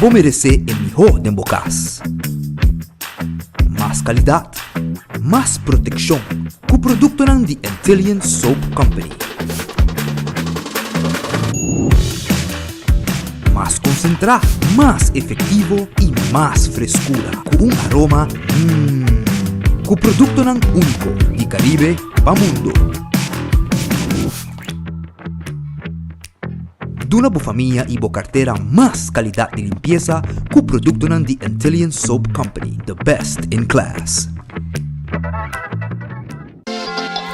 vou merecer o melhor de Bocas. Mais qualidade, mais proteção, com o produto ng The Intelligent Soap Company. Mais concentrado, mais efetivo e mais frescura, com aroma com o produto ng único de Caribe para mundo. Duna bo família e bo carteira mais qualidade de limpeza com o produto ng The Intelligent Soap Company, the best in class.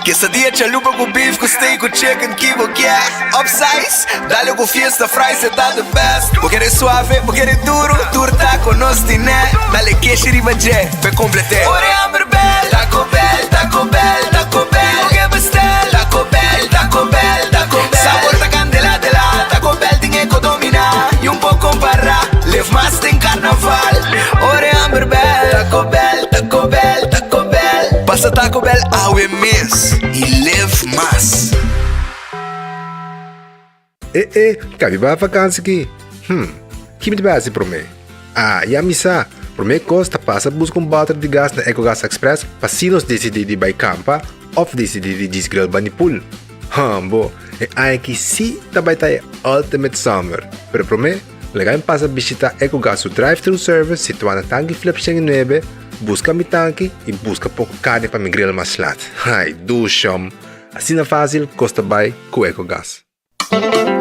Quesadilla, chalupa com beef, com steak, com chicken, kibo, yeah. Upsize, dale com fiesta, fries, tá the best. Vou querer suave, vou querer duro, turta com nós tiné. Dale queijo e ribajé, pe complete. Ore Amber Bell, Taco Bell, Taco Bell, Taco Bell. O que bestel, Taco Bell, Taco Bell, Taco Bell. Sabor da candela de la, Taco Bell tem que dominar. E pouco para, live mais tem carnaval. Ore Amber Bell, Taco Bell, Taco Bell, Taco Bell. Passa Taco Bell awe mes e live mais. Cabe ba vakansie aqui? Que me base para mim? Já missa. Para mim costa passa buscar balde de gás na EcoGas Express para se nós decidir de ir campa ou decidir de desgrill banipul. Bo, aqui sim também tá Ultimate Summer. Pero para mim, legal passa visitar EcoGas o drive-thru service situado na tanque flip 9. Busca mi tanque e busca pouco carne para me grill mais lat. Ai, ducham. Assim é fácil, costa bem com EcoGas.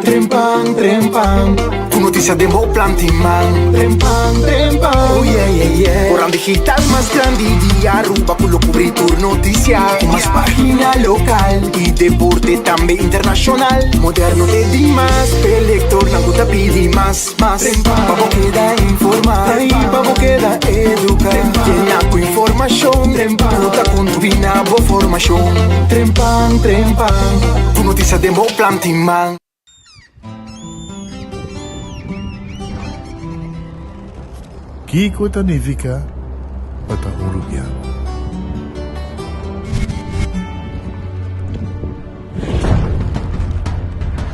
Trempang, trempang, tu noticia de Bo Plantiman. Trempang, trempang, oh yeah, yeah, yeah. Orang digital más grande de Aruba, pulo cubrir tu noticia. Más página local y deporte también internacional. Moderno de Dimas, pelector, nanguta pidi más. Pavo queda informar, pavo queda educar. Llena con información, nota con tu binabo formación. Trempang, trempang, tu noticia de Bo Plantiman. Kiko Tanifica Pata Uruguiano.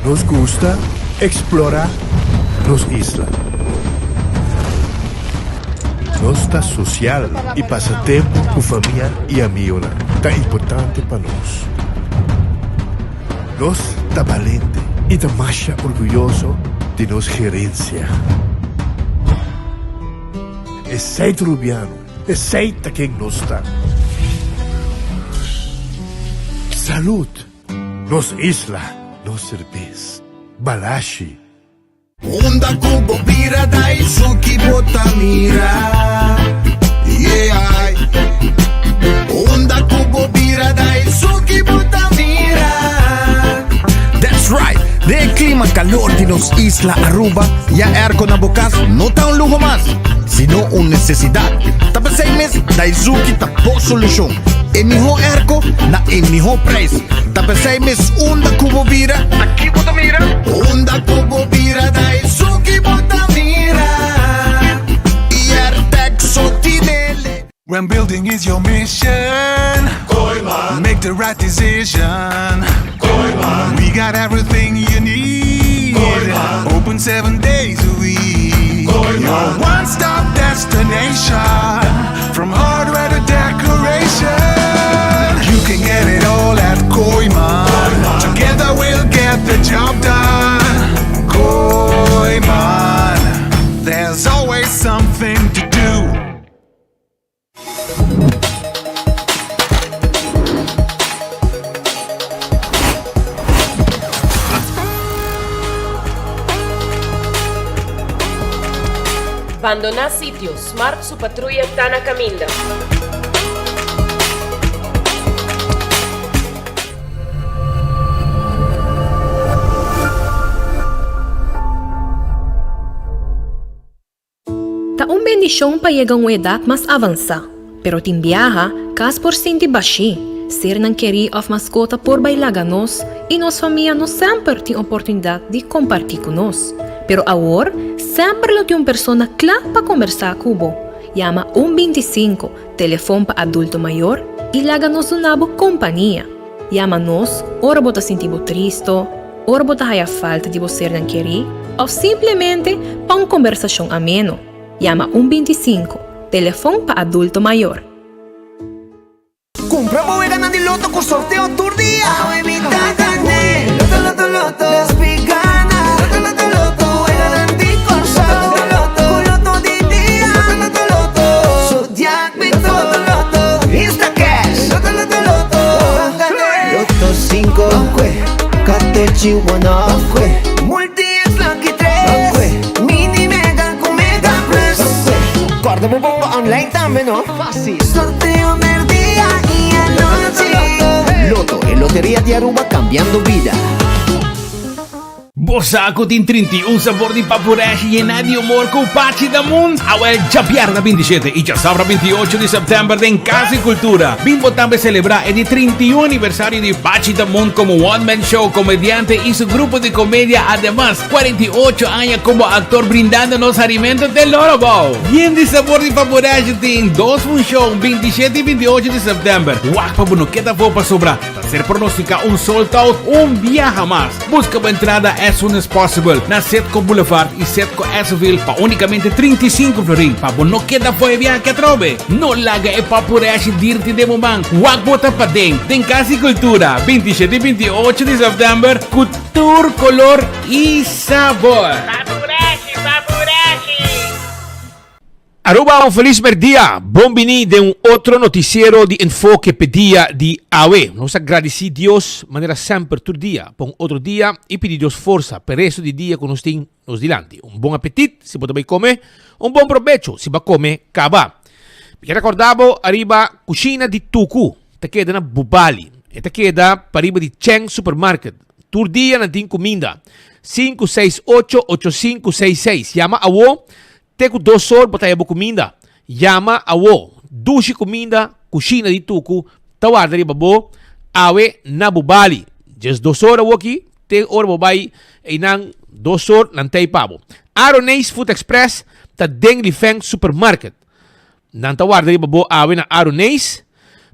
Nos gusta explorar nos islas. Nos está social e passa tempo com família e amigos. Tá importante para nós. Nós tá valente e tá mais orgulhoso de nossa gerência. É seito rubiano, é seita quem nós está. Salud, nos isla, nos cerveza, balashi. Onda cubo pira dai suki botamira. Yeah. Onda cubo pira dai suki botamira. That's right. De clima calor de nos isla Aruba, ya erco na Bocas no tá lujo más, sino una necesidad. Tapa 6 meses, Daisuki tapo solución. El mejor erco, na el mejor precio. Tapa 6 meses, onda cubo vira. Aquí botamira. Onda cubo vira, Daisuki botamira. Y Artexo tinele. When building is your mission, Koiman. Make the right decision. Koiman. We got everything you need. Koiman. Open 7 days a week. Koiman. Your one-stop destination, from hardware to decoration. You can get it all at Koiman. Together we'll get the job done. Koiman. There's always something to do. Abandonar sitio, Smart su patrulla está na caminda. Ta un bendición pa llegar a una edad más avanzada, pero tin viaja cas por sinti baixi, ser nan querer of mascota por bailar nos e nos família nos sempre tem oportunidade de compartilhar com nós. Pero agora, sempre lo tem uma pessoa clara para conversar com o Llama 125, telefone para adulto maior, e laga-nos uma companhia. Llama-nos, ora bota sentir triste, ora bota a falta de você não querer, o simplesmente para uma conversação ameno. Llama 125, telefone para adulto maior. Compra bodega na di Loto con sorteo tour día. Evita gané. Loto, Loto. Las picanas. Loto, Loto. Juega en ti corso. Loto, Loto di día. Loto. Zodiac Vito. Loto. Instacash. Loto. Loto 5. Catechi 1. Multi-X Lucky 3. Mini Mega con Mega Plus. Guarda un po' online también, ¿no? Fácil. Sorteo del día y anoche. Loto, en Lotería de Aruba cambiando vida. Bosaco tem 31 sabor de papurash e de humor com Pachi da Moon. Awel Japiarda 27 e já sabra 28 de setembro em Casa e Cultura. Bimbo também celebrar o 31 aniversário de Pachi da Moon como one-man show, comediante y su grupo de comedia. Además, 48 años como actor brindándonos alimentos del Lorobo. Bien de sabor de papurash tem dos fun show 27 y 28 de setembro. Wakpa bunuqueta fopa sobra. Para ser pronostica un sold out, un viaja más. Busca a entrada as soon as possible na Setco Boulevard e Setco Esoville para unicamente 35 florin. Para não queda foi viaje que trove. Não laga e papurash dirti de momang. Wag bota pa tem Casa e Cultura 27 e 28 de setembro. Cultura, color e sabor. Aruba, un feliz dia. Bienvenido de otro noticiero de enfoque pedía de AWE. Nos agradeci Dios manera sempre todo dia por otro dia e pedir Dios força per resto di dia con nos dilante. Un buon appetit se potete comer, un buon provecho se va comer cava. Mi ricordavo arriba cucina di Tuku, te queda na Bubali e te queda pariba di Cheng Supermarket. Tur dia na din comida 568-8566. Llama a wo. Teco 2 horas botaya bo comida. Llama a wo. Dushi comida, cucina di Tuku, tawarda riba bo, awe na Bubali. Just 2 horas wo ki, te ora bo bai, e nang 2 horas nantay pabo. Aroneis Food Express, ta Deng Lifeng Supermarket. Nang tawarda riba bo awe na Aroneis,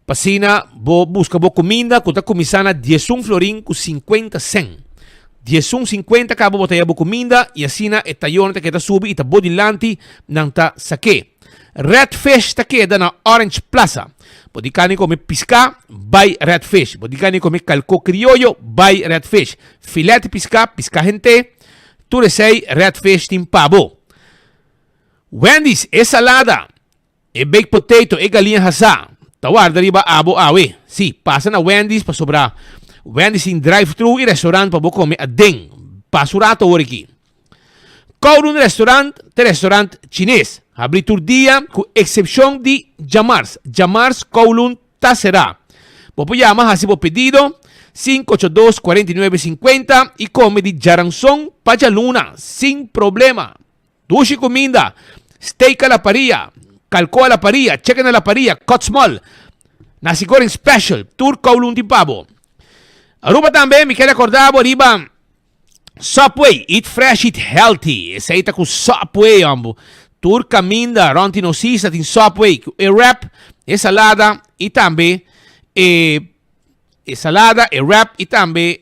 pasina bo busca bo comida, kuta kumisana 10 florin ku 50 cent. 10.50 cabo botella bo comida e assina e taglione che da subi e ta bodilanti nan ta sake. Redfish ta queda na Orange Plaza. Bodicani come pisca, by Redfish. Bodicani come calco criollo, by Redfish. Filete pisca gente. Tu le sei Redfish tim pabo. Wendy's e salada. E baked potato e galinha hasa. Tawarda riba abo awe. Si, passa na Wendy's pa sobra. Wendy's in drive-thru e restaurant pa bo come a ding. Pasurato oriki. Kowloon restaurant, te restaurant chinês. Abri tur dia com excepção de Jamars. Jamars Kowloon Tasserá. Bo llama hasi bo pedido 582-4950 e come di Jaranson Pajaluna sin problema. Dushi comida, steak a la parilla, calco a la parilla, chicken a la parilla, cut small. Nasi goreng special, tour Kowloon di pavo. Aruba também, me quer acordar, Boriba. Subway, eat fresh, eat healthy. Essa aí tá com Subway, ambo. Tur caminda, ronti nosisa, tem Subway. E wrap, e salada, e também, e salada, e wrap, e também,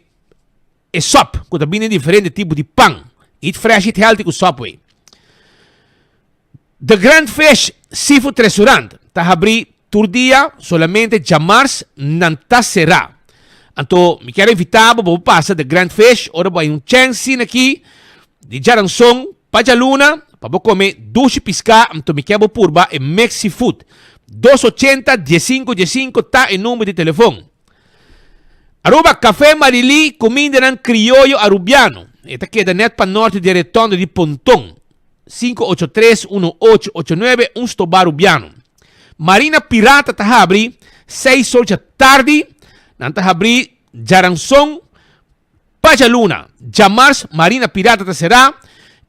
e sop. Com também diferente tipo de pão. Eat fresh, eat healthy com Subway. The Grand Fish Seafood Restaurant. Tá abri tur dia, solamente Jamars Nantasserá. Anto, mi quero invitar para passar The Grand Fish, ora vai chance aqui de Jaranson, Pajaluna, para comer duche piscar, anto mi quero purba e Mexi Food. 280-1515 tá em número de telefone. Aruba Café Marili, comida nan criollo arubiano. Esta queda net para norte de Retondo de Pontón. 583-1889, un stobar arubiano. Marina Pirata tá abri 6 horas da tarde. Nanta abri Jaranson, Pajaluna, Jamars, Marina Pirata Tasserá,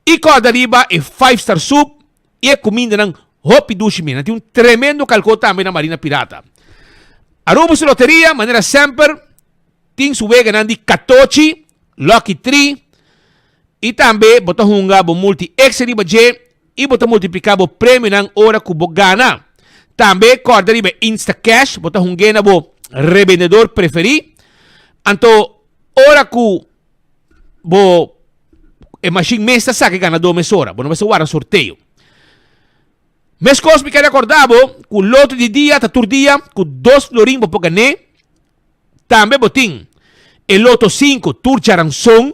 e corda riba e 5-star soup e comida ng Hopi Dushimi. Nanti un tremendo calco também na Marina Pirata. Aruba sa loteria, manera sempre, ting suwega nandi Katochi, Lucky 3, e também bota hunga bo multi X riba J, e bota multiplicar bo prêmio ng ora ku bogana. Também corda riba Instacash, bota hungena bo revendedor preferido. Anto, ora ku bo E machine mesta sa que ganador mesora. Bueno, vai ser sorteio. Mes cos me quero acordar, com loto de dia, tatur dia, com 2 florim para ganhar. Também botim. E loto 5, tur charanson.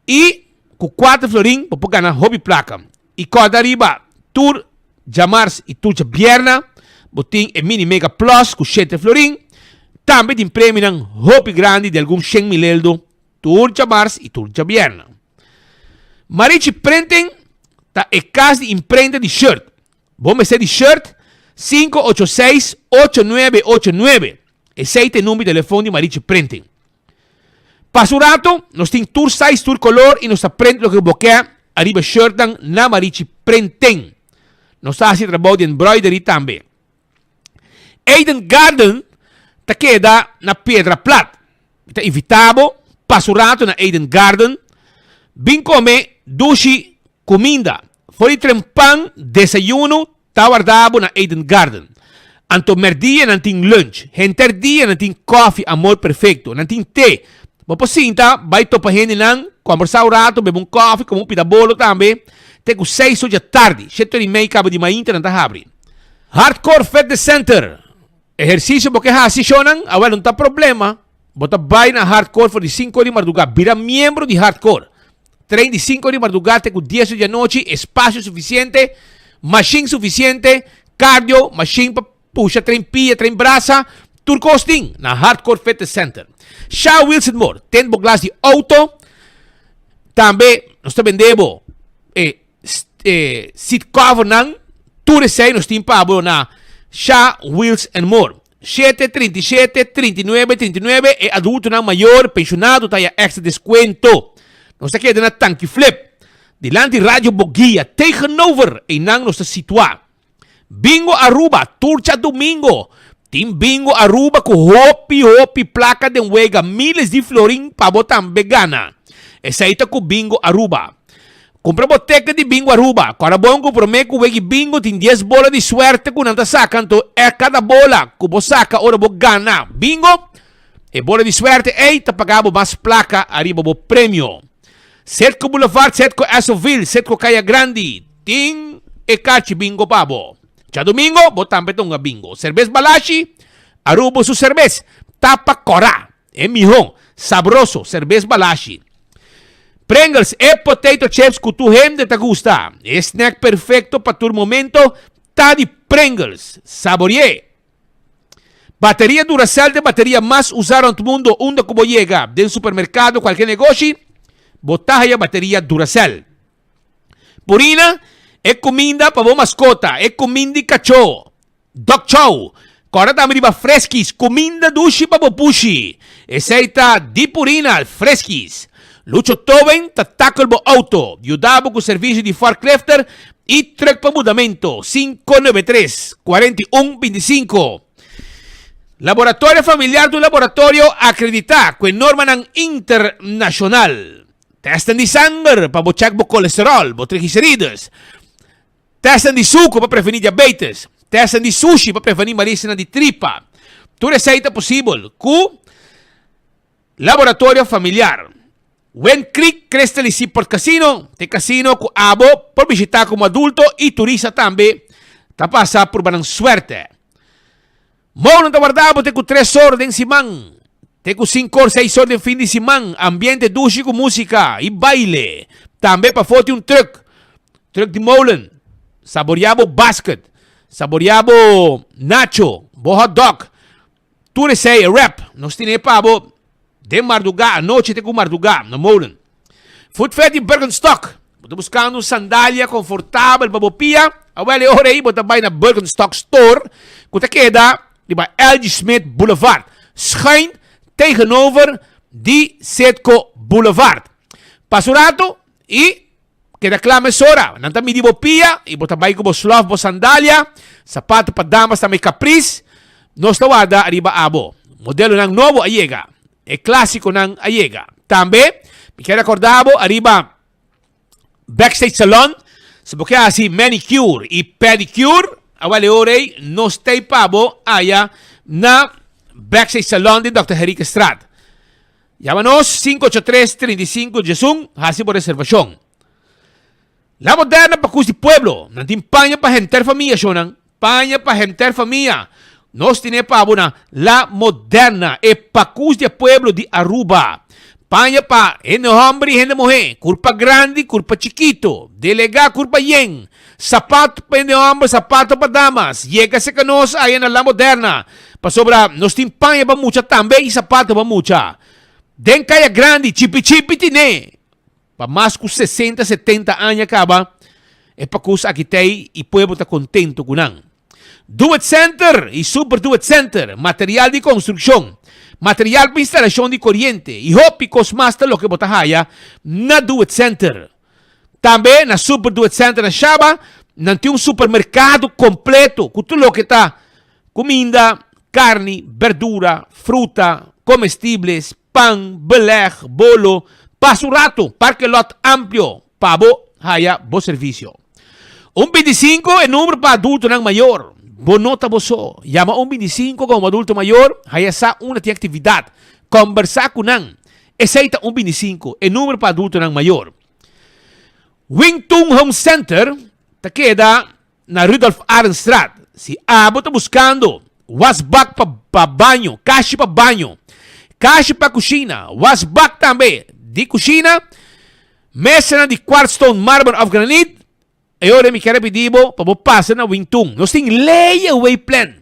E com 4 florim para ganhar hobby placa. E cada riba, tur jamars e tur bierna. Botim e mini mega plus com 7 florim. Também tem prêmio ng hobby grande de algum 100 mil eldo. Tur jamars e tur bierna. Marici printing ta e casa de imprenta de shirt. Vamos ser de shirt 586-8989. Esse é o número de telefone de Marici Printing. Pasurato, nós temos tour size, tour color e nós print o que você quer. Arriba shirt na Marici Printing. Nós fazemos trabalho de embroidery também. Eden Garden ta queda na Pedra Plata. Está invitado, pasurato na Eden Garden. Vim comer dushi comida. Foi trempang, desayuno, tawardabo na Eden Garden. Anto merdia não tem lunch. Henter dia não tem coffee, amor perfeito. Não tem té. Maposinta, vai topa gente não, conversar um rato, bebe um coffee, como um pidabolo também. Tem com 6 da tarde. 7h30 acaba de manhã, não está abrindo. Hardcore Fitness Center. Exercício porque hasicionan, awal não tá problema. Bota vai na Hardcore for de 5 de madrugada. Vira membro de Hardcore. Trein de 5 de madrugada com 10 da noite, espaço suficiente, machine suficiente, cardio, machine para puxa, trem pia, trem braça, tour costing na Hardcore Fitness Center. Shaw Wilson Moore, tem glass de auto, também nós vendemos seat cover ng tour sei nós temos para na Shaw Wheels and More. 737 39 39 e adulto ng maior, pensionado, tayo extra descuento. Nós queda na Tanque Flip. Dilante Radio Bogia, tegenover e nang nós situa. Bingo Aruba, Turcha Domingo. Team Bingo Aruba com hopi placa de wega miles de florim para botar vegana. Essa aí tá com Bingo Aruba. Compra boteca de Bingo Aruba. Para bom comprometo com o bingo tem 10 bolas de suerte com nanta saca. Então é cada bola que você saca ora você gana. Bingo e bola de suerte ei tá pagado mais placa arriba bo prêmio. Setco Boulevard, Setco Asoville, Setco Caia Grande. Ting e cachi bingo pabo. Já domingo, botam betong nga bingo. Cervez Balashi, arubo su cervez. Tapa Cora. É mijón. Sabroso, cervez Balashi. Pringles e potato chips que tu gente te gusta. Snack perfecto para tu momento. Tá de Pringles. Saboreé. Batería Duracell de batería más usada en el mundo. Onde como llega del supermercado, cualquier negocio. Botaja batería Duracell. Purina é comida para boa mascota. É comida de cachorro. Dog chow. Agora também riba fresquis. Comida dushi para pushi. Eceita de Purina fresquis. Lucho Toben tackle bo auto. Yudabo com serviço de forklifter e truck para mudamento. 593-4125. Laboratório familiar do laboratório acreditar com norma internacional. Testan de sangue para check bo colesterol, bo triglicérides. Testan de suco para prevenir diabetes. Testan de sushi para prevenir marisna de tripa. Tu receita possível com laboratório familiar. Wen Creek Crystal Seaport Casino. Te casino com abo por visitar como adulto e turista também. Ta passa por banang suerte. Mo não te guardava te com 3 horas de simang. Te com 5 ou 6 horas de fim de semana. Ambiente duche com música e baile. Também para foto truck. Truck de molen. Saboreabo basket. Saboreabo nacho. Bo hot dog. Tu receia rap. Nós temos pabo. De madrugada. A noite te com madrugada. No molen. Food Fed em Birkenstock. Estou buscando sandália confortável para bopia. Awele hora aí. Bota vai na Birkenstock Store. Kuta queda. Di ba LG Smith Boulevard. Schijn tegenover die Setco Boulevard. Pasurato e queda clama sora. Nanta mi di bopia e bota vai com slof bo sandália. Sapato para damas também caprice. Nos tawada arriba abo. Modelo ng novo ayega. E clássico ng ayega. Também, me quero acordar arriba Backstage Salon. Se porque assim manicure e pedicure. Awale orei, nos tay pabo aya na Backstage Salon de Dr. Henrique Estrada. Llámanos 583-35 Jesús, así por reservación. La Moderna para Cus de Pueblo. Nantin paña para gente familia, Shonan. Paña para gente familia. Nos tiene para abona La Moderna. E para Cus de Pueblo de Aruba. Paña para gente hombre y gente mujer. Culpa grande, culpa chiquito. Delega, culpa yen. Sapato para gente hombre, sapato para damas. Llega se que nos hay en La Moderna. Para sobra, nos tiene paña para mucha también y zapato para mucha. Den kaya grande, chipi-chipi tine. Para mais que 60, 70 anos acaba, é para que os aqui tem e o povo está contente com não. Do It Center e Super Do It Center, material de construção, material para instalação de corrente e hópicos master lo que bota haya na Do It Center. Também na Super Do It Center na Chaba, não tem supermercado completo com tudo o que está comida, carne, verdura, fruta, comestíveis, pão, beleg, bolo, paso rato, parque lot amplio, pavo, haya, bo servicio. 25 é número para adulto não maior. Bonota boso. Llama 25 como adulto maior, haya sa una de atividade. Conversar com não. Aceita 25 é número para adulto não maior. Wingtung Home Center, ta queda na Rudolf Arenstraat. Se abo tá buscando wasbak para banho, caixa para banho, caixa para cozinha, wasbak também. De cozinha, mesa de quartzstone marble of granite, e ora me quero pedir para você passar na Wingtung. Nós temos layaway plan.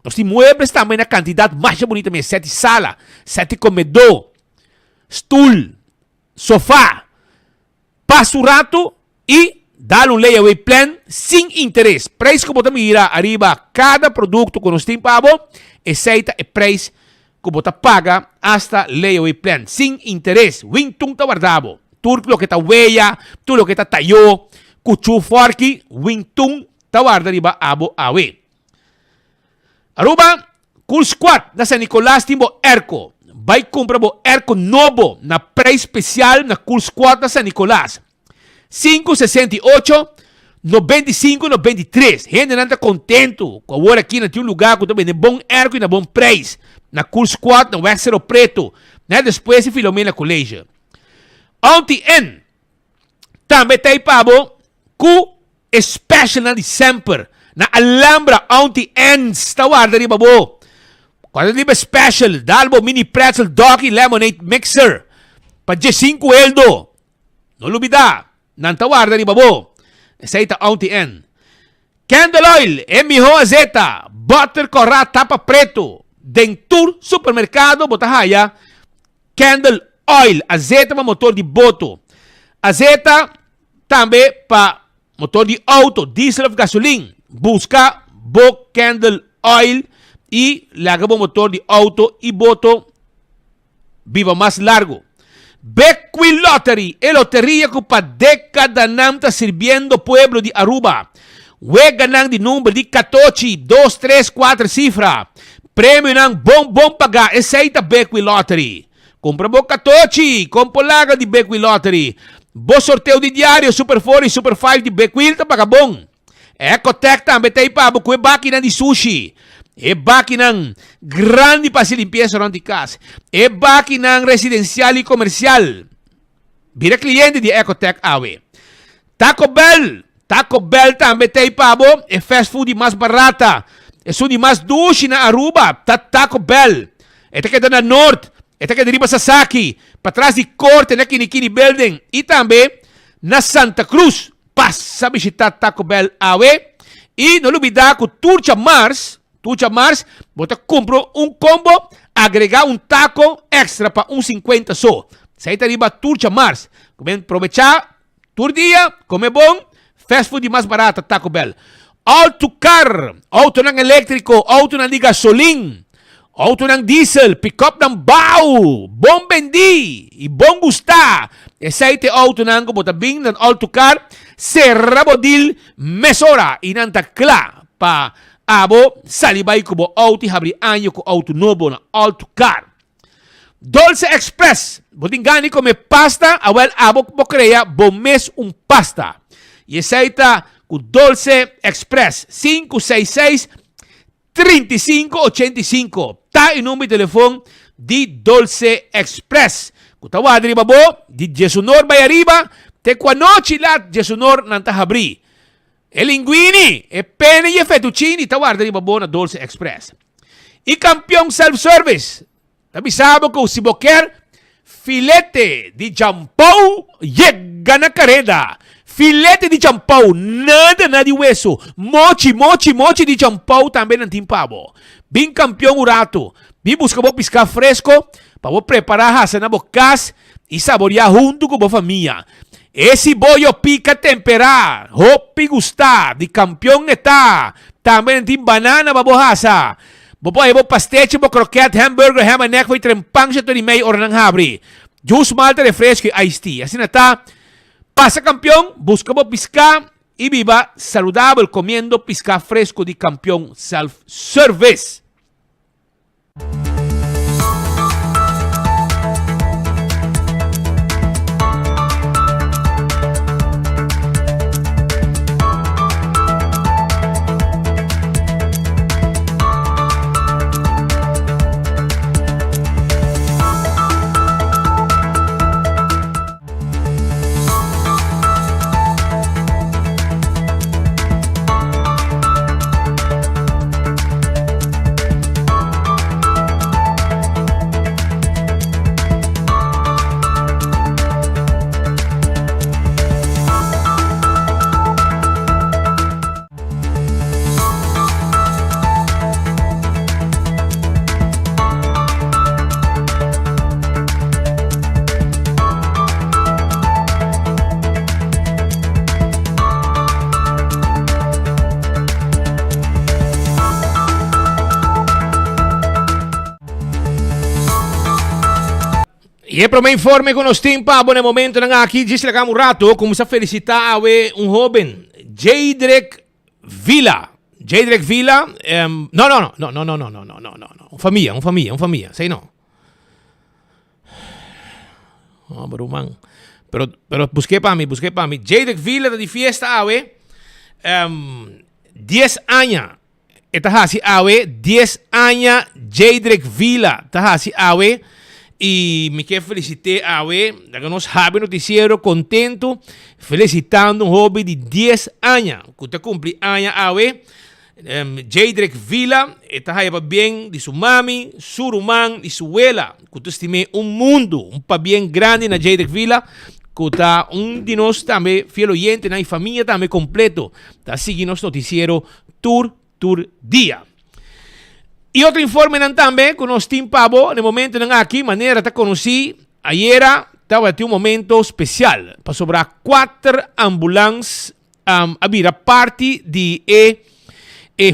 Nós temos muebles também na quantidade mais bonita, 7 sala, 7 comedor, stool, sofá, passo rato e dar layaway plan sem interesse. Preço que você mira arriba, cada produto que nós temos para você, aceita o preço que você paga hasta layaway plan, sin interés. Wingtung ta guardabo. Turco lo que ta huella, tu lo que ta tayo, kuchu forki, Wingtung ta guarda riba abo awe. Aruba, cool squat na San Nicolás timbo erco. Vai compra bo erco novo na preço especial na cool squat na San Nicolás. 568 95, 93. Gente não está contento com agora aqui na um lugar que também é bom erco e na bom preço. Na Cool Squad, na Wexero Preto. Né? Depois de Filomena Colégio. Ontem, também tem para com special na December. Na Alhambra, ontem, está guarda ali, babo. Quando ele special, dalbo mini pretzel doggy lemonade mixer. Para 5 eldo. Não olvida. Não está guarda ali, babo. Aceita ontem. Candle oil, M.O. azeta, butter corra tapa preto. Dentur supermercado, botahaya. Candle oil, azeta para motor de boto. Azeta também para motor de auto, diesel of gasolina. Busca bo candle oil e larga bo motor de auto e boto viva mais largo. Beckwil Lottery, a lotería que para década não está sirviendo pueblo de Aruba. Juega nang de número de 14, 2, 3, 4 cifra. Prêmio nang bom pagar. Aceita Beckwil Lottery. Compra bo 14, compra laga de Beckwil Lottery. Bo sorteio de diário, Super 4 e Super 5 de Beckwil, tá paga bom. Ecotec também tem para bo máquina de sushi. E máquina grande para se limpeza durante casa. E máquina residencial e comercial. Vira cliente de Ecotec Awe. Taco Bell também tem para é fast food mais barata. É o de mais doce na Aruba. Taco Bell. Esta que é na Norte. Esta que é de Riba Sasaki. Para trás de corte na Kinikini Building. E também na Santa Cruz. Passa a visitar Taco Bell Awe. E não olvidar que o Turcha Mars, você comprou um combo, agregar um taco extra para 1,50 só. Sai da riba Turcha Mars. Aproveitar, todo dia, comer bom, fast food mais barata, Taco Bell. Autocar, auto ng elétrico, auto ng de gasolina, auto ng diesel, pick-up ng bao, bom bendi, e bom gustar. Sai te auto ng botabing ng autocar, serrabodil, mesora, inantakla, pa abo salibay ko bo auto habri anyo ko auto novo na autocar. Dulce Express, botingani ko me pasta, awel abo ko kreya bomes un pasta. Yesaita ko Dulce Express 566 3585. Ta inumi telefon di Dulce Express. Kutawadri babo, di Jesunor Bayariba, te quanoci lat Jesunor nantahabri. E linguini, e pene e fettuccini, tawadri babo na Dulce Express. I kampiong self-service. Tabisabo ko si Boker, filete di jampau, yega na kareda. Filete di jampau, nada na di hueso. Mochi di jampau também ng timpabo. Bing kampiong urato. Bi busca bo pisca fresco, para bo preparar hasa na bocas e saborear junto com bo família. Esse bollo pica temperar, hopi gustar, di kampiong neta. Também ng banana babohasa. Bopo ay bo pastete, bo croquette, hamburger, ham and neck, foi trempang siya to ni may or ng habri. Juice, malta, refresco, iced tea. Así na ta, pasa campeón, busca bo pisca y viva saludable comiendo pisca fresco di campeón self-service. E para me informe com os timpa, bom momento na aqui, diz lá um rato, como se felicitar a jovem, Jadrek Villa. Jadrek Villa, não. Família, sei não. Oh, barumang. Pero busquei para mim. Jadrek Villa de fiesta awe, 10 anos. Eta hasi awe, 10 anos, Jadrek Villa, ta hasi awe. Y me quiero felicitar a nos Javi Noticiero, contento, felicitando un hobby de 10 años, que usted cumple años a Jadrek Villa, está ahí bien de su mami, su rumán y su abuela, que usted estime un mundo, un pa bien grande en Jadrek Villa, que está un de nos también fiel oyente, en familia también completo, está siguiendo nuestro noticiero Tour Día. E outro informe também com os Team Pabo, no momento aqui, maneira de conhecer, ayer estava um momento especial para sobrar 4 ambulâncias a parte de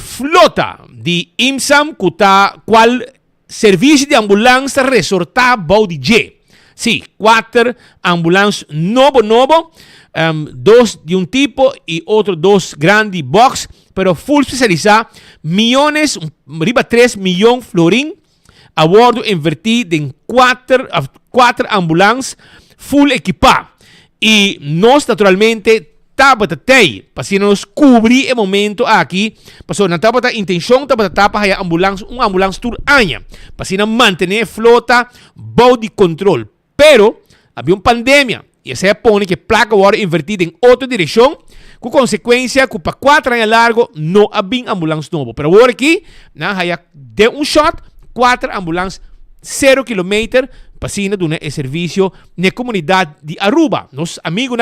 flota de IMSAM, qual serviço de ambulância resortar Baudijé. Sim, 4 ambulâncias novo, 2 de um tipo e outro 2 grande box, pero full especializado, millones, arriba 3 millones florín, a bordo invertido en 4 ambulâncias full equipadas. Y nos naturalmente tapatatei, para nos cubrir el momento aquí, para na tapata intención tapata a ambulância, ambulância tour año, para mantener flota, body control. Pero había una pandemia, y esa pone que placa ahora invertida en otra dirección, con consecuencia que para 4 años largo no había ambulância nuevo. Pero ahora aquí, de un shot, 4 ambulâncias 0 km, para dar el servicio en la comunidad de Aruba. Nos amigos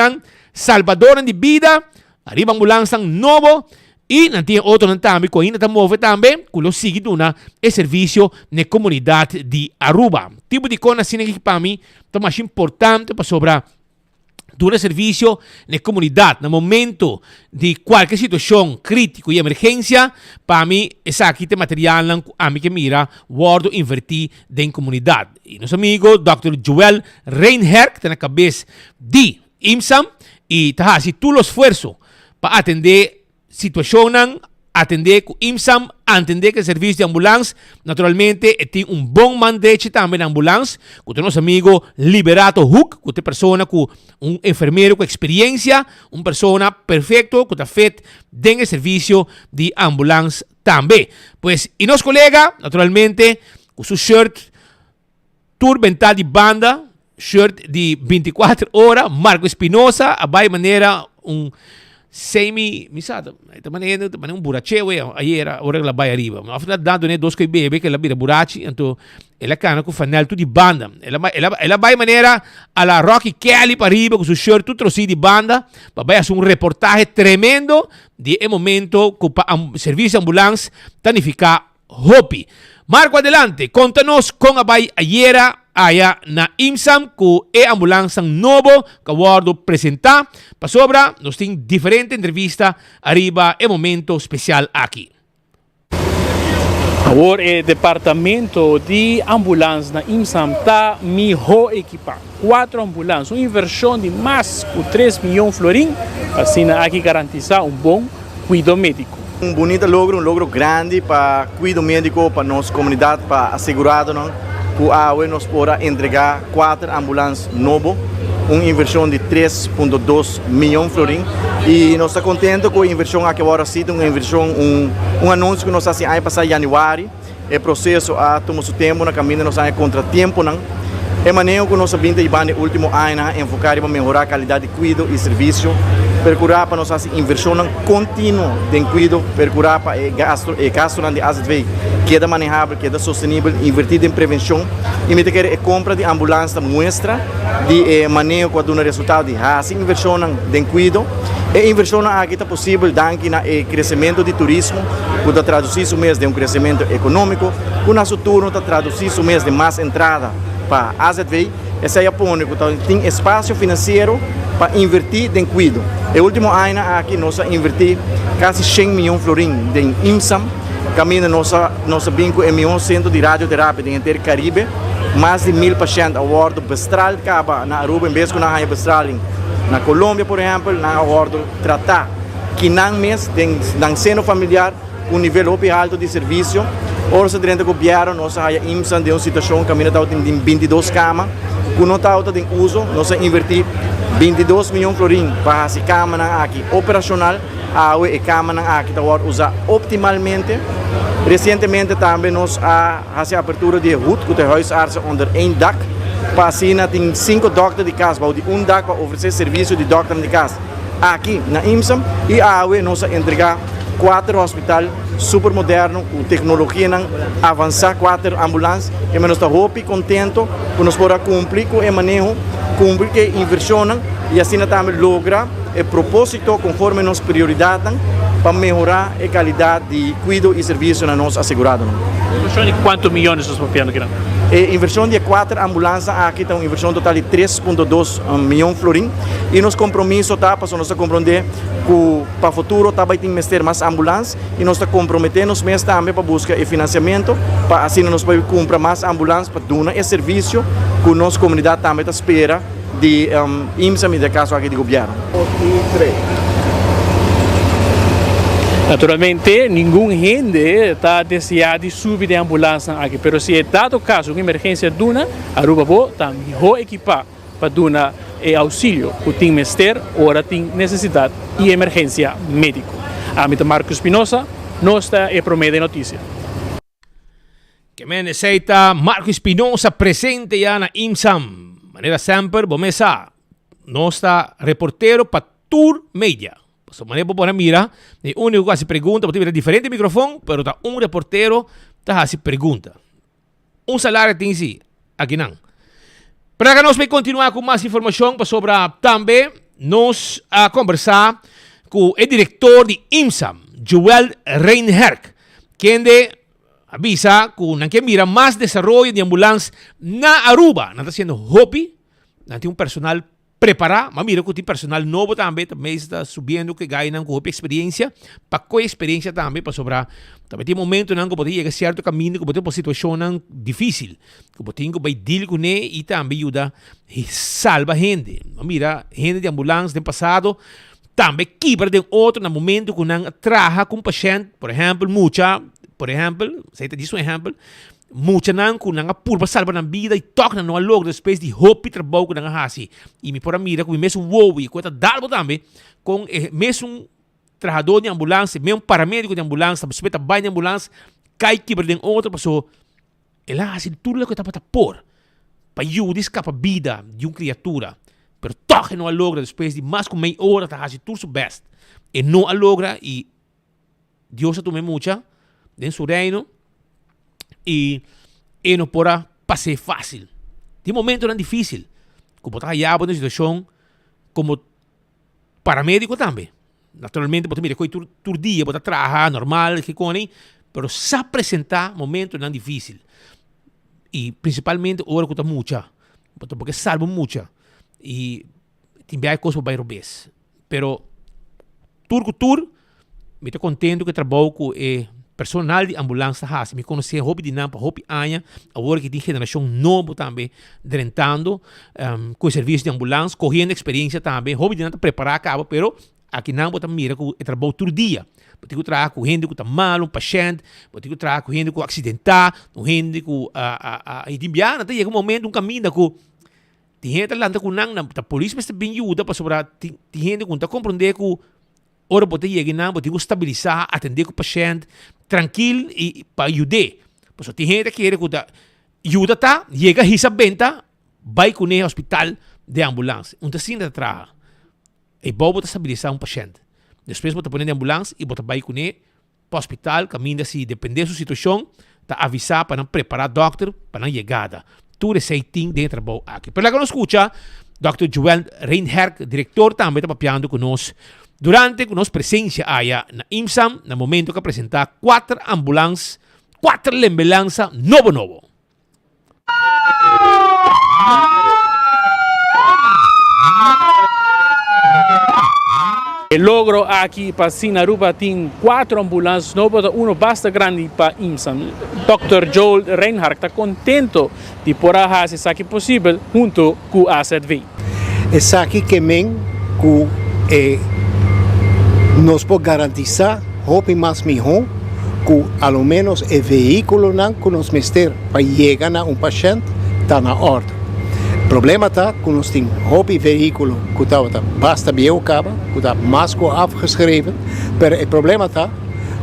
salvador de vida, arriba ambulância nuevo, y tiene otro también, que ainda move también, que lo sigue dando el servicio en la comunidad de Aruba. Tipo de coisa assim que para mim é mais importante para sobrar do serviço na comunidade, no momento de qualquer situação crítica e emergência, para mim, essa aqui tem material a mim que mira, guardo invertir em comunidade. E nosso amigo, Dr. Joel Reinhardt, que está na cabeça de IMSAM, e está fazendo todo o esforço para atender situação, atender com IMSAM, atender que o serviço de ambulância, naturalmente, tem bom mandete também na ambulância, com o nosso amigo Liberato Hook, com a pessoa com enfermeiro com experiência, uma pessoa perfeito, que está feito dentro do serviço de ambulância também. Pues, e nosso colega, naturalmente, com seu shirt tour mental de banda, shirt de 24 horas, Marco Espinosa, a vai maneira misada, maneira burache, aí era hora que ela vai arriba. Mas afinal dando né dois que bebe que ela vira burache, então ela cana com fanel tudo de banda. Ela vai maneira a la Rocky Kelly para arriba com seu shirt tudo trocinho de banda, para vai fazer reportaje tremendo de momento que o serviço de ambulância tanificar Hopi. Marco, adelante, conta-nos com a vai ayer aya na IMSAM ku ambulância novo que aguardo apresentar. Para sobra, nós temos diferente entrevista arriba momento especial aqui. Agora, o departamento de ambulância na IMSAM está melhor equipado. 4 ambulâncias, uma inversão de mais de 3 milhões de florins, assim aqui garantizar bom cuidado médico. Bonito logro grande para cuidado médico para nossa comunidade, para assegurado que a nos possa entregar 4 ambulâncias novas, uma inversão de 3,2 milhões de florins. E nós estamos contentes com a inversão aqui agora, uma inversão, anúncio que nós fazemos aí para janeiro. O processo toma seu tempo, na caminho nós estamos contra tempo. É maneiro que nós sabemos que no último ano enfocar para melhorar a qualidade de cuidado e serviço, procurar para nós fazer inversão contínua de cuidado, procurar para o gasto de AZV queda manejável, queda sustentável, invertido em prevenção e me quer a compra de ambulância mostra de manejo que dá resultado de assim inversão de cuidado e inversão aqui está possível daqui na crescimento de turismo, que está traduzido mês de crescimento econômico, que na turno está traduzido mês de mais entrada para a AZV. Esse é o ponto que tem espaço financeiro para invertir em cuidado. O último ano aqui nós invertimos quase 100 milhões de florins em IMSAM, caminho nossa vínculo em centro de radioterapia em inteiro Caribe, mais de 1.000 pacientes ao bordo bestral acaba na Aruba, em vez de na bestral na Colômbia, por exemplo, na bordo tratar que não mês de seno familiar com nível alto de serviço. Hoje dentro do governo nós IMSAM de uma situação caminho tem 22 camas, com nota alta de uso nós invertimos 22 milhões de florins para essa cama aqui operacional, a cama aqui está usar optimalmente. Recentemente também nós fazemos a abertura de RUT, que é huisartsen onder één dak. Para assim, tem 5 dokters de casa, de dak para oferecer serviço de doctor de casa. Aqui na IMSAM e a nós entregar 4 hospitais super modernos, com tecnologia avançada, 4 ambulâncias, e nós estamos contentes que nós podemos cumprir com o manejo, cumprir com a inversão e assim também lograr o propósito conforme nossas prioridades para melhorar a qualidade de cuidado e serviço na nossa assegurada. Inversão de quantos milhões nós estamos aqui? A inversão de 4 ambulâncias aqui tem uma inversão total de 3,2 milhões de florins e nos compromisso para nós compreender que para o futuro também tem que ter mais ambulâncias e nós comprometemos também para buscar financiamento para assim nós podemos comprar mais ambulâncias para dar esse serviço que a nossa comunidade também espera de IMSAM e de caso aqui do governo. Naturalmente, nenhum gente está desejando subir de ambulância aqui, mas se é dado caso uma emergência duna, a Aruba está melhor equipada para dar auxílio que tem mister, ora tem necessidade e emergência médico. A mim Marco Espinosa, nós está a prometer notícia. Que me necessita Marco Espinosa presente já na IMSAM. Maneira sempre, bomesa, nós está reportero para Tour Media. So, maneira para mira, o único que se pergunta, porque tem diferente microfone, pero está reportero, está se pergunta. Salário tem si, aqui não. Para que nós vamos continuar com mais informação sobre também, nós a conversar com o diretor de IMSAM, Joel Reinherk, quem avisa que mira mais desenvolvimento de ambulância na Aruba. Não está sendo hobby, não tem personal preparado, mas mira que tem personal novo também está subindo, que ganham com experiência, para com experiência também, para sobrar. Também tem momento que pode chegar a certo caminho, que pode ter uma situação difícil, que pode ter que deal com ele e também ajuda a salvar gente. Mira, gente de ambulância do passado, também quebra de outro no momento que não trabalha com paciente, por exemplo, se te diz exemplo, muita não com não purba salvar na vida e toca não logo depois de hope trabalho com não assim e me por mira com mesmo wow e coisa dalbo também com mesmo trabalhador de ambulância mesmo paramédico de ambulância respeita bem de ambulância cai quebra de outra pessoa ela assim tudo que está para por para ayudar a escapar vida de uma criatura. Pero toch não a logra depois de mais de meia hora tá fazendo tudo seu best. E não a logra e Deus a tome muita dentro do reino e não pode passar fácil. De momento não é difícil. Como está aí na situação como paramédico também. Naturalmente, você mira, todo dia, você trabalha normal, que conem, pero se apresentar momento não é difícil. E principalmente, hora que está muita. Porque salva muita. E também há coisas para robes. Pero, me estou contente que trabalho com personal de ambulância. Me conheci a hobby de Nampa, hobby Anha, agora que tem geração nova também, drentando com o serviço de ambulância, correndo experiência também. Hobby de Nampa preparar a cabo, pero aqui não bota mira que é trabalho todo dia. Você tem que trabalhar com gente que está mal, paciente, você tem que trabalhar com gente que é acidentada, com gente que e tem chega um momento, caminho que tem gente lá com a polícia está bem ajuda para sobrar, tem gente que está compreendendo que ora você chega não, você tem que estabilizar, atender o paciente, tranquilo e para ajudar. Porque tem gente que quer que ajuda tá, chega a risa benta, vai com o hospital de ambulância, onde assim de trabalhar. E bom você estabilizar paciente. Depois você põe de ambulância e você vai com ele para o hospital, caminha se depender da sua situação, tá avisar para não preparar o doctor para a chegada. Tudo esse tem dentro do trabalho aqui. Para lá que nós escuta, Dr. Joel Reinhardt, diretor também está papiando conosco. Durante que nós presença aí na IMSAM, no momento que apresentar 4 ambulâncias, 4 ambulâncias novo. El logro aqui para Sinaruba tem 4 ambulâncias novas, uma basta grande para IMSAM. Dr. Joel Reinhardt está contente de poder fazer isso aqui possível junto com a AZV. Isso aqui que nos pode garantizar, hope mais melhor, que ao menos o veículo não que nos meter para chegar a paciente está na ordem. O problema está que nós temos um veículo que está basta bem acaba, que está mais afgeschreven, mas o problema está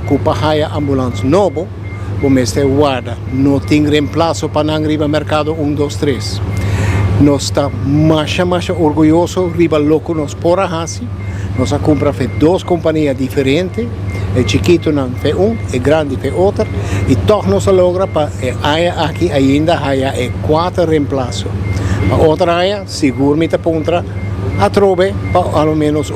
que para a ambulância nova, o mestre guarda, não tem reemplaço para não ir ao mercado 1, 2, 3. Nós estamos mais orgulhosos de lo que nós podemos fazer. Nós compramos 2 companhias diferentes, o chiquito não fez o grande fez outro, e todos nós logramos para aqui ainda há 4 reemplaços. A outra área, seguramente aponta a trove, para ao menos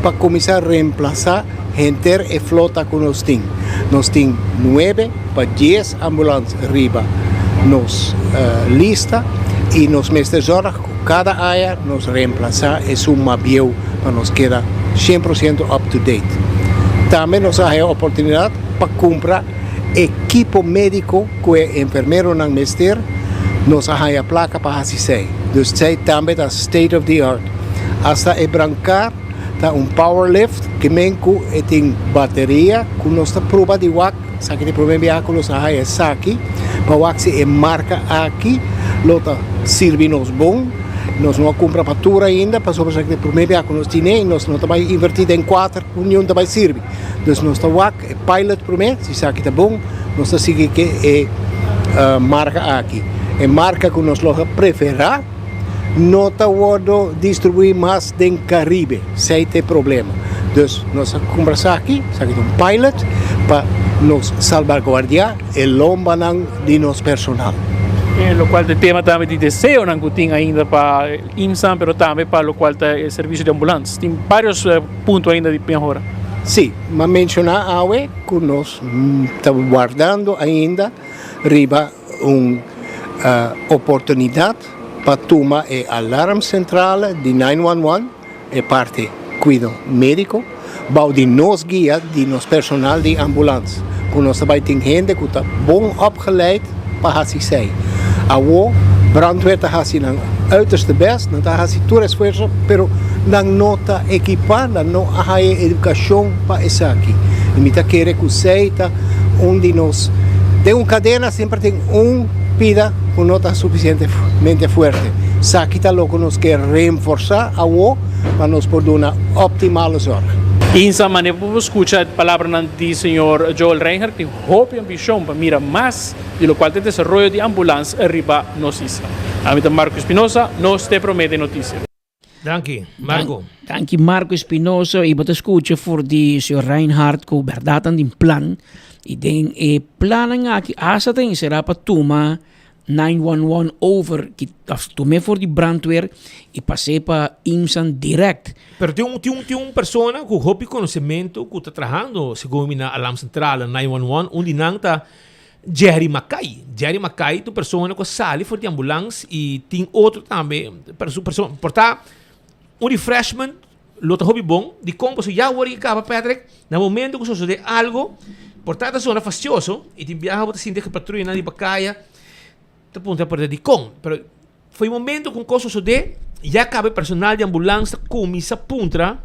para começar a reemplazar gente e flota que nós temos. Nós temos 9 para 10 ambulâncias riba nos lista e nos mestres horas, cada área nos reemplazar e suma bio para nos quedar 100% up to date. Também nós temos a oportunidade para comprar equipo médico que o enfermeiro não mestre. Nós temos a placa para fazer. Dus zij também da state of the art. Hasta brancar tá power lift que menco tem bateria que nós está prova de wak, sabe que problema com nós a aqui, para wak se marca aqui, lota serve nos bom. Nós não compramos para tudo ainda, para sobre que problema com nós tinha, nós não vai invertido em 4, união também serve. Dus nós está wak pilot primeiro, se sabe que tá bom, nós está seguir que marca aqui. É marca que nós logo preferar, não está vou distribuir mais do Caribe, sem ter problema. Então, nós compramos aqui, sabe que pilot, para nos salvaguardar o lomba de nosso personal. Lo qual o tema também de desejo não tem ainda para IMSAM, mas também para o qual o serviço de ambulância. Tem vários pontos ainda de melhora. Sim, mas mencionar agora que nós estamos guardando ainda riba oportunidade para tomar o alarme central de 911 e parte cuidado médico, para de nos guia de nosso personal de ambulância. Que nós também temos gente que está bom opgeleid para fazer isso. A brandweer está fazendo uiterste best, não está fazendo todo esforço, mas não está equipado, não há educação para isso aqui. E me está querendo que seja onde nós tem cadena sempre tem pida que não está suficientemente forte. Sabe que está logo nós quer reforçar a para nós poder dar uma optimal sorte. Insa maneira para escuchar a palavra do senhor Joel Reinhardt, tem hope e ambição para mirar mais de lo qual tem desenvolvimento de ambulância arriba nos Isa. A mim Marco Espinosa, nós te promete notícia. Danke, Marco. Danke Marco Espinosa e você escuta por de senhor Reinhardt com verdade em plan e den plannen aqui asa tem será para tomar 911 over que tomei for de brandweer e passei para IMSAN direct. Pero tem uma pessoa com hopi conhecimento que está trabalhando segundo na alarme central 911 onde não está Jerry Mackay. Jerry Mackay é uma pessoa que sai for de ambulância e tem outro também pessoa portar um refreshment lo tá hobby bom de como você já worry acaba Patrick no momento que sucede algo portar a zona fastidioso e tem viaja você sente que patrulha na de bacaia te ponta por de com pero foi momento com coisa sucede já acaba personal de ambulância começa puntra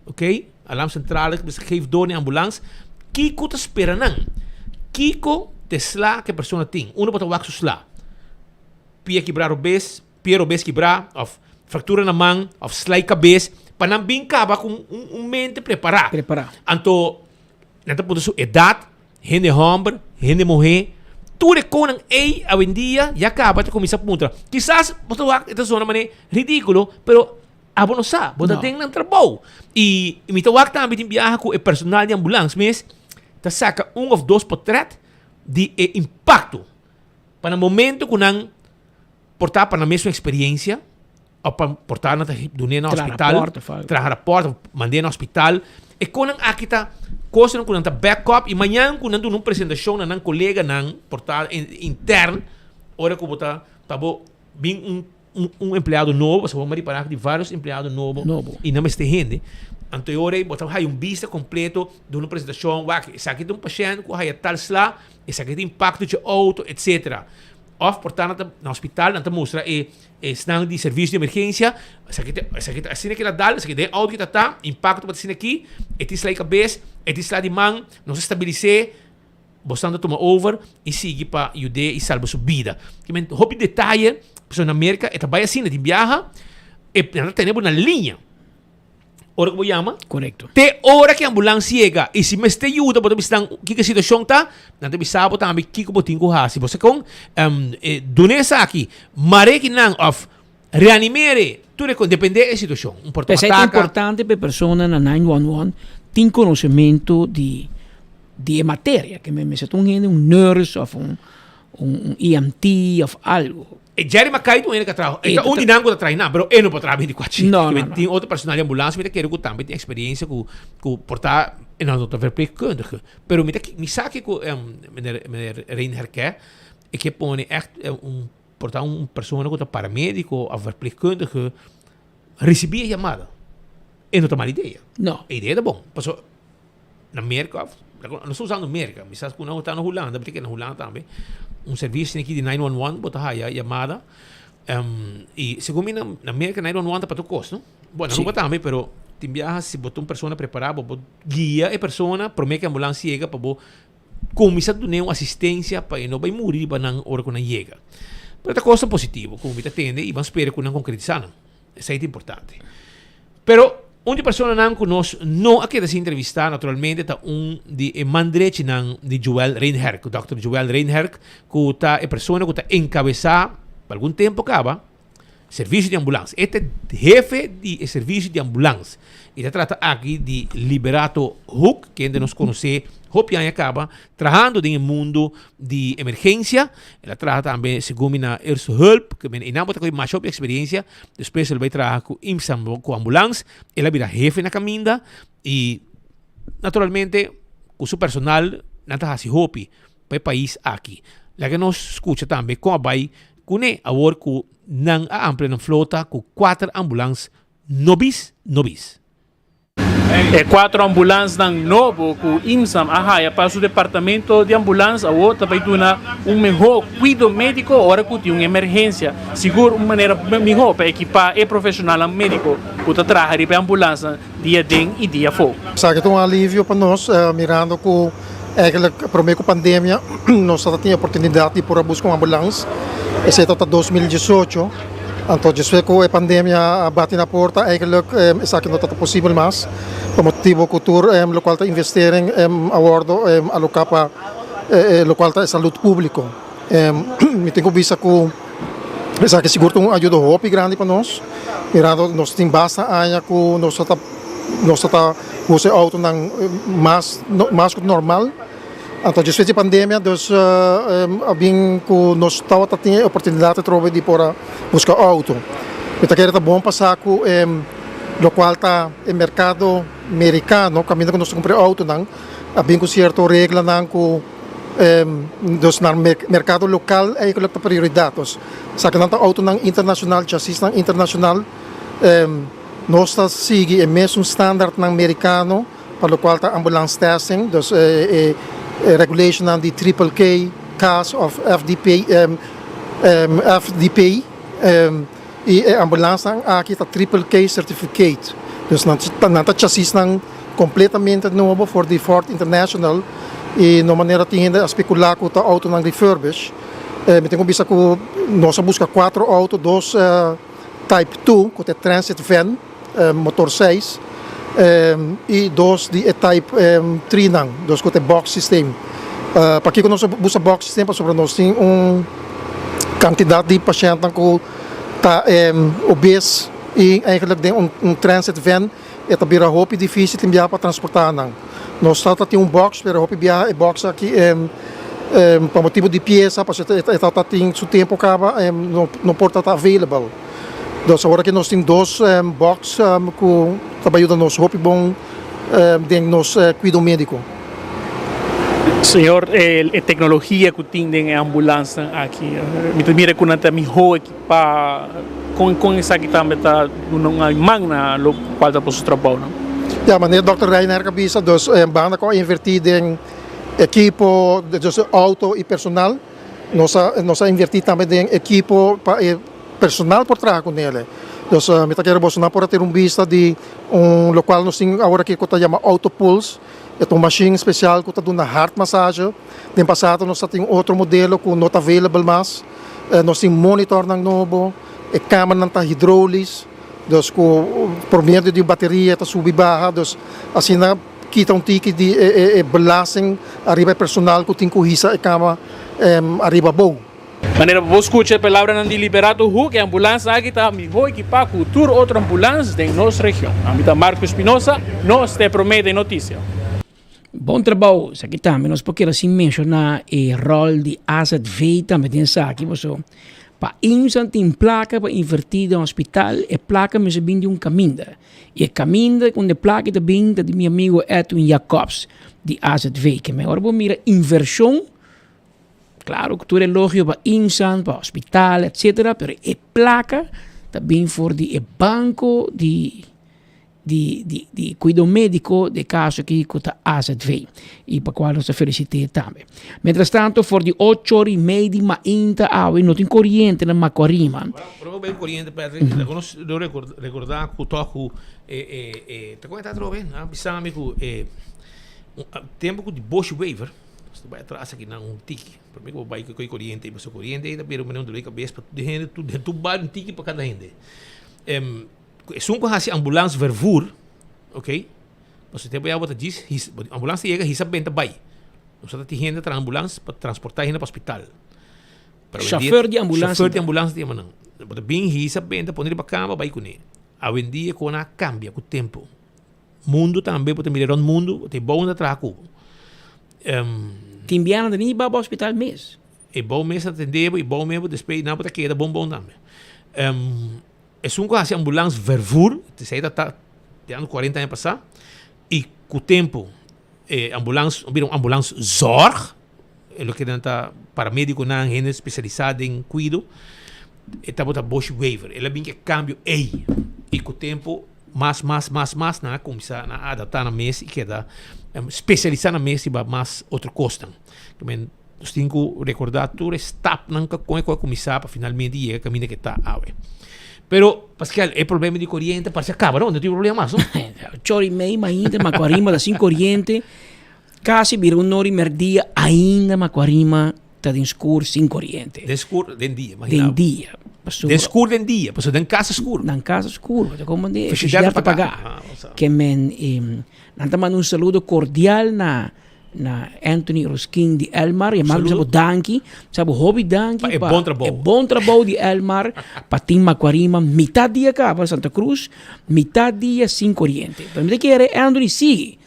ok alarme central que você geeft door na ambulância Kiko te espera não Kiko te sla que a pessoa tem uno pode wax sla pia quebrar o bes quebrar of fratura na mão of slai cabeça para não bem caba com mente preparar anto nata pode sua idade gente homem gente mulher tudo com ei a dia já acaba de começar a punta quizás você vai esta zona mané ridículo pero abo não sabe você tem um trabalho e me tá wak também tem viajar com o personal de ambulância mas tá saca ou dois portret de impacto para o momento que não portar para a mesma experiência ou para portar na hospital trazer rapport mandar no hospital e quando aqui tá coisa não tá backup e amanhã quando não apresentação na colega não portar interno hora que botar tá bom bem empregado novo você vai parar de vários empregados novos e não mais tem gente anterior botar vista completo de uma apresentação esse aqui tem paciente com tal slá esse aqui tem impacto de auto etc of portar no hospital não mostra snang de serviço de emergência esse aqui assim que ela dá esse aqui tem auto que tá impacto para assim aqui slá cabeça slá de mão não se estabilize bostando tomar over e sigue para ajudar e salvar sua vida que men hobby detalhe pessoa na América é trabalha assim de viaja e nós temos uma linha hora que chama correto te hora que a ambulância chega e se me te ajuda para bisang que situação tá não te bisabo também que botin ko hasi você com donesa aqui mare que não of reanimere tudo com depende da situação é importante para pessoa na 911 tem conhecimento de matéria que me se gente nurse of EMT of algo Jerry Mackay tu que trabalha um dinâmico da treinar pero não pode trabalhar 24 não tem outro personal de ambulância que quer que também tem experiência com portar não estou verpleegkundige pero me sabe que meneer Reinhardt quer é que põe echt portar pessoa que é paramédico ou verpleegkundige receber a chamada e não tomar ideia não a ideia é bom passou na América não estou usando América mas sabe que não está na Holanda porque na Holanda também serviço aqui de 911 botar a chamada e segundo na América 911 para tu custo bom não também pero tem viaja se botar uma pessoa preparada para guia a pessoa promete que a ambulância chega para começar a dar uma assistência para não vai morrer para não hora que não chega pero outra coisa positiva como você atende e vamos esperar que não concretizar isso é importante pero onde pessoa não conosco não aqui dessa entrevista naturalmente está de mandrete de Joel Reinhardt o Dr. Joel Reinhardt que está a pessoa que está encabeçar por algum tempo acaba serviço de ambulância este jefe de serviço de ambulância e ele trata aqui de Liberato Hook que ainda nos conhece Hopian acaba trabalhando no mundo de emergência ele trata também segundo na Erste Hulp que em não botar com mais experiência depois ele vai trabalhar com IMSAM com ambulância ele vira jefe na caminda e naturalmente com seu personal não está assim hopi para o país aqui lá que nós escuta também como vai com a work com não a ampla na flota com 4 ambulâncias nobis 4 ambulâncias novo que o IMSAM arraia para o departamento de ambulância ou também dá melhor cuidado médico hora que tem uma emergência seguro uma maneira melhor para equipar e profissional médico que está trabalhando para ambulância dia den e dia fora. Sabe que é um alívio para nós mirando com a pandemia nós temos a oportunidade de ir buscar uma ambulância exceto até 2018 Então, desde que a pandemia bate na porta, eigenlijk is dat não está possível mais. Por motivo cultura, lo qual está investeren a bordo, alocar para lo qual está saúde pública. Me tenho visto que essa que seguro ajuda muito grande para nós. Mirando, nós temos bastante área que nós está usando auto mais que normal. Então, desde a pandemia, nós abbiamo que nós estava tendo a oportunidade de trocar de para buscar auto. Então, era bom passar que lo qual está no mercado americano, caminho que nós compramos auto, abbiamo que certa regra que dus naar mercado local eigenlijk de prioriteit. Dus zaken dat de auto naar internationaal, chassis naar internationaal, nós seguimos o mesmo standaard naar americano, para o qual está ambulance testing, dus regulation aan die triple K, CAS of FDP, FDP, e ambulance aqui está triple K certificate. Dus na chassis naar completamente novo voor die Ford International. E de maneira que ainda especular com o auto não refurbish, me tenho visto que nós busca 4 autos, 2 Type 2, que é Transit Van, motor 6, e 2 de Type 3 não, 2 que é box system. Para que nós busca box system, para nós tem quantidade de pacientes que está obese e eigenlijk tem Transit Van, é também muito difícil de enviar para transportar não. Nós temos box, pero hopi biya box aqui para motivo de peça, para está tem seu tempo acaba, não pode estar available. Então agora que nós temos 2 box que trabalham nós hopi bom de nos cuidado médico. Senhor, a tecnologia que tem em ambulância aqui, me mira que não tem melhor equipa com essa que também está numa magna lo qual está posto trabalho, não? Ja, meneer Dr. Reiner Kabisa, dus banen kan invertir in equipo, dus auto e personal. Nós invertir também em equipo para personal por trás com ele. Dus me quero mostrar para ter vista de local nós temos agora que está chama Auto Pulse. É uma machine especial que está dando heart massage. No passado nós temos outro modelo que não está available mais. Nós temos monitor ng novo, a câmera não está hidráulica. Dus por meio de bateria está sub e barra, dus assim na quita tique de belasting arriba personal que tem corrida e cama arriba bom. Maneira vos escutar a palavra não de Liberato Hu, que a ambulância aqui está melhor equipada que toda outra ambulância da nossa região. A mim Marco Espinosa, nós te promete notícia. Bom trabalho, isso aqui também, nós podemos assim mencionar o rol de AZV também tem isso aqui, você para insan tem placa para invertir no hospital e placa me se binde caminho e caminho com a placa de binde de meu amigo Edwin Jacobs de AZV que me agora mira inversão claro que tu é lógico para insan para hospital etc pero a placa também for de banco de cuidado médico de caso que está AZV e para qual nós felicitamos também. Mientras tanto, for de 8h30 de manhã água não tem corrente na Macorima. Pero bem corrente, Pedro. Eu recordar que o toco te conta outra vez, né? Pensava que tempo de Bush Waiver, você vai atrás aqui na tique, para mim vai com corrente, mas corrente ainda pero não dói cabeça para de gente tu bar tique para cada gente. Soon kan je ambulance vervoer, oké? Als je het wat diz, ambulance chega, hisap bem bij. Dus dat die gente tra ambulance para transportar gente para hospital. Chauffeur de ambulance. Chauffeur de ambulance die manan. But bem hisap bem para poner para cama vai com ele. A vendia com a cambia com o tempo. Mundo também pode mirar o mundo, tem bom da traco. Timbiana de nem para hospital mês. E bom mês atender e bom mesmo depois não para que bom também. É um caso de ambulância vervoer, te sei dat de ano 40 anos passar, e com o tempo ambulância zorg, é o que está paramédico na gente especializado em cuido, e tá bota Bush Waiver, ela bem que cambio e com o tempo mais na começar a adaptar na mesa e queda especializar na mesa e mais outro custo. Também nós temos que recordar tudo step não com a começar para finalmente ir a caminho que está a Pero, Pascal, é problema de corrente, parece que acaba, não tem problema mais, não? Chori mei, ainda, Macuarima, da sem corrente, quase virou hora e ainda Macuarima está em escuro sem corrente. De escuro, de dia, imagina. De dia. Den escuro den dia, passo den casa escuro. Dan casa escuro, como de Frigidaire frigidaire pagar. Que men nanta man un saludo cordial na Anthony Roskin de Elmar, e mag sabo danki, sabo hobby danki. É bom trabalho. É bom trabalho de Elmar, patim Macuarima, mitad dia cá para Santa Cruz, mitad dia sin corriente. Pero me quer Anthony sigue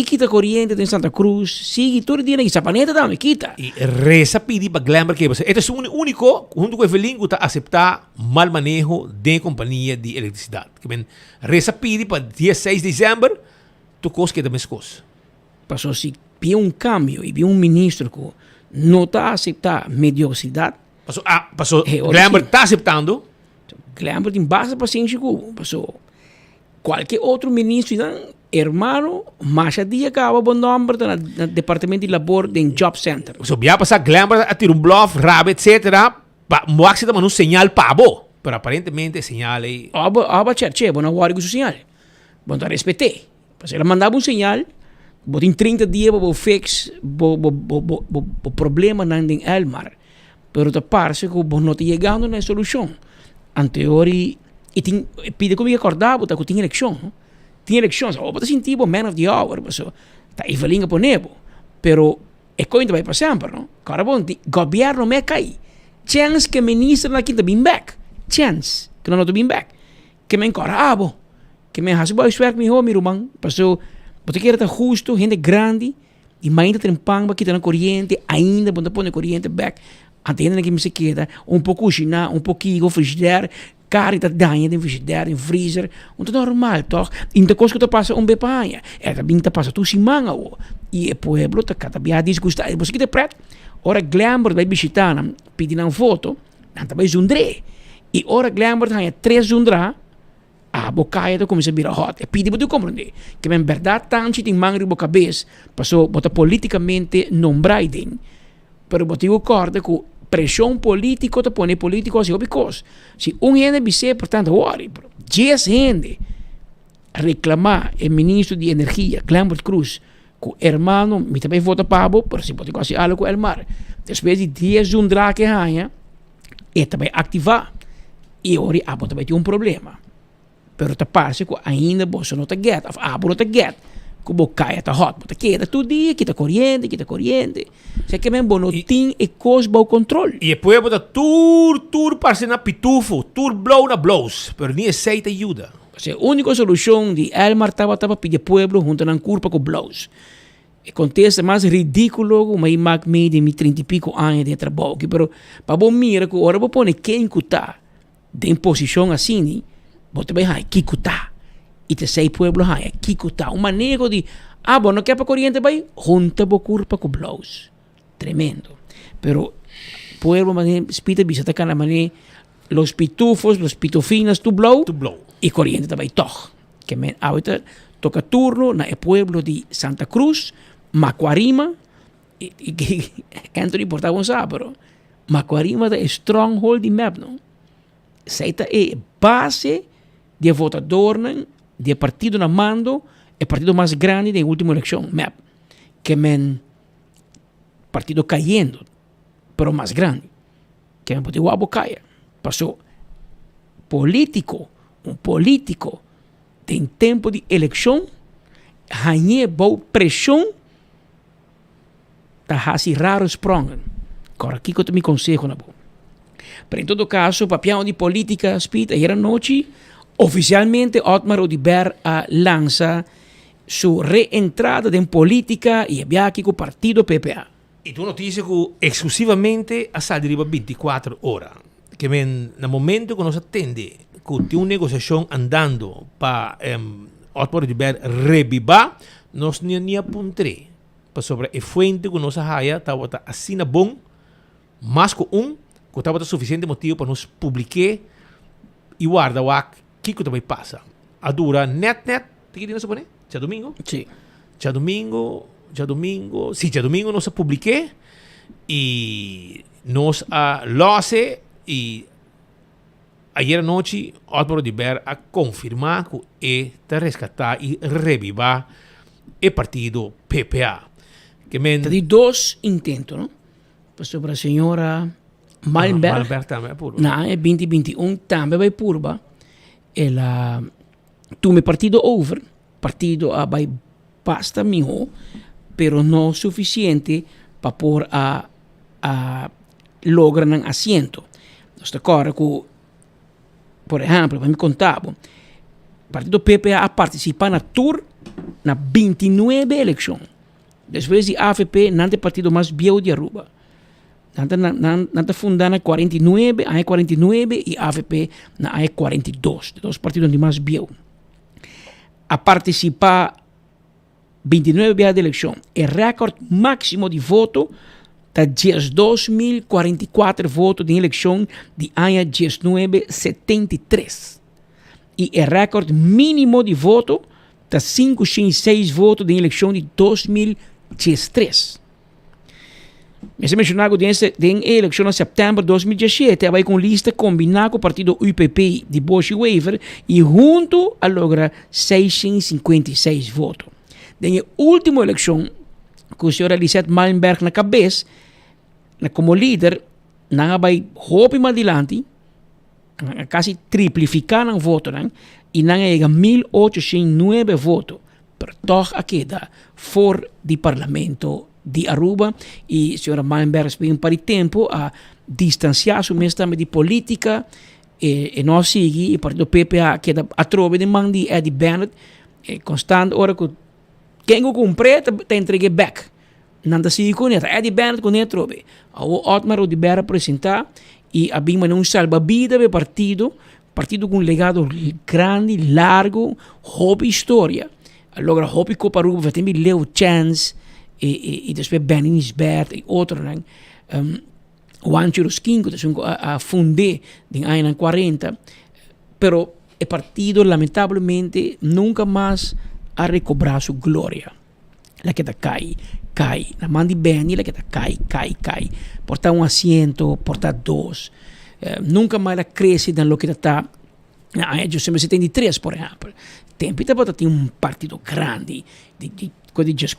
quita corriente em Santa Cruz, sigue todo dia na Sapaneta também quita. E reza pedir para Glamour que este é o único, junto com o Evelyn, que está aceitar mal manejo de companhia de eletricidade. Que ben reza pedir para dia 6 de dezembro, tu coisa que também coisa. Passou se viu um cambio e viu um ministro que não está aceitar mediocridade. Passou Glamour está aceitando. Glamour tem bastante paciência com passou qualquer outro ministro hermano, mas a dia acaba bom nome no departamento de labor de job center. So via passar Glamour a tirar bluff, rabo, etc. Moaxi também um sinal pabo, pero aparentemente sinal é. Aba che, bom agora com o sinal. Bom tá respeitei. Porque ela mandava um sinal, bom em 30 dias para fix o problema não tem Elmar. Pero tá parece que bom não está chegando na solução. Anteriori e tem pide comigo acordar, botar que tinha eleição. Tinha eleições, você sentiu o man of the hour, você tá Evelyn por nebo, pero é coisa vai para sempre, não? Cara bom, governo me cai, chance que ministro na quinta bem back, chance que não bem back, que me encorabo, que me has boy swerk me home, irmão, passou, você quer estar justo, gente grande, e ainda tem pão para quitar na corrente, ainda quando põe corrente back, até ainda que me se queda, pouco cozinhar, pouquinho frigideira. Cara, dat danha in frigidaire, in freezer. Want het normal, toch? In de kost que passa bepaia. Também te passa tu simanga o. E o pueblo te catabia disgustar. Você que te pret? Ora Glamour vai visitar, pedir uma foto, não tá vai zundre. E ora Glamour tem 3 zundra, a bocaia te começa a virar hot. E pedi para tu compreender que em verdade tanto tem mangri boca cabeça, passou bota politicamente não braiding. Pero botigo corda que pressão político te põe político assim, because se gente vice, portanto, ora, 10 gente reclamar o ministro de energia, Glamour Cruz, que o hermano, me também vota pabo, por se pode quase algo com o Elmar. Depois de 10 zundra que ganha, e também ativar, e ora, também tem problema. Pero te parece que ainda você não te get, não te get. Como caia tá hot, mas queda todo dia, quita corrente. Se que mesmo não tem e coisa ao controle. E depois bota tur parece na pitufo, tur blow na blows, pero nem aceita ajuda. A única solução de Elmar estava pedir pueblo junto na curva com blows. E contexto mais ridículo, como aí mag me de 30 e pico anos de trabalho, pero para bom mira que ora vou pôr quem cutar de posição assim, vou também hai que cutar. E te sei pueblo hai aqui cuta um manejo de bom, não quer para corriente vai junta bo curva com blows tremendo, pero pueblo manejo spita bisa tá na manejo los pitufos, los pitufinas tu blow e corriente também toch que men ahorita toca turno na pueblo de Santa Cruz, Macuarima e Anthony portava um sábado, Macuarima é stronghold de map não, seita é base de votador de partido na mando, é partido mais grande da última eleição, MEP, que men partido caindo, pero mais grande, que men pode igual caia. Passou um político em tempo de eleição, ganhou boa pressão, tá assim raro sprongen. Agora aqui que eu te me conselho na boa. Pero em todo caso, papião de política, speed, era noite. Oficialmente, Otmar Odiber lança sua reentrada em política e havia aqui com o partido PPA. E tu notícia que exclusivamente a sala deriva 24 horas. Que no momento que nós atende, que tem uma negociação andando para Otmar Odiber revivar, nós nem apontamos para sobre a fonte que nós haia, estava assim bom, mas com que estava suficiente motivo para nos publicar e guardar o que também passa. A dura net, que não se pone? Já domingo? Sim. Já domingo, nós publiquei e nós loce e ayer noite Otmar Odiber a confirmar que está rescatar e revivar o partido PPA. Que tem 2 intentos, não? Sobre a senhora Malenberg também é Purba. na 2021 também vai Purba. Ela tume partido over, partido vai basta minho, pero não suficiente para pôr a lograr um assento. Nós agora com, por exemplo, para me contar, o partido PPA a participar na tour na 29 eleições. Depois de AFP, não tem partido mais biel de Aruba. Não fundada na 49, a 49 e AFP na 42. Dos partidos de mais biel. A participar 29 dias de eleição. O recorde máximo de voto está 2.044 votos de eleição de ano 1973. E o recorde mínimo de voto está 506 votos de eleição de 2013. Mas mencionado da eleição em setembro de 2017, vai com lista combinada com o partido UPP de Bosch e Wever e junto a logra 656 votos. Na última eleição, com o senhor Eliseth Malenberg na cabeça, como líder, não vai roupa mais adiante, quase triplificar o voto, e não chega 1.809 votos, pero toch aqui da fora do parlamento de Aruba, e a senhora Malenberg tem para tempo a distanciar-se mesmo de política, e nós seguimos, o partido PPA, que a trove de mão de Eddie Bennett, constante, hora que quem o cumpre, te entregue back. Nanda sigue com ele, Eddie Bennett com ele trove. O Otmar Udibera apresentar, e abrimos um salva-vida do partido com um legado grande, largo, hobby história. Agora, hobby Copa Aruba, vai ter Leo Chance, e depois Benin Isbert, e outro, Juan Churosquinco, a fundar em anos 40, pero o partido, lamentavelmente, nunca mais a recobrar sua glória. La que está cai. Na mão de Benny, la que está cai. Portar um assento, portar dois. Nunca mais ela cresce no que está na 1973, por exemplo. Tempo para ter um partido grande, de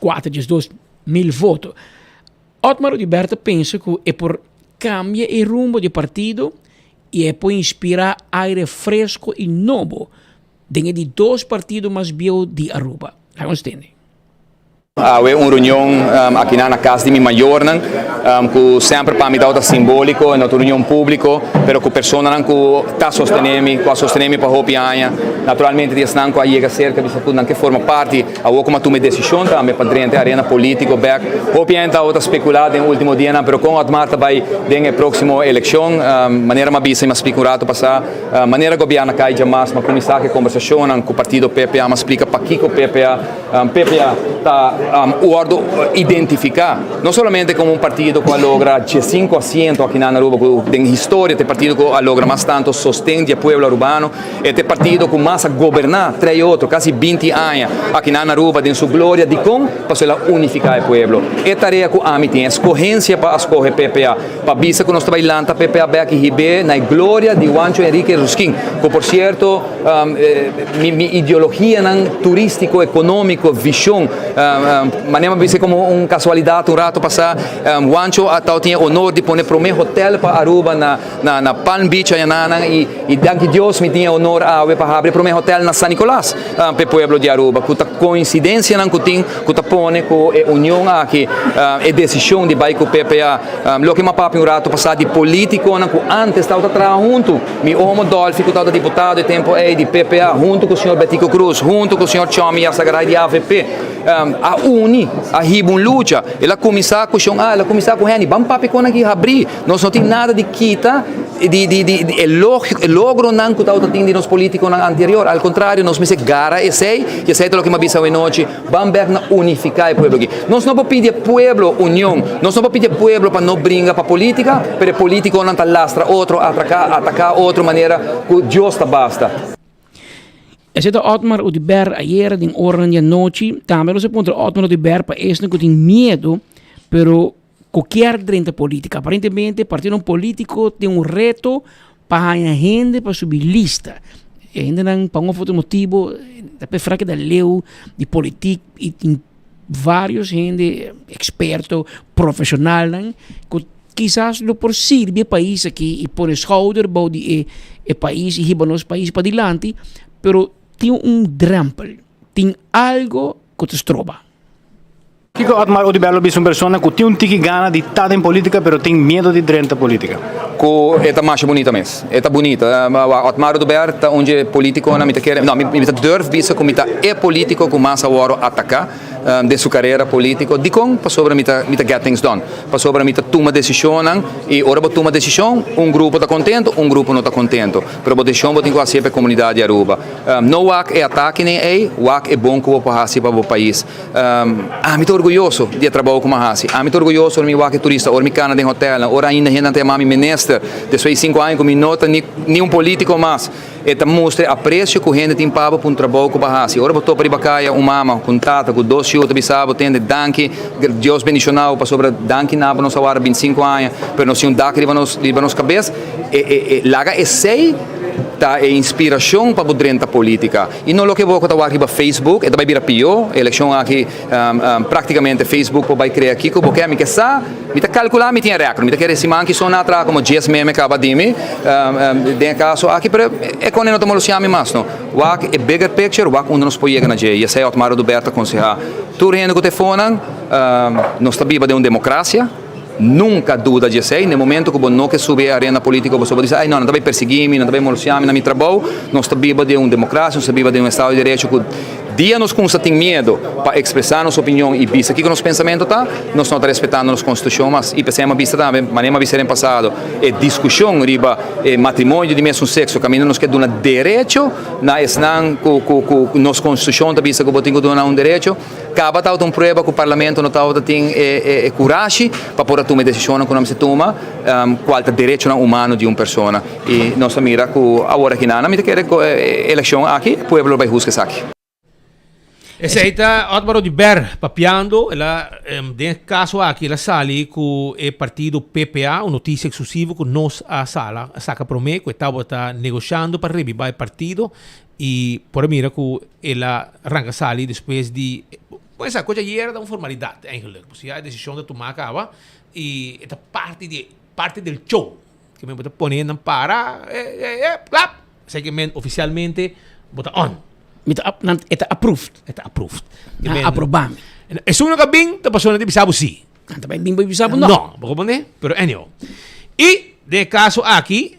4, 2 mil votos. Otmar Udibera pensa que é por cambiar o rumo do partido e é por inspirar aire fresco e novo dentro de dois partidos mais bios de Aruba. Vamos entender. Há uma reunião aqui na casa de minha maior, que sempre para mim é simbólico, é uma reunião pública, mas que a pessoa que está sostenendo para a Hopianha, naturalmente eles não chegam cerca de que forma parte, a como toma decisão, também para dentro da arena política, Hopianha está outra especulada no último dia, mas com a Marta vai na próxima eleição, maneira mais bisa, mais especulado passar, maneira governo cai jamais, mas começar a conversação com o partido PPA, mas explica para que o PPA está o ordo identificar, não somente como um partido que logra 5 assentos aqui na Aruba, que tem história, este partido que logra mais tanto sustento do povo arubano, este partido que mais a governar 3 outros, quase 20 anos aqui na Aruba, tem sua glória de como para unificar o povo. É tarefa que a mim tem escorrência para escolher PPA, para vista que nós trabalhamos PPA aqui ribe na glória de Juancho Henrique Rusquin, que por certo, minha ideologia turístico, econômico, visão, maneira visse como uma casualidade, rato passar, Juancho tinha honor de pôr para o meu hotel para Aruba na Palm Beach e daqui Deus me tinha honor para abrir para o meu hotel na San Nicolás, para o povo de Aruba, que a coincidência que tem, que põe com a união aqui, a decisão de bairro PPA, o que me papo rato passar de político, que antes estava trabalhando junto, meu homo Dolphy, que estava deputado de tempo de PPA, junto com o senhor Betico Cruz, junto com o senhor Chomi Asagaray de AVP, a uni, a ribun lucha, ela começar com o ela começar com o Reni, vamos papi quando aqui abrir, nós não tem nada de quita, de logro não que estava tendo nos políticos anterior, ao contrário, nós me se gara e sei o que me avisa hoje noite, vamos ver na unificar o povo aqui. Nós não podemos pedir povo união, nós não podemos pedir povo para não brincar para política, para político não lastra outro, atacar outra maneira que Deus está basta. Exceto Otmar Udibera ayer em hora da noite, também você pode Otmar Udibera para esse que tem medo, pero qualquer drenta política. Aparentemente, o partido político tem um reto para a gente para subir lista. E ainda não, para um outro motivo, depois fraca da lei de política e tem vários gente experto, profissional, que quizás lo por servir país aqui e por schouder bouw die país e hibanos país para dilante, pero tem drempel, tem algo que te trova. Kiko Otmar Odibello é uma pessoa que tem tiki gana de estar em política, pero tem medo de dentro da política. Eta mais bonita mesmo. Eta bonita. Otmar Odibello tá onde político não me quer, não me durf visa como é político com mais agora atacar de sua carreira política. De com para sobre me get things done. Para sobre me toma decisão e ora para tomar decisão, grupo tá contento, grupo não tá contento. Pero a decisão botem com a sempre comunidade Aruba. Não wak é ataque nem wak é bom que o passe para o país. Me tô orgulhoso de trabalhar com a Hasi. Me tô orgulhoso de me wak turista, or me cana de hotel, ora ainda gente tem mami minister, depois 5 anos como nota nem político mais. Eta mostra apreço que o gente tem para um trabalho com a Hasi. Ora botou para bacaia mama com tata com 2 chute bisabo tende danke Deus bendicional para sobre danke na nos agora 25 anos, pero nós dak de nos cabeça laga sei tá inspiração para a política e não lo que vou contar aqui para Facebook é também vira pior eleição aqui praticamente Facebook vai criar aqui porque me que sa me tá calcular me tinha recorde me tá querer se manque só na atrás como 10 meme acaba de mim de caso aqui pero é quando não tomamos chame mais não wak é bigger picture wak onde nos pode na je e sei Otmar Odibello aconselhar tu rende com telefone nós está viva de uma democracia. Nunca dúvida de ser, no momento que não que subir a arena política, você pode dizer, não vai perseguir-me, não vai molestar-me na minha trabalho, nós estamos vivos de uma democracia, nós estamos vivos de um Estado de Direito que dia nos consta tem medo para expressar nossa opinião e vista aqui que nosso pensamento está, nós não estamos respeitando nossa Constituição, mas e pensamos vista também, mas nem vista no passado, é discussão riba matrimônio de mesmo sexo, caminho nos que dá um direito, na esnan com nossa Constituição da vista que botem que dá um direito, acaba tal um prova que o Parlamento não tal tem coragem para poder tomar decisão que não se toma, qual é o direito humano de uma pessoa e nós mira que agora que nada, me quer eleição aqui, o povo vai buscar aqui. Essa aí tá Otmar Odibello papiando, ela nesse caso aqui ela sali com o partido PPA, uma notícia exclusiva que nós a sala saca para mim que estava negociando para revivar o partido e por mira que ela arranca sali depois de essa coisa aí era uma formalidade eigenlijk, porque a decisão de tomar acaba e esta parte del show que me bota ponendo para clap, sei que oficialmente bota on. Está approved. Aprobado. Es uno que bien te pasó en el bisabo sí. Também bem bisabo não. No, ¿vos poner? Pero anyway. Y de caso aquí,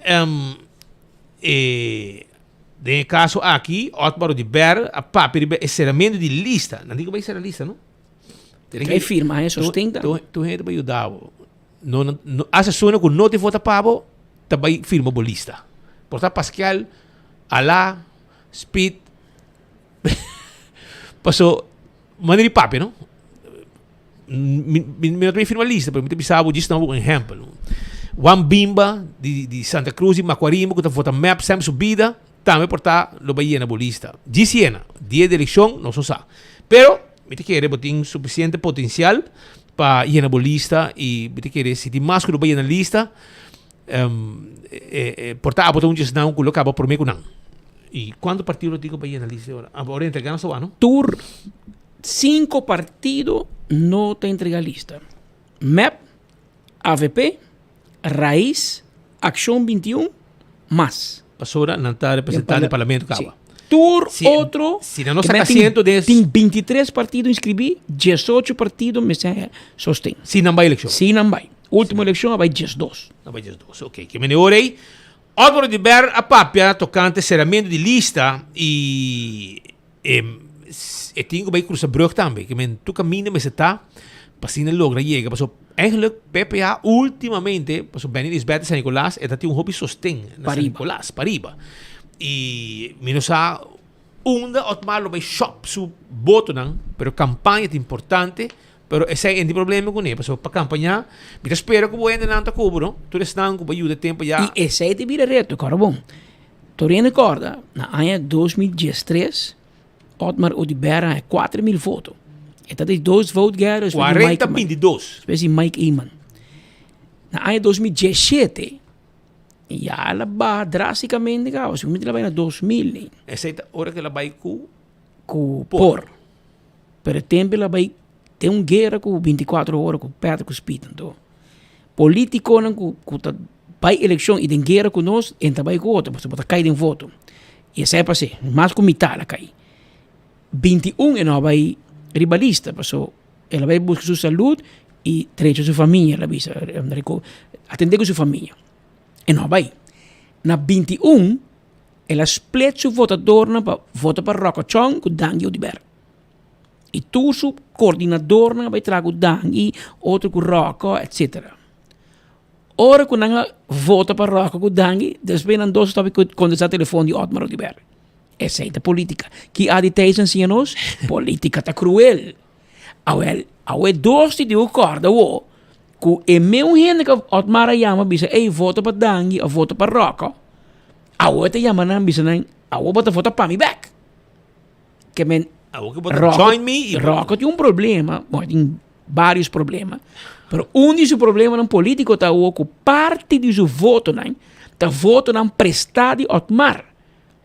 Otmar Odibello a papi é encerramento de lista. Não digo vai ser a lista, não? Tem firma, é sustenta. Tu gente vai ajudar. Não, essa sona que não te vota pavo, também firma a lista. Portanto, Pascal, Alá, Speed, passou maneira de papi, não? Me também firma a lista, para me ter bisabo disso não um exemplo. Juan Bimba de Santa Cruz e Macuarimo que tá vota map sempre subida, também portar lo vai na lista. Diciena, dia de eleição não só sabe. Pero me te quer botar suficiente potencial para ir na lista e me te quer se de mais que lo vai na lista, portar a botar just não colocava por mim não. E quanto partido digo para ir na lista agora? Agora entregando só, não? Tur 5 partidos não te entrega a lista. MEP, AVP, Raiz, Acción 21, más. Pasora não está representado no parlamento, acaba. Tur outro. Se não saca assento tem 23 partidos inscrevi, 18 partidos me sostém. Se não vai eleição. Se não vai. Última eleição vai 12. Não vai 12, ok. Que me neorei. Otmar Odibello a papia tocante encerramento de lista e tenho que cruzar brug também, que men tu caminho me está passando logra chega, passou eigenlijk PPA ultimamente, passou bem Lisbeth San Nicolás, eta tem hobby sostén na San Nicolás, pariba. E menos a Otmar lo vai shop su voto não, pero campanha é importante. Pero esse é o problema com ele, para campanhar, me espero que o ainda não está cubro, tu estás com ajuda tempo já. E esse é o vira reto, cara bom. Tu recorda, na ano 2013, Otmar Odibello é 4.000 votos. E tá de 2 votos guerras. 40-22. Espécie Mike Eman. Na ano 2017, já ela vai drasticamente, cara, seguramente ela vai na 2.000. Essa é a hora que ela vai com por. Pero tempo ela vai tem guerra com 24 horas com perto com speed então. político que tá vai eleição e tem guerra conosco, entra vai com outro, você bota cair em voto. E essa é para ser, mais com metade cai. 21 não vai ribalista, passou, ela vai buscar sua saúde e trecho sua família, ela visa, atender com sua família. E não vai. Na 21, ela split sua votador para vota para Rocochon com Dangi Odiber. E tu sua coordenador vai trazer o Dangi, outro com Roco, etc. Ora quando ela vota para Roco com Dangi, depois não dois sabe quando está o telefone de Otmar Odiber. Essa é a política. Que há de ter ensinos? Política tá cruel. Ao dois de o corda o que é meu gente que Otmar chama bisa ei vota para Dangi ou vota para Roco. Ao te chama não bisa não ao bota vota para me back. Que men join me. Roco tem problema, tem vários problemas. Pero dos problemas no político tá o que parte de seu voto não tá voto não prestado de Otmar.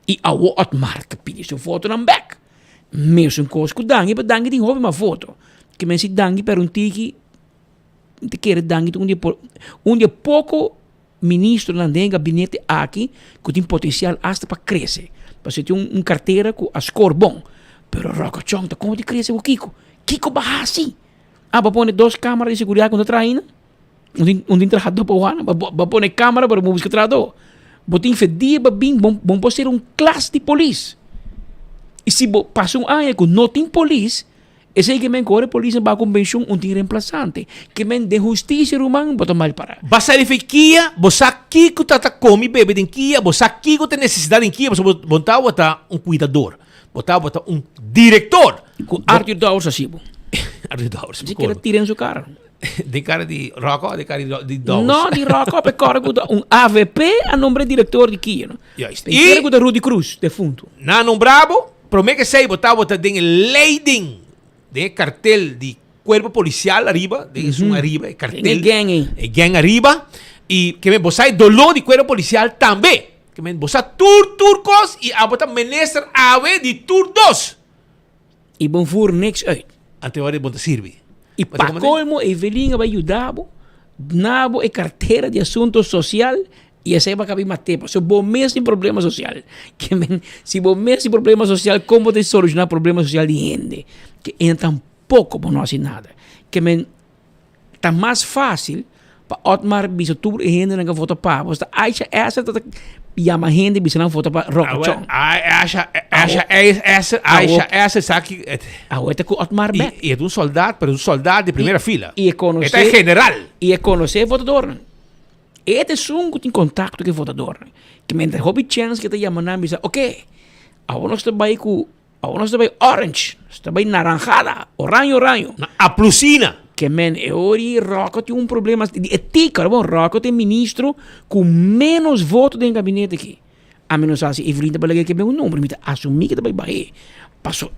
E ao Otmar que pede seu voto não back. Mesmo coisa que Dangi, para Dangi tem hobby uma foto. Que men se Dangi per tiki te quer Dangi um dia pouco ministro na gabinete aqui que tem potencial hasta para crescer. Porque tem carteira com a score bom. Pero Rocochon tá como de crescer o Kiko. Kiko barra assim. Para pôr 2 câmaras de segurança quando traína. Um trajador para o ano. Para pôr câmera para buscar trajador. Botin fedia babim bom pode ser classe de polícia. E se passa ano que não tem polícia, esse que men corre polícia ba convenção tem reemplazante. Que men de justiça rumang botam mal para. Basta ele fikia, bosa kiko tata come bebe den kia, bosa kiko tem necessidade em kia, bosa botar cuidador. Botar diretor. Com Arthur Dawes assim. Arthur Dawes. Se quer tirar sua cara. De cara de Rocco, de cara de Dawes. No, di Rocco per corpo AVP a nome diretor di Kia. E da Rudy Cruz, defunto. Na nombrado, promete que sei botar den leiding de cartel de cuerpo policial arriba, de un arriba, cartel. Gang arriba e que me bosai dolor de cuerpo policial também. Que me bosai turcos e a botar minister ave de tur 2. E bom voor niks uit. Ante hora de sirve. E para colmo, Evelina vai ajudar, nabo é carteira de assunto social e essa vai caber matar. Se bom mesmo tem problema social, que se bom mesmo tem problema social, como de solucionar problema social de gente? Que é tão pouco para não fazer nada. Que tá mais fácil para Otmar bisa tudo gente não vota para. Você acha essa chama gente bisa não vota para Rocochon. Essa sabe agora com Otmar back. E é soldado, mas soldado de primeira fila. E é conhecer. É general. E é conhecer votador. Este é tem contato com o votador. Que mente hobby chance que te chama na bisa. Ok. Agora nós trabalhamos com orange, está bem naranjada, oranho. A plusina. Que men ori Rocco tem problema de ética, bom, Rocco tem ministro com menos votos dentro do gabinete aqui. A menos assim, Evelina Balaguer que é um número, mas assumir que vai baixar. Passou.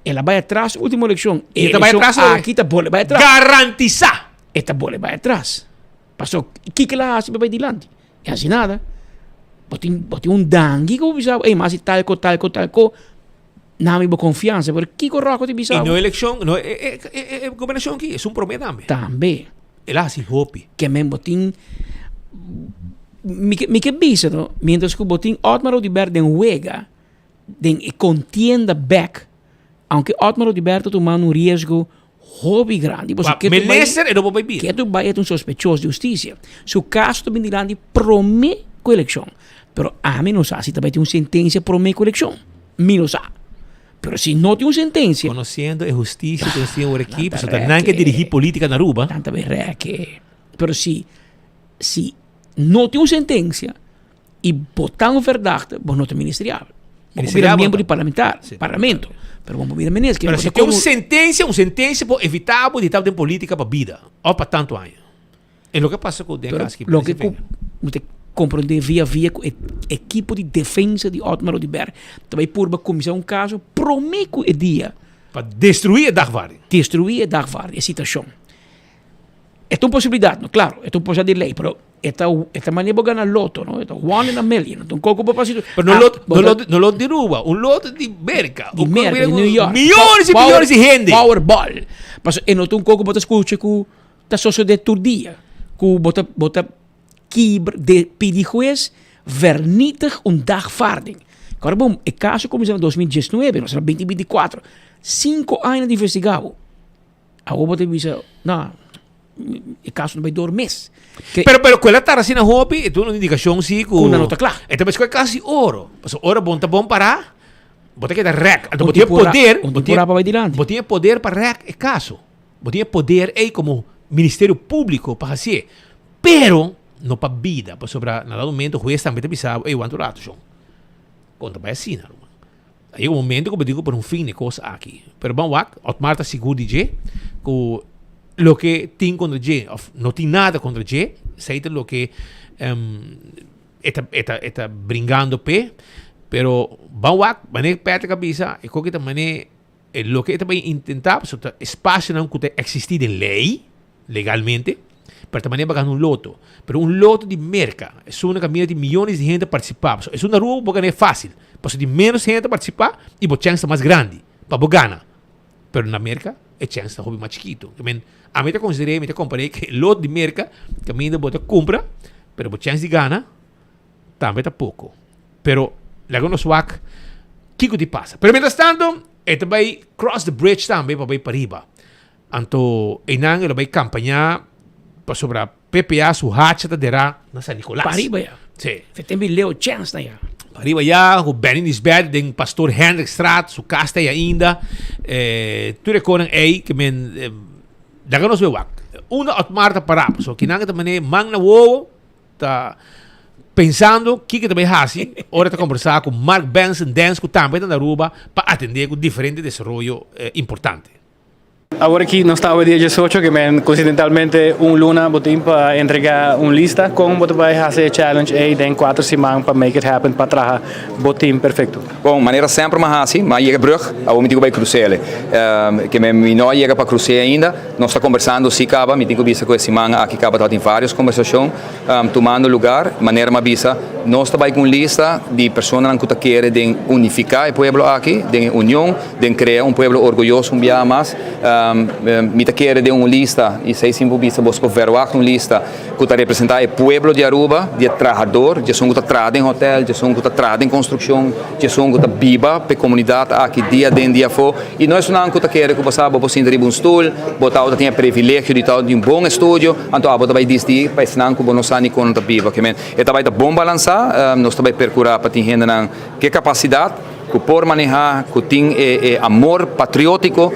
Ela vai atrás, última eleição. Ela vai atrás. Aqui tá bola, vai atrás. Garantizar. Esta bola vai atrás. Passou. O que ela faz vai adiante? É assim nada. Botei dangue que eu pensava, mas talco. Não me boa confiança, porque Kiko Rocco te bisava. E não é eleição, não é governação aqui, é problema também. Também. Ela assim, hopi. Que men botin me que bisa, no? Mientras que botin Otmar Odiber den huega, den contienda back, aunque Otmar Odiber tomando risco hobby grande. Minister e não vai vir. Que tu vai é sospechoso de justiça. Seu caso também grande promete com eleição. Pero a mim não sabe se também tem sentença promete com eleição. Me não sabe. Pero se não tem sentença... Conhecendo a justiça, conhecendo a equipe, só não que dirigir política na Aruba. Tanta veré que... Pero se não tem sentença e botar verdade, bom não tem ministerial. Vamos virar membro de parlamento. Pero vamos virar ministro. Pero se tem uma sentença pode evitar de estar em política para a vida. Ou para tanto anos. É o que passa com o DNCAS. Lo que compreender via com equipe de defesa de Otmar Odiber. Também por comissão caso promete o dia. Para destruir a Dagvari. Destruir a Dagvari, a situação. É uma possibilidade, não? Claro, é uma possibilidade de lei, mas esta maneira de ganhar loto, não? É one in a million. Então, como para fazer... Não lote de Aruba, lote de América. De América, de New York. Milhões e milhões de gente. Powerball. Mas é não tem um pouco para escutar que está sociedade todo dia. ku bota kieber de pidi juez vernietig dagvaarding. Agora, bom, o caso começou em 2019, nós estamos em 2024. 5 anos de investigado. Agora bota bisa, não, o caso não vai dormir. Pero quella tara sina hobby, ito una indicazione sì con una nota clara. E também quasi oro. Paso oro bom para. Bota que da rec. Então botinha poder, botinha poder para rec é caso. Botinha poder como Ministério Público para fazer. Pero no para vida, para sobra nada momento juez também te pisava, eu ando rato, João. Conta vai assim, não. Aí um momento que eu digo por fim de coisa aqui. Pero bom, Otmar tá seguro de que lo que tem contra J, não tem nada contra J, sei lo que está brincando pé, pero bawak, mané peta cabeça, e qualquer mané, lo que está bem tentar, so espaço não que existir em lei, legalmente, pero também é um loto, pero um loto de merca, é uma caminhada de milhões de gente participar, so, é uma rua que não é fácil, porque de menos gente participar, e a chance mais grande, para ganhar, pero na merca, a chance está mais chiquito. A mim te considerei, me te comparei que o lote de merca, que a mim bota compra, pero a chance de ganhar, também está pouco. Pero, logo no swak, que te passa? Pero, mientras tanto, ele vai cross the bridge também para ir para riba. Então, ele vai campanhar para sobre a PPA, su hatchet derá na San Nicolás. Para riba, ja. Sim. Você tem leo chance, né, ja. Para riba, ja, o Benin is bad, den pastor Hendrik Straat, su casta ainda. Tu rekoning que men, daga nos bewak. Una at Marta parap, so kinanga também mang na wo, tá pensando que também hasi, ora tá conversar com Mark Benson, dance com também na Aruba, para atender com diferente desenvolvimento importante. Agora aqui nós estamos dia 18 que men coincidentalmente luna botim para entregar lista com botar vai fazer challenge aí den 4 semanas para make it happen para trazer botim perfeito. Bom, maneira sempre mas assim, mas chega brug, ao me digo vai Cruzeiro. Que me não chega para Cruzeiro ainda, nós está conversando se acaba, me digo bisa com essa semana aqui acaba em várias conversações, tomando lugar, maneira mas bisa, nós está vai com lista de pessoas que querem de unificar o povo aqui, de união, de criar povo orgulhoso dia mais. Me quer de lista e sei sim visa busco ver lista que está representar o povo de Aruba, de trabalhador, de som que está trabalhando em hotel, de som que está trabalhando em construção, de som que está viva para a comunidade aqui dia dentro dia fora e nós não que quer que você possa ir um stool, botar tem privilégio de estar de bom estúdio, então a botar vai dizer para ensinar que nós não com está viva, que men, e vai bom balançar, nós também percurar para ter gente que capacidade que por manejar, que tem amor patriótico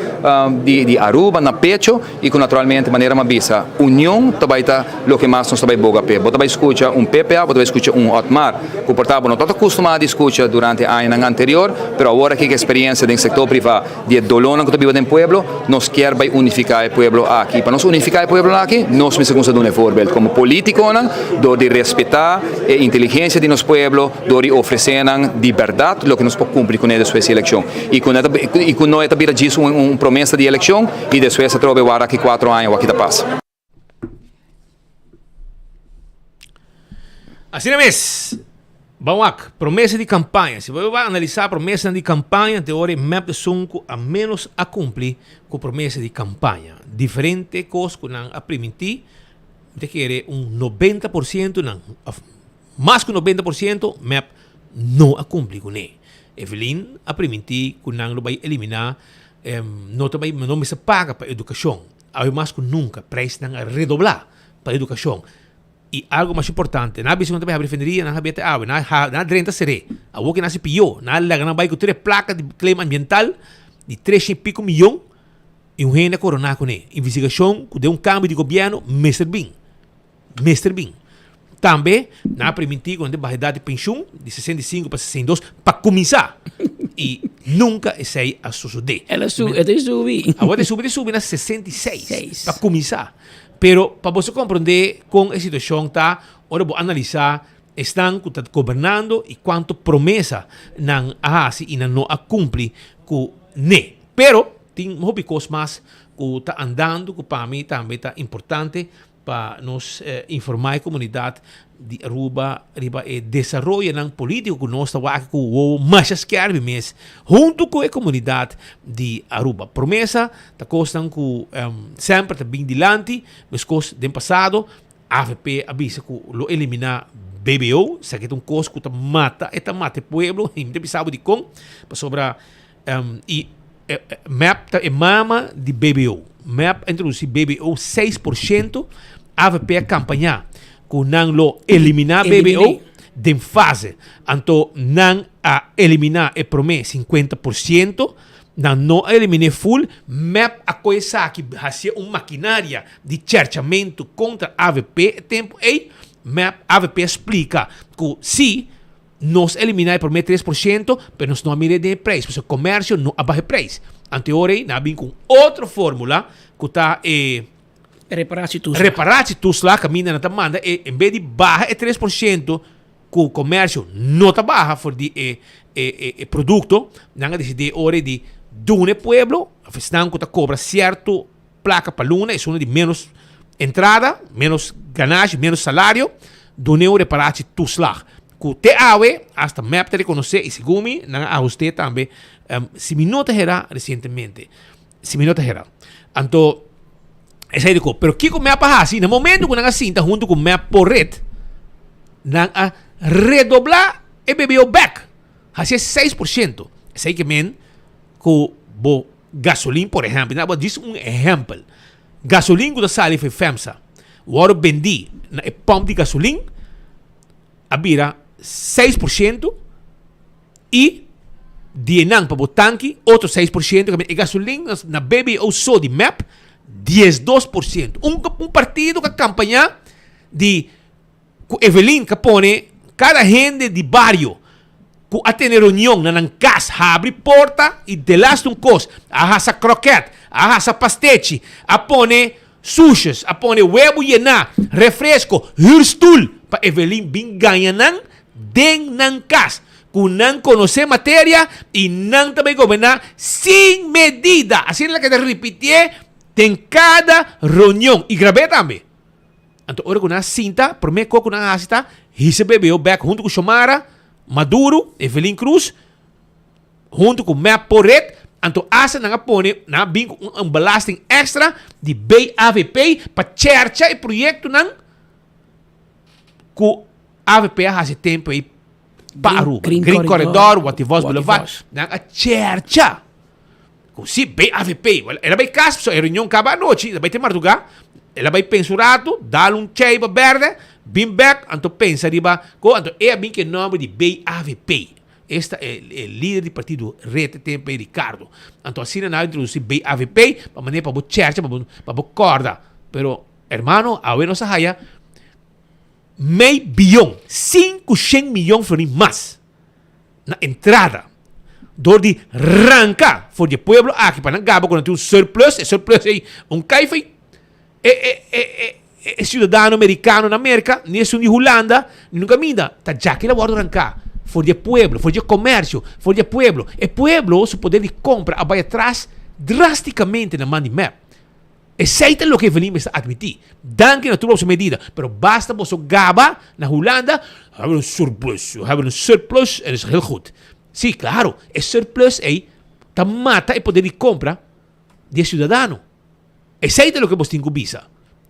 de Aruba na pecho e que naturalmente maneira mais bisa união também está o que mais nós também boga pé. Você vai escutar PPA, você vai escutar Otmar, que portanto não está acostumado a escutar durante anos anterior, mas agora que a experiência do setor privado de dolona que vive no pueblo, nós quer vai unificar o pueblo aqui. Para nós unificar o pueblo aqui, nós precisamos de exemplo como político, de respeitar a inteligência de nosso pueblo, de oferecer liberdade, o que nós podemos cumprir com essa eleição. E com nós também diz promessa de eleição e depois se trova agora aqui 4 anos aqui da paz. Assim é mesmo. Vamos promessa de campanha. Se você vai analisar a promessa de campanha, teoria map de sunco a menos a cumprir com promessa de campanha. Diferente coisa que não a permitir, de que 90%, não, mais que 90%, map não a cumprir com ele. Evelyn a permitir que não vai eliminar, não me se paga para a educação. Há mais que nunca, preço não a redoblar para a educação. E algo mais importante, na visão também a refineria, na habita água, na drenta seré. A que nasce pior, na laga vai com 3 placas de claim ambiental de 3 e pico milhões e gente coronar com ele. Investigação que deu câmbio de governo, Mr. Bean. Também, na permitir quando a idade de pensão de 65 para 62 para começar. E nunca sei a suceder. Ela sube. Agora sube na 66 para começar. Pero para você compreender com a situação tá, ora vou analisar estão governando e quanto promessa não há e não a cumpre com ne. Pero tem muitas coisas mais que está andando que para mim também está importante para nos informar a comunidade de Aruba e desenvolver político que nós estamos aqui com o mais esquerdo mesmo, junto com a comunidade de Aruba. Promessa, da coisa que sempre está bem dilante, mas coisas do passado, AVP avisa que lo eliminar BBO, sa que um costo que mata pueblo, e me pensava de com, sobre MAP é mama de BBO. MAP introduzir BBO 6%, AVP a campanha que não lo eliminar BBO de fase. Então, não a eliminar e promet 50%, não eliminar full, MAP a coisa que fazia uma maquinária de cercamento contra AVP, tempo aí, MAP AVP explica que se nós eliminar e promet 3%, mas nós não mire de preço, porque o comércio não abaixa preço. Anteori, nós vim com outra fórmula que está reparar tus lá, caminha na demanda, e em vez de barra 3%, que o comércio não está barra for de produto, nós decidimos hora de dune pueblo, estão que cobra certo placa para luna, é uma de menos entrada, menos ganagem, menos salário, dune reparar tus lá. Que te awe, hasta MAP te reconhecer, e segundo na ajuste também, se me nota recentemente, se me nota então, essa é de coisa. Pero que o MAP assim, no momento que nós cinta junto com o MAP por red, nós redoblar e BBO back, assim 6%. Esse aí que men, que bo gasolina, por exemplo, nós vamos dizer exemplo, gasolina que sale foi FEMSA, o ouro vendi na pump de gasolina, abira 6% e dienang para o tanque, outro 6%, e gasolina na BBO só de MAP, 12%. Um partido que campanha de Evelyn que põe cada gente de barrio que a ter reunião na casa, abre porta e de lá cos, a essa croquete, a essa pastete, a põe sushis, a põe huevo llena, refresco, hurstul, para Evelyn bem ganha den nan cas, que não conhece matéria e não também governar sem medida. Assim é que te repetir em cada reunião. E gravei também. Então, ora que nós cinta, prometo que nós está, recebeu back junto com Xomara, Maduro, Evelyn Cruz, junto com MAP Porret. Então, essa não põe na bem um belasting extra de BAVP para cerca e projeto não que AVP há tempo aí para Green Corridor, Wativos Boulevard, na cerca. Se BAVP, ela vai caso, a reunião acaba à noite, ela vai ter madrugada, ela vai pensurado, dá cheiba verde, bem back, então pensa riba, então é bem que nome de BAVP. Esta é o líder do partido Rete Tempo Ricardo. Então assim não introduzir BAVP para maneira para cerca, para corda. Pero hermano, a ver nossa raia meio bilhão, 500 milhões de mais na entrada. Door de ranca voor je pueblo aqui para gabo quando tem surplus aí caixa é cidadão americano na América, nisso de Holanda, nunca minda, tá já que ela guarda ranca for je pueblo, for je comércio, for je pueblo. E pueblo, seu poder de compra vai atrás drasticamente na mão de MAP. Aceita o que venimos a admitir. Danke na tua medida, pero basta você gaba na Holanda, hebben een surplus, en is heel goed. Sim, claro, é surplus aí, tá mata o poder de compra de cidadão. Aceita o que você tem com visa,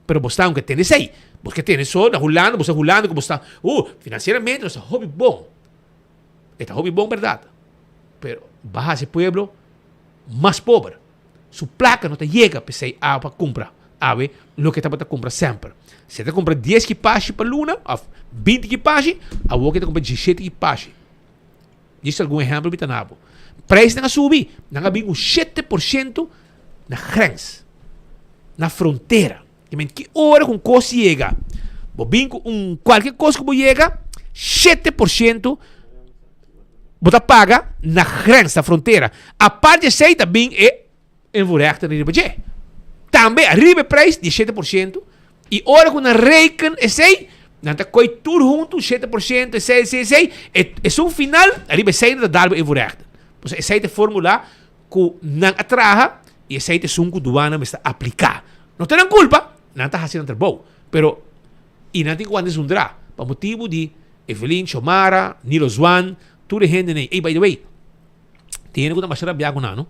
pero você tem que ter aí. Você tem só na Holanda, você que você está, financeiramente, é hobby bom. É hobby bom, verdade. Pero baja esse pueblo mais pobre. Su placa não te chega para comprar. Ave, lo que está para comprar sempre. Se te compra 10 equipagens para luna, ou 20 equipagens, a outra te compra 17 equipagens. Isso é algum exemplo que está preço não subir, não há 7% na grens, na fronteira. Que hora com coisa chega? Qualquer coisa que você chega, 7% você paga na grens, na fronteira. A parte de também é em voorrechter in de budget. Também arriba preço de 7%. E hora que na reiken esse, não está coi tudo junto 7%, esse é um final arriba esse da darbe em voorrechter. Então essa é a fórmula que não atraja e essa é a que duana está aplicar. Não tem culpa, não está fazendo trabalho, pero e não tem quando é drá, por motivo de Evelyn, Xomara, Nilo Swan, tudo gente nem. Hey, by the way, tem que dar mais trabalho não?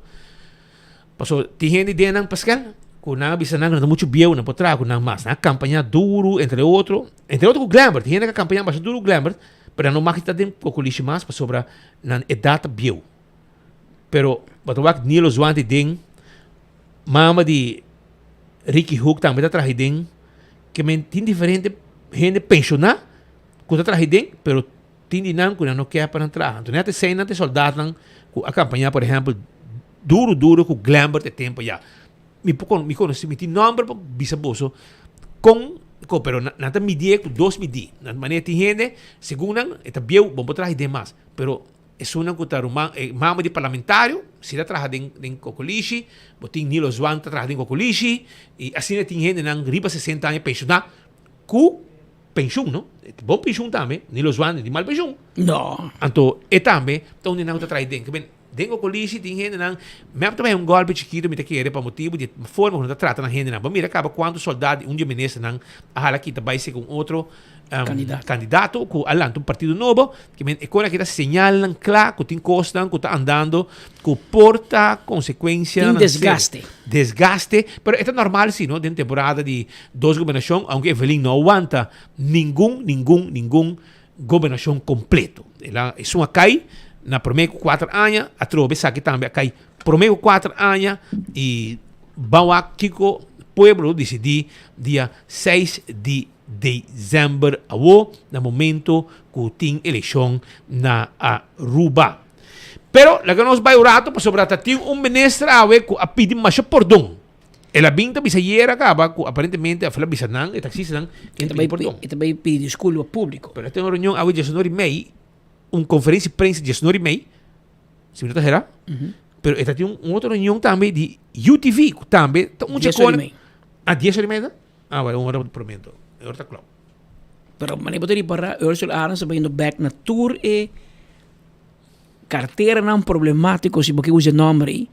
Paso, tem gente de Pascal, con una bisanang no mucho bien una potra con una más, una campaña duro entre otro con Glambert, tiene que campaña bastante duro Glambert, pero no más está den coculishi más para sobre na edad bio. Pero batawak ni los wanti ding mama di Ricky Hook também está trajidem que men tem diferente gente pensionar que está trajidem, pero tem dinam que não quer para entrar. Então até sem até soldado que a campanha, por exemplo, duro com Glambert de tempo já. Me conheci, me tem nome para bisaboso com pero nada medir com 2 medir. Na maneira tem gente, segundo está bem, vamos trajidem mais, pero es una que está mama de parlamentário, se está trabajando em Cocolishi, botin Nilo Zwan está trabajando em Cocolishi, e assim tem gente que riba 60 anos pensionar, com pensão, não? Bom pensão também, Nilo Zwan de mal pensão. Não. Então, e também, então não está trabajando, que bem, dentro Cocolishi tem gente que mesmo também golpe chiquito, me te quer para motivo de forma que está tratando a gente, não. Mira, acaba quando soldado um dia ministro não, a aqui vai ser com outro candidato com alanto um partido novo que é quando que señalan claro que tem costas que está andando que porta consequência desgaste pero é normal sim não dentro da temporada de 2 governação aunque Evelyn não aguanta nenhum governação completo ela é uma cai na primeira 4 anos a trobe sabe também cai primeiro 4 anos e vão aqui o pueblo decidir dia 6 de dezembro no momento que tem eleição na Aruba. Pero la que nos vai rato para sobre tem ministro que a pedir mais perdão. Ela vinha bisayera acaba que aparentemente a falar bisanang e taxista que pedir perdão. E também pedir desculpa público. Pero tem uma reunião a 19 de maio, uma conferência de prensa de 19 de maio. Se me está pero esta tem outra reunião também de UTV também, um checone. A 10 de maio? Vai um hora de prometo. Ahorita claro. Pero mani poteri para Ursula Arens indo back na tour e carteira não problemático se porque usa nome.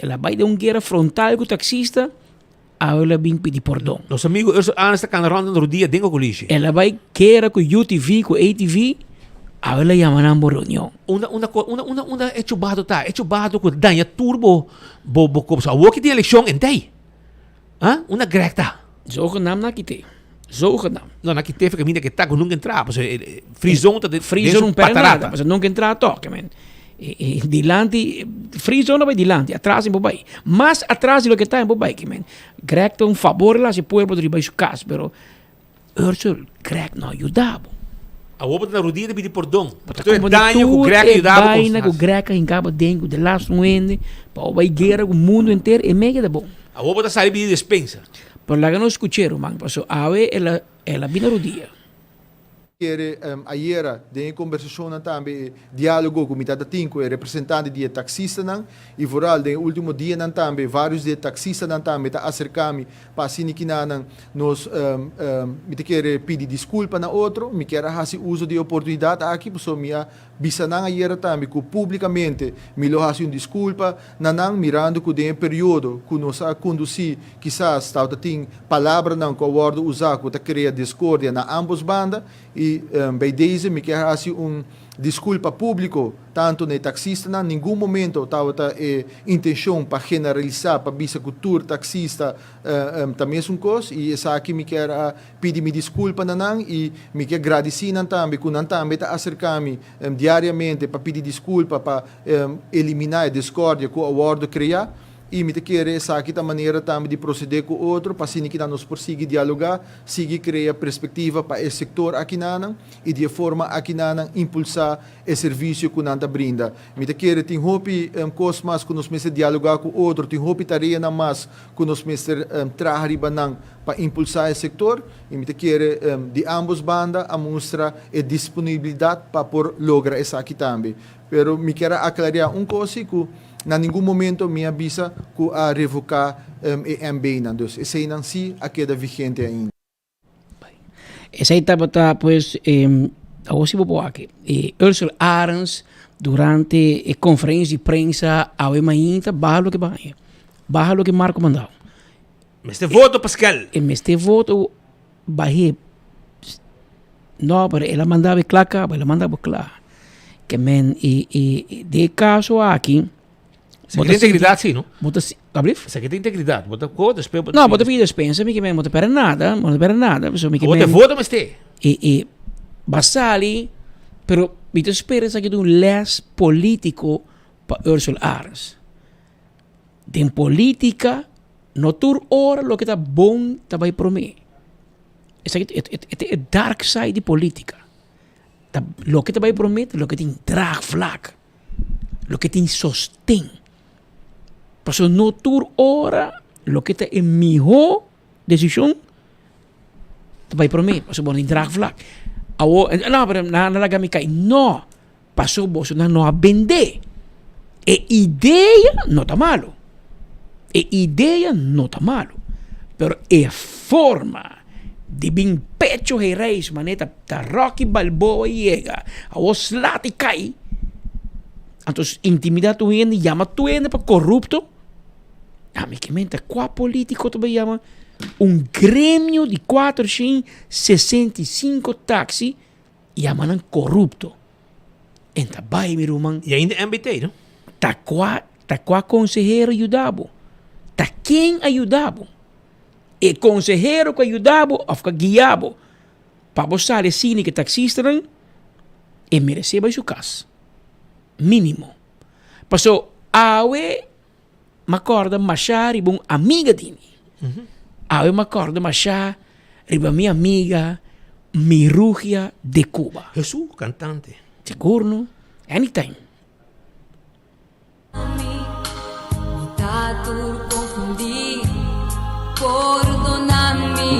Ela vai de guerra frontal com o taxista, ela vem pedir perdão. Os amigos Ursula Arens estão andando no dia dentro do colégio. Ela vai querer com UTV, com ATV, ela chama na reunião. Uma é chubado com danha turbo, bobo, a walk de eleição entei. Uma greta. Zogenaamd nakite. Zogenaamd. No, nakite fica minha que tá com nunca entrar, pues frizon tá frizon não perde nada, mas nunca entrar toque, man. E dilante frizon não vai dilante, atrás em bobai. Mas atrás do que tá em bobai, que man. Greg tem favor lá se pueblo de baixo casa, pero Ursula Greg não ajudava. A outra na rodinha de pedir perdão. Então é danho que o Greg ajudava. Vaina que o Greg engaba dentro de lá suende, para vai guerra com o mundo inteiro é mega de bom. A outra sabe pedir despensa. Por la que no escucharon, man, pasó a ver ela vino o dia. Ayer de conversação também diálogo com mitad cinco representante de taxista nan e vooral de último dia nan também vários de taxista nan também tá acercami para assim que nan nos me quer pedir desculpa na outro me quer fazer uso de oportunidade aqui por minha bisanan ayer também que publicamente me lo hace desculpa nan mirando que de período que nos a conduzir quizás tal tem palavra nan que o word usar que tá cria discórdia na ambos bandas e bij deze me quer fazer desculpa público tanto no taxista em nenhum momento estava intenção para generalizar para bisa cultura taxista também é coisa e essa aqui me quer pedir me desculpa nan e me quer agradecer também que nan também está acercar-me diariamente para pedir desculpa para eliminar a discórdia que o acordo criar e me quer essa aqui da maneira também de proceder com o outro para assim que nós prosseguir dialogar, seguir criar perspectiva para esse setor aqui nanan e de forma aqui nanan impulsar o serviço que nós brinda. Me quer tem hope coisas mais que nós mesmo dialogar com o outro, tem hope tarefa na mais que nós mesmo trabalhar nan para impulsar esse setor e me quer de ambos bandas a mostrar a disponibilidade para por lograr essa aqui também. Pero me quer aclarar coisa que na nenhum momento me avisa que a revocar MB não, dus esse não se a queda vigente ainda. Essa etapa pues a você vou aqui. Ursula Arens durante a conferência de prensa a ainda barra o que vai, barra o que Marco mandou. Este voto Pascal. Este voto vai não, pero ela mandava claca, ela mandava claro. Que men e de caso aqui Você tem integridade, sim, não? Abrif? Você tem integridade. Bota coisa, espera. Não, bota vida dispensa, me que não te para nada, não te para nada. Bota voto, mas tem. E basali, pero me espera aqui de um les político para Ursula Aras. De política, no tur ora lo que está bom, está vai para mim. É dark side de política. Lo que te vai para mim, lo que tem drag flag, lo que tem sostém. Paso no tur ora, lo que te é melhor decisão, te vai para mim. Paso bom tem drag flag. Não, pero nada que me cai. Não, paso vos não a vender. E ideia não está malo. E ideia não está malo. Pero é forma de bem pecho e reis, maneta, ta Rocky Balboa llega, a vos late cai. Entonces, intimidar tu gente, llama tu gente para corrupto. A mí que mente, qual político tu llama? Un gremio de 465 taxi, llaman corrupto. Enta bai, mi ruman. E ainda é MBT, não? Ta qua consejero ayudabo. Ta quem ayudabo. E consejero que ayudabo, of que guiabo. Para você decir que taxista não, e merecer vai sua casa. Mínimo. Passou, awe, me acorda, machar, e bom, amiga de mim. Awe, me acorda, machar, riba minha amiga, Mirugia de Cuba. Jesus, cantante. Seguro, não? Anytime.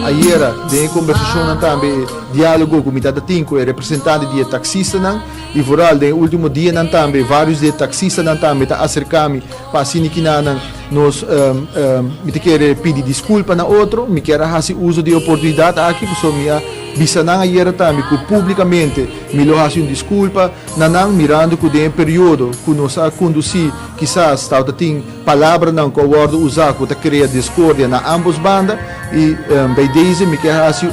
Ayer, de conversação também, diálogo com mitad de 5 representante de taxista não, e foral de último dia não também, vários de taxista não também tá acercami para assim que não nos me quer pedir desculpa na outro, me quer fazer uso de oportunidade aqui, porque minha bisa não ayer também que publicamente me lo hace desculpa, não mirando que de período que nos a conduzir, quizás tal tem palavra não que o word usar que cria discórdia na ambos bandas e by deze me quer fazer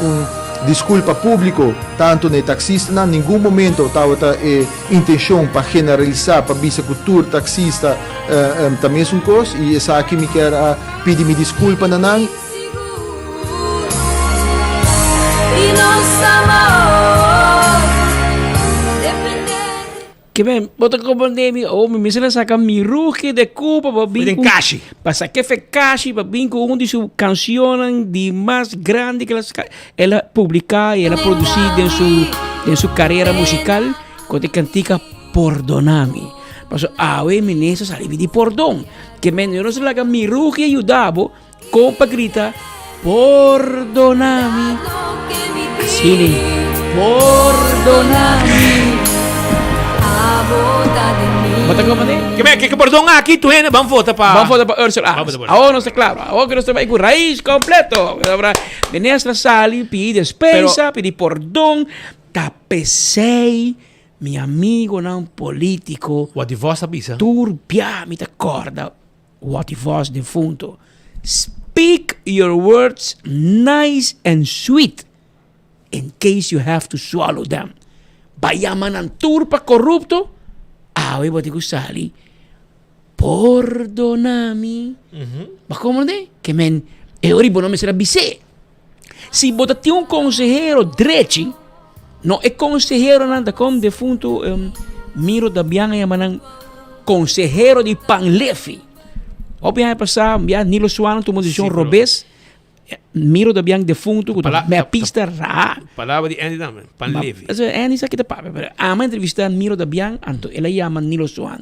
desculpa público, tanto no taxista, em nenhum momento estava intenção para generalizar, para bisa cultura taxista também são coisas, e essa aqui me quer pedir me desculpa na não. Que bem, bota com pandemia, ou me mensagem saca Mirugia de Cuba, para vir com cashi. Para que fe cashi, para vir com uma de suas canções de mais grande que ela publicar e ela produzir em sua carreira musical, quando cantica Perdonami. Paso awe menesa sali de perdão, que men eu não sei lá que Mirugia ajudava, compa grita Perdonami. Assim, Perdonami. Bota como que perdão aqui tu ainda vamos votar para Ursula. Ahora não está claro. Agora que nós estamos com raiz completo. De nuestra sala pedi despensa, pedi perdão, tapecei meu amigo não político. What the voz avisa? Turbia me te acorda. What the voz defunto. Speak your words nice and sweet in case you have to swallow them. Bayaman ang turpa corrupto, awe bati ko sali, perdonami. Ma como de? Que men, ori bono me será bise. Si botati un consejero drechi, no é consejero nanda como defunto Miro da Bianga yamanang consejero de Panlefi. Obviamente passar, Nilo Suano, tu posição Robes, Miro da Biang defunto, minha pista ra. Palavra de Andy também, Panlevi. Andy sabe que tá papo, mas a minha entrevista Miro da Biang, anto ela chama Nilo Suan.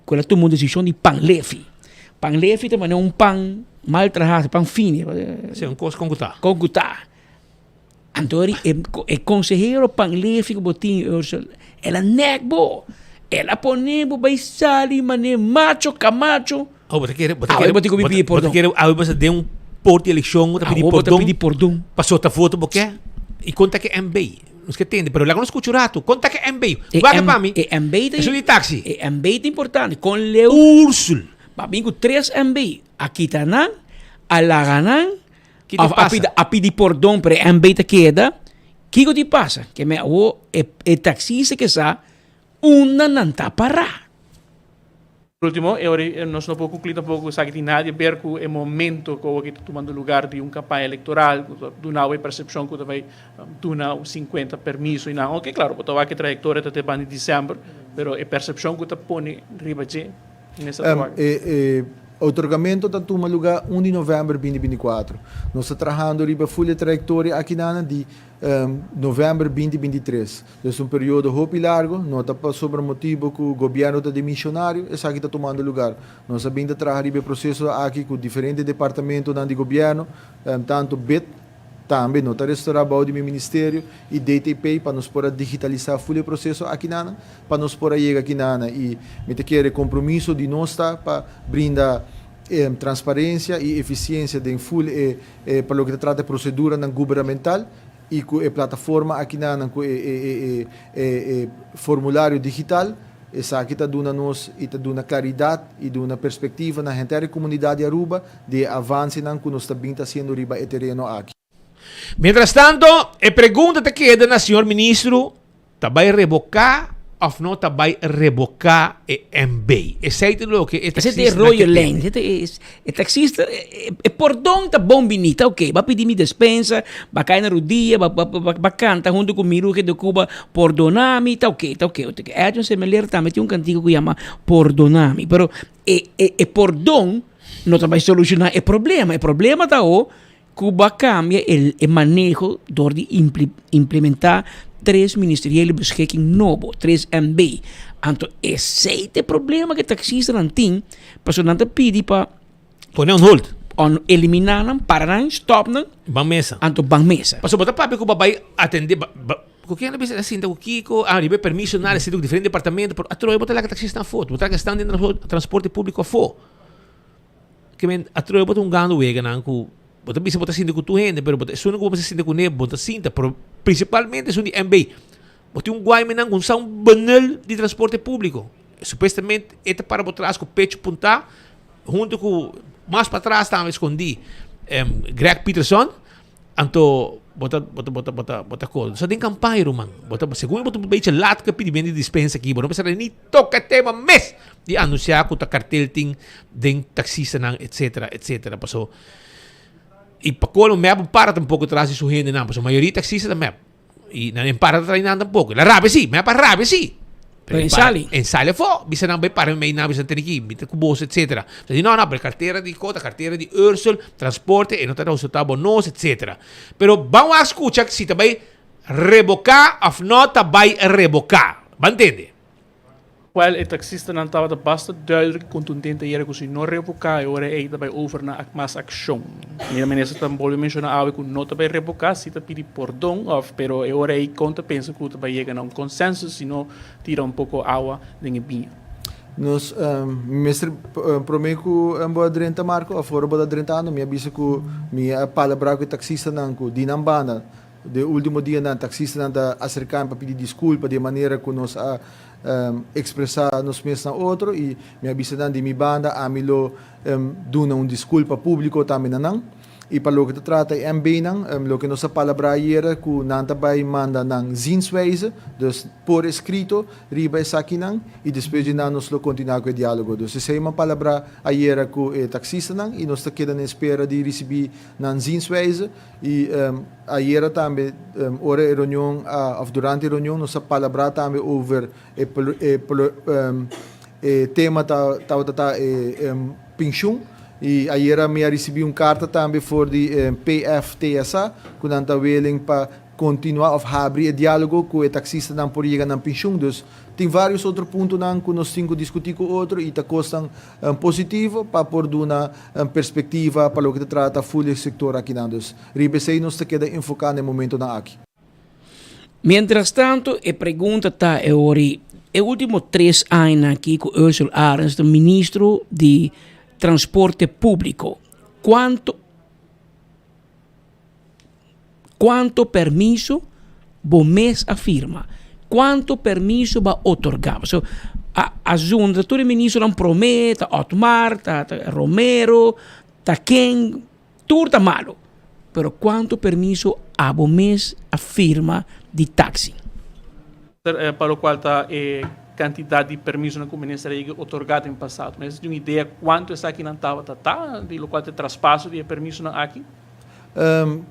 Quando tomou decisão de Panlevi. Panlevi também é pão mal trajado, pão fino. Sim, coisa com gutá. Com gutá. Anto é consejero Panlevi que botinho, ela negbo. Ela ponebo vai sali, mané macho, camacho. Você quer porta eleição, outra pedir perdão. Passou outra foto, porque e conta que é MB. Não se entende, mas lá não escuto rato. Conta que é MB. Vai para mim. É MB. É de táxi. É MB importante. Com Leo Ursul. Para mim, com 3 MB. Aqui está não, a Laganan, a pedir perdão para MB te queda. Que te passa? Que é taxista que está, uma não está para. Por último, nós não podemos concluir tampoco que tem nada a ver com o momento que está tomando lugar de uma campanha eleitoral, de uma percepção que vai dar 50 permissos e não. Ok, claro, porque a trajetória está até em dezembro, mas a percepção que está põe riba nessa trabalho. O otorgamento está tomando lugar 1 de novembro de 2024. Nós estamos trabalhando riba full trajetória aqui de novembro de 2023. É um período muito largo, não está sobre o motivo que o governo está demissionário, e aqui está tomando lugar. Nós estamos trabalhando o processo aqui com diferentes departamentos do governo, tanto BIT, também nós estamos trabalhando do ministério e DTP para nós poder digitalizar o processo aqui para nós poder chegar aqui e me quer compromisso de nós para brindar transparência e eficiência de full para o que trata de procedura governamental e com a plataforma aqui com formulário digital. Essa aqui está dando claridade e dando perspectiva na inteira comunidade de Aruba de avanço que nós estamos fazendo riba e terreno aqui. Mientras tanto, a pergunta te queda na senhor ministro, vai revocar ou não vai revocar o MB? Esse é o que é taxista. Esse é Royal Land, é taxista, é perdão, tá bom bonita, ok, vai pedir minha despensa, vai cair na rodia, vai cantar junto com o Miruque de Cuba, perdonami, tá ok. É um semelhante também, tem um cantigo que chama perdonami, pero é perdão não vai solucionar o problema tá o Cuba cambia o manejo de implementar 3 ministeriële beschikking novo, 3 MB. Então, esse é o problema que taxista não tem, para você não pedir para põe hold, eliminar, parar, stop, ban mesa. Então, ban mesa. Para botar papi Cuba vai atender, porque não precisa assim, o Kiko, ribe permisso na área, diferente departamento, por atroio botar lá que taxista na foto, botar que estão dentro do transporte público a foto. Que men atroio botar gano wega na ku bota bisa bota sinta com tu gente, pero bota suno ko bota sinta com nebo, bota sinta, pero principalmente suno MB. Bota guai menang kung sa banal de transporte público. Supostamente eta para botar as com pecho punta, junto com mais para trás estava escondi Greg Peterson, anto bota coisa. Só tem campanha, man. Bota segundo bota bem lat que pedi de dispensa aqui, não precisa nem toca tema mes de anunciar que o cartel tem den taxista nang etc. Passou e para qual o map para tampouco atrás de sua gente não, passou a maioria taxista da map e não para atrás não tampouco. La rabe sim, map rabe sim. Em sale fo, bisa nang bay para may nabi sa tiniki, bita kubos etc. Jadi no, pero carteira de cota, carteira de Ursul, transporte, e não tá o tabo nos etc. Pero vamos a escuchar se também revocar ou não vai revocar. Entende? Wel, o taxista não estava bastante duidelijk, contundente hier, que se não revocar, agora é também over na mais ação. Minha ministra também mencionou que não vai revocar, se está pedir perdão, pero agora é conta pensa que vai chegar a consenso, se não tira pouco água de binha. Nós, mestre, prometo que vou adrenta Marco, a fora vou adrenta ano, me avisa que minha palavra que taxista não que dinambana, de último dia na taxista não da acercar para pedir desculpa de maneira que nós expressar nos mesmos na outro e me avisa de minha banda a mim lo duna desculpa público também não e para o que trata MB não lo que nossa palavra era que não vai manda não zinsweise dus por escrito riba essa aqui não e depois de nós lo continuar com o diálogo dus se uma palavra era que taxista não e nós está querendo espera de receber não zinsweise e era também ora reunião durante a reunião nossa palavra também over tema pensão e aí me recebi carta também for de PFTSA que não está willing para continuar a abrir o diálogo com o taxista não por chegar na pensão dus tem vários outros pontos que nós temos que discutir com outro e está costando positivo para pôr uma perspectiva para o que trata full sector aqui não dus ribesei nós te queda enfocar no momento na aqui. Mientras tanto, a pergunta está ori o último 3 anos aqui com Ursula Arens, o ministro de Transporte Público, quanto permiso o mês afirma? Quanto permiso vai otorgar? So, a junta, todo ministro não promete, Otmar, Romero, quem, tudo está malo. Pero quanto permiso o mês afirma de táxi? Para o qual está cantidad de permisos que o Ministério haya otorgado em passado. Mas tem uma ideia quanto está aqui na Tava de lo qual te traspasso de permiso aqui?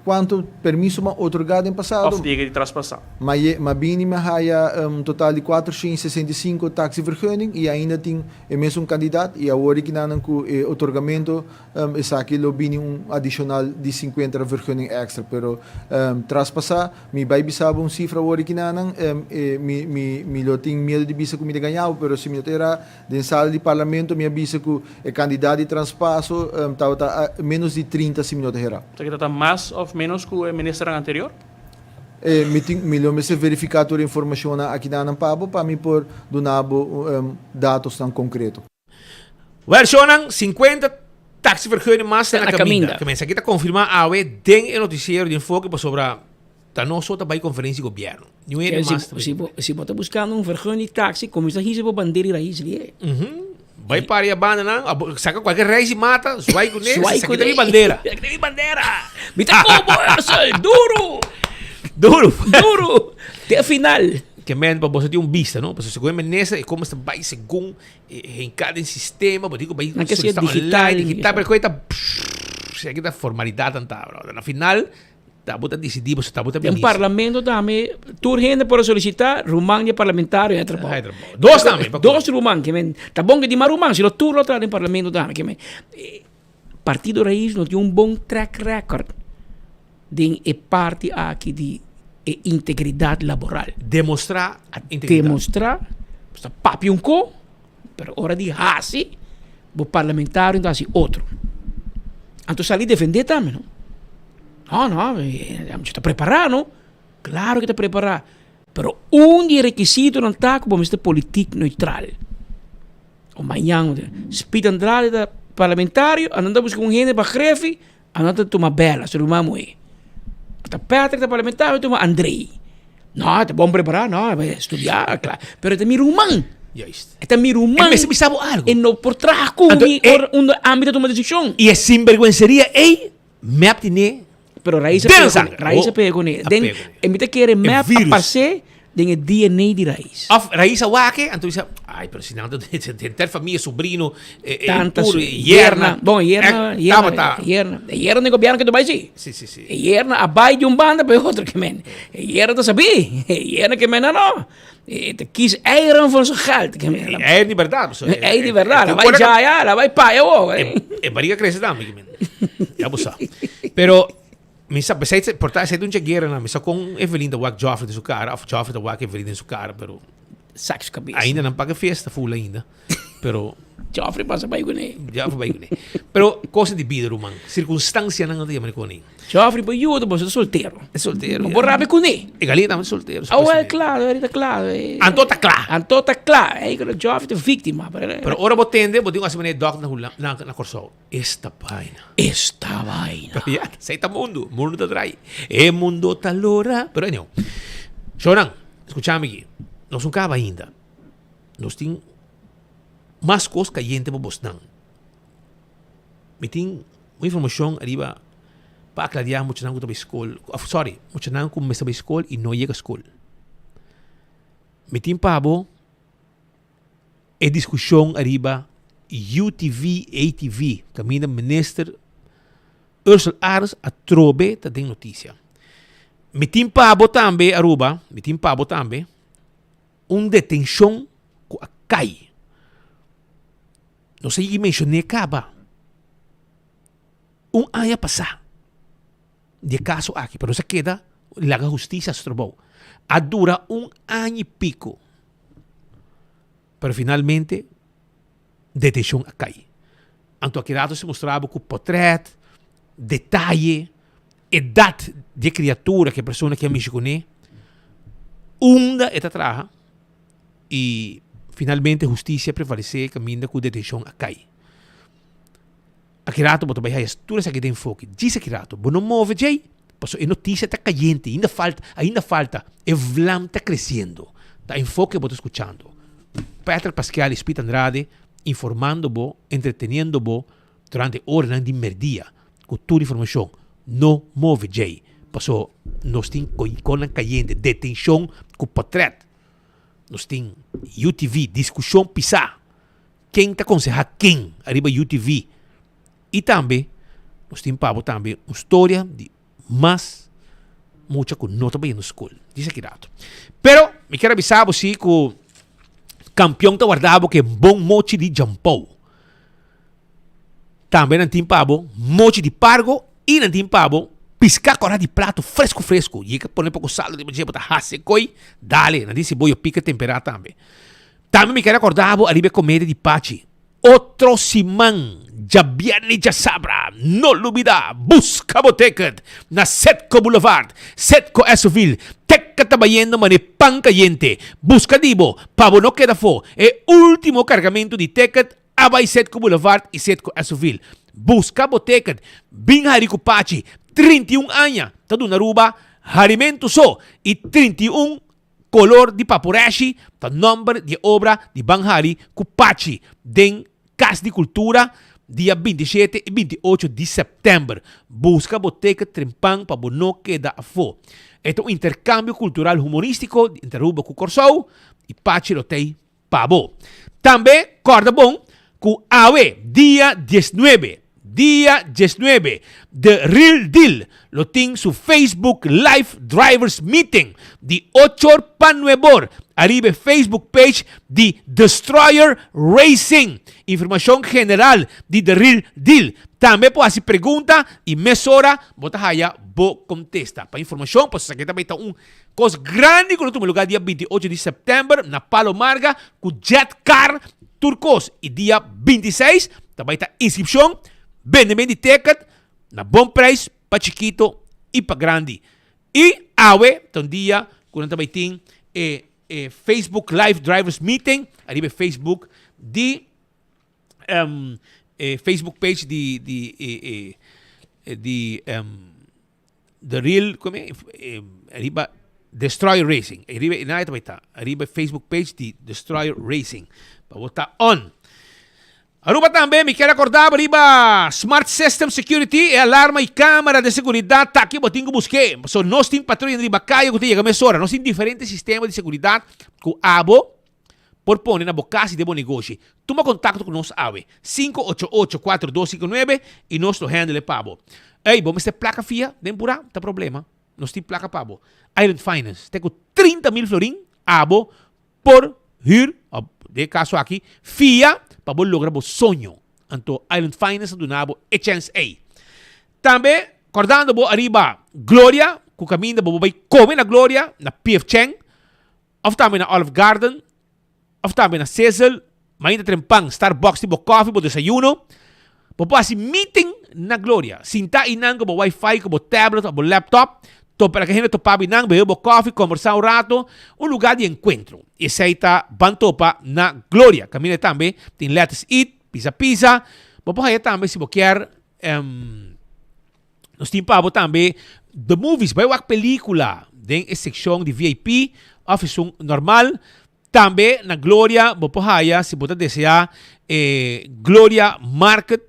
Quanto permiso otorgado em passado? Of diga de traspassar. Maar bini haya total de 465 taxivergunning e ainda tem mesmo candidato e agora que nanan com otorgamento aqui lo bini adicional de 50 vergunning extra, pero traspassar mi vai bisaba cifra agora que nanan mi lo tem medo de bisa comida ganhar, pero se mi terá den sala de parlamento mi avisa que candidato de traspasso tá menos de 30 se mi não terá. Mais ou menos que o ministro anterior? Melhor me verificar toda a informação aqui na Pabo para me por donabo dados tão concretos. Versionan 50 taxivergunning mais na caminda. Começa aqui a confirmar a den o noticiero de enfoque para sobre tá não só vai conferência de governo. Não é mais. Se você está buscando vergunning taxi, como está aqui para bandeira raiz ali. Vai para a banda, não? Saca qualquer raiz e mata, vai com ele, saca de bandeira. De bandeira. Me tá como duro. Até final. Que men para você ter vista, não? Para você comer nessa e como está vai segundo em cada sistema, para digo vai digital, para coisa, se aqui da formalidade tanta, bro. Na final tá bota decidido, você tá bota bem. O parlamento também, turgente para solicitar rumang parlamentário é trabalho. Dos também. Dos rumang, que men. Tá bom que de rumang, se lo turno tra no parlamento também, que men. Partido Raiz não tem bom track record de parte aqui de integridade laboral. Demonstrar a integridade. Demonstrar, está papi co, pero hora de hasi, o parlamentário então assim outro. Então salir defender também, não? No, está preparado, não? Claro que está preparado. Pero requisito não está como este político neutral. O manhã, Speed Andrade da parlamentário, andando buscar gente para grefe, andando tomar bela, se não é. Está Patrick da parlamentário, toma Andrei. Não, está bom preparar, não, vai estudar, claro. Pero é mirumang. É mirumang. Mas me sabe algo. E não por trás com um âmbito de uma decisão. E é sinvergüenceria, me abstine. Pero Raiz pegou nele. Em vez de querer map aparecer, tem o DNA de Raiz. Raiz awake, então diz, ai, pero se não ter família, sobrinho, tantas, yerna. Bom, yerna de governo que tu vai dizer. Sim. Yerna abai de banda para outro que men. Yerna tu sabia. Yerna que men não. Te quis eieren van zijn geld. É de verdade. É de verdade. Vai já, ela vai pagar. É barriga cresce também. Já você sabe. Pero misa besides portar sai dunche guerra na misa com Evelyn da Wak Joffrey de sua cara, of Joffrey da Wak Evelyn de sua cara, pero sax cabeça. Ainda não paga festa full ainda. Pero Joffrey passa bem com ele. Pero coisa de vida, Roman. Circunstância não tem a com ele. Joffrey por ajuda, você é solteiro. É solteiro. Não borrabe com ele. E galinha também solteiro. É claro, ele tá claro. Anto tá claro. É que o Joffrey é vítima. Pero ora botende, botinho assim mané doc na corso. Esta vaina. Sei tá mundo tá trai. É mundo tá lora. Pero não. Choran, escuchame aqui. Nós não acaba ainda. Nós tem mais coisas calientes para você. Me tem uma informação arriba para aclarar muito não que escola. Muito não que começa a escola e não chega a escola. Me tem para a discussão arriba UTV, ATV, caminho minister Ursula Ares a trobe tá tem notícia. Me tem para também Aruba, detenção com a cai. Não sei se mencionei acaba. Ano passado. De caso aqui, pero se queda la justiça se trobou. A dura ano e pico. Pero finalmente, detenção a cai. Então aqui se mostrava com portrait, detalhe, idade de criatura que a pessoa que é mexicone, atrás e finalmente justiça prevalece caminho com detenção a cai. Aqui rato botou bem as tudo isso aqui tem foco. Diz aqui rato, bom não move jay, porque a notícia está caliente, ainda falta, o vlam está crescendo, está em foco botou escutando. Pedro Pascal Espírito Andrade informando-vos, entreteniendo-vos durante horas de merdia com toda a informação. Não move jay, porque nós temos com a caliente detenção com portrait. nós tem UTV, discussão pisar. Quem te aconselha quem arriba UTV. E também, nós temos Pabo também uma história de mais muita que não está bem na escola. Diz aqui dado. Pero, me quero avisar você que o campeão está guardado que é bom mochi de jampou. Também não tem Pabo, mochi de pargo e não tem Pabo, piscar cora de prato fresco. E que põe pouco sal, de botar raça coi, dale, não tem cebola pica temperada também. Também me quero acordar a comédia de Pachi. Outro simão, já viene, já sabra, não olvida, busca boteca na Setco Boulevard, Setco Esoville, teca tabayendo mane pan caliente, busca dibo, pavo no queda fo, e último cargamento de ticket, abay Setco Boulevard e Setco Esoville. Busca boteca, bing harico Pachi, 31 anos, tado na ruba, harimento so, e 31 color de paporeshi, ta nombre de obra de Banghari Kupachi, den Casa de Cultura, dia 27 e 28 de setembro. Busca boteca Trempang para não quedar fora. Este é um intercâmbio cultural humorístico entre Ruba com Corsou e Pachi Lotei Pabo. Também, corda bom, com AWE, dia 19. Dia 19, The Real Deal, lo ting su Facebook Live Drivers Meeting, de 8 para 9 arriba Facebook page de Destroyer Racing. Informação general de The Real Deal. Também pode fazer pergunta e mesora, bota haya, bo contesta. Para informação, posso saber também um coisa grande que no lugar dia 28 de setembro, na Palo Marga, com Jet Car Turcos. E dia 26, também está inscrição. Vendem de ticket na bom preço para chiquito e para grande. E awe, então dia, quando também tem Facebook Live Drivers Meeting, arriba Facebook de Facebook page de The Real, como é? Arriba Destroyer Racing. Arriba Facebook page de Destroyer Racing. Para botar on. Aruba também, me quero acordar, arriba Smart System Security, alarma e câmara de segurança, tá aqui, botinho busquei. So, nós temos patrulha de bacaia, que tem a mesora. Nós temos diferentes sistemas de segurança que abo por pôr na bocase de bom negócio. Toma contato com nós, AWE, 588-4259 e nós to handle pabo. Ei, vamos ter placa fia, nem pura, tá problema. Nós temos placa pabo. Island Finance, tem 30 mil florin, abo, por hir, de caso aqui, fia, para você lograr o sonho. Então, Island Finance do nabo é chance A. Também, acordando bo arriba, Glória, que o caminho bo vai comer na Glória, na PF Cheng, ou também na Olive Garden, ou também na Cecil, mas ainda Trempang, Starbucks, tipo coffee, bo desayuno, bo fazer meeting na Glória. Sinta inang bo Wi-Fi, bo tablet, bo laptop, para que a gente topa binang, bebo coffee, conversar um rato, lugar de encontro. E esse aí está bantopa na Glória. Caminha também, tem Let's Eat, Pizza. Vamos aí também, se você quer, nós temos para também The Movies, vai uma película, tem a secção de VIP, office normal. Também na Glória, vamos aí, se você desejar, Glória Market,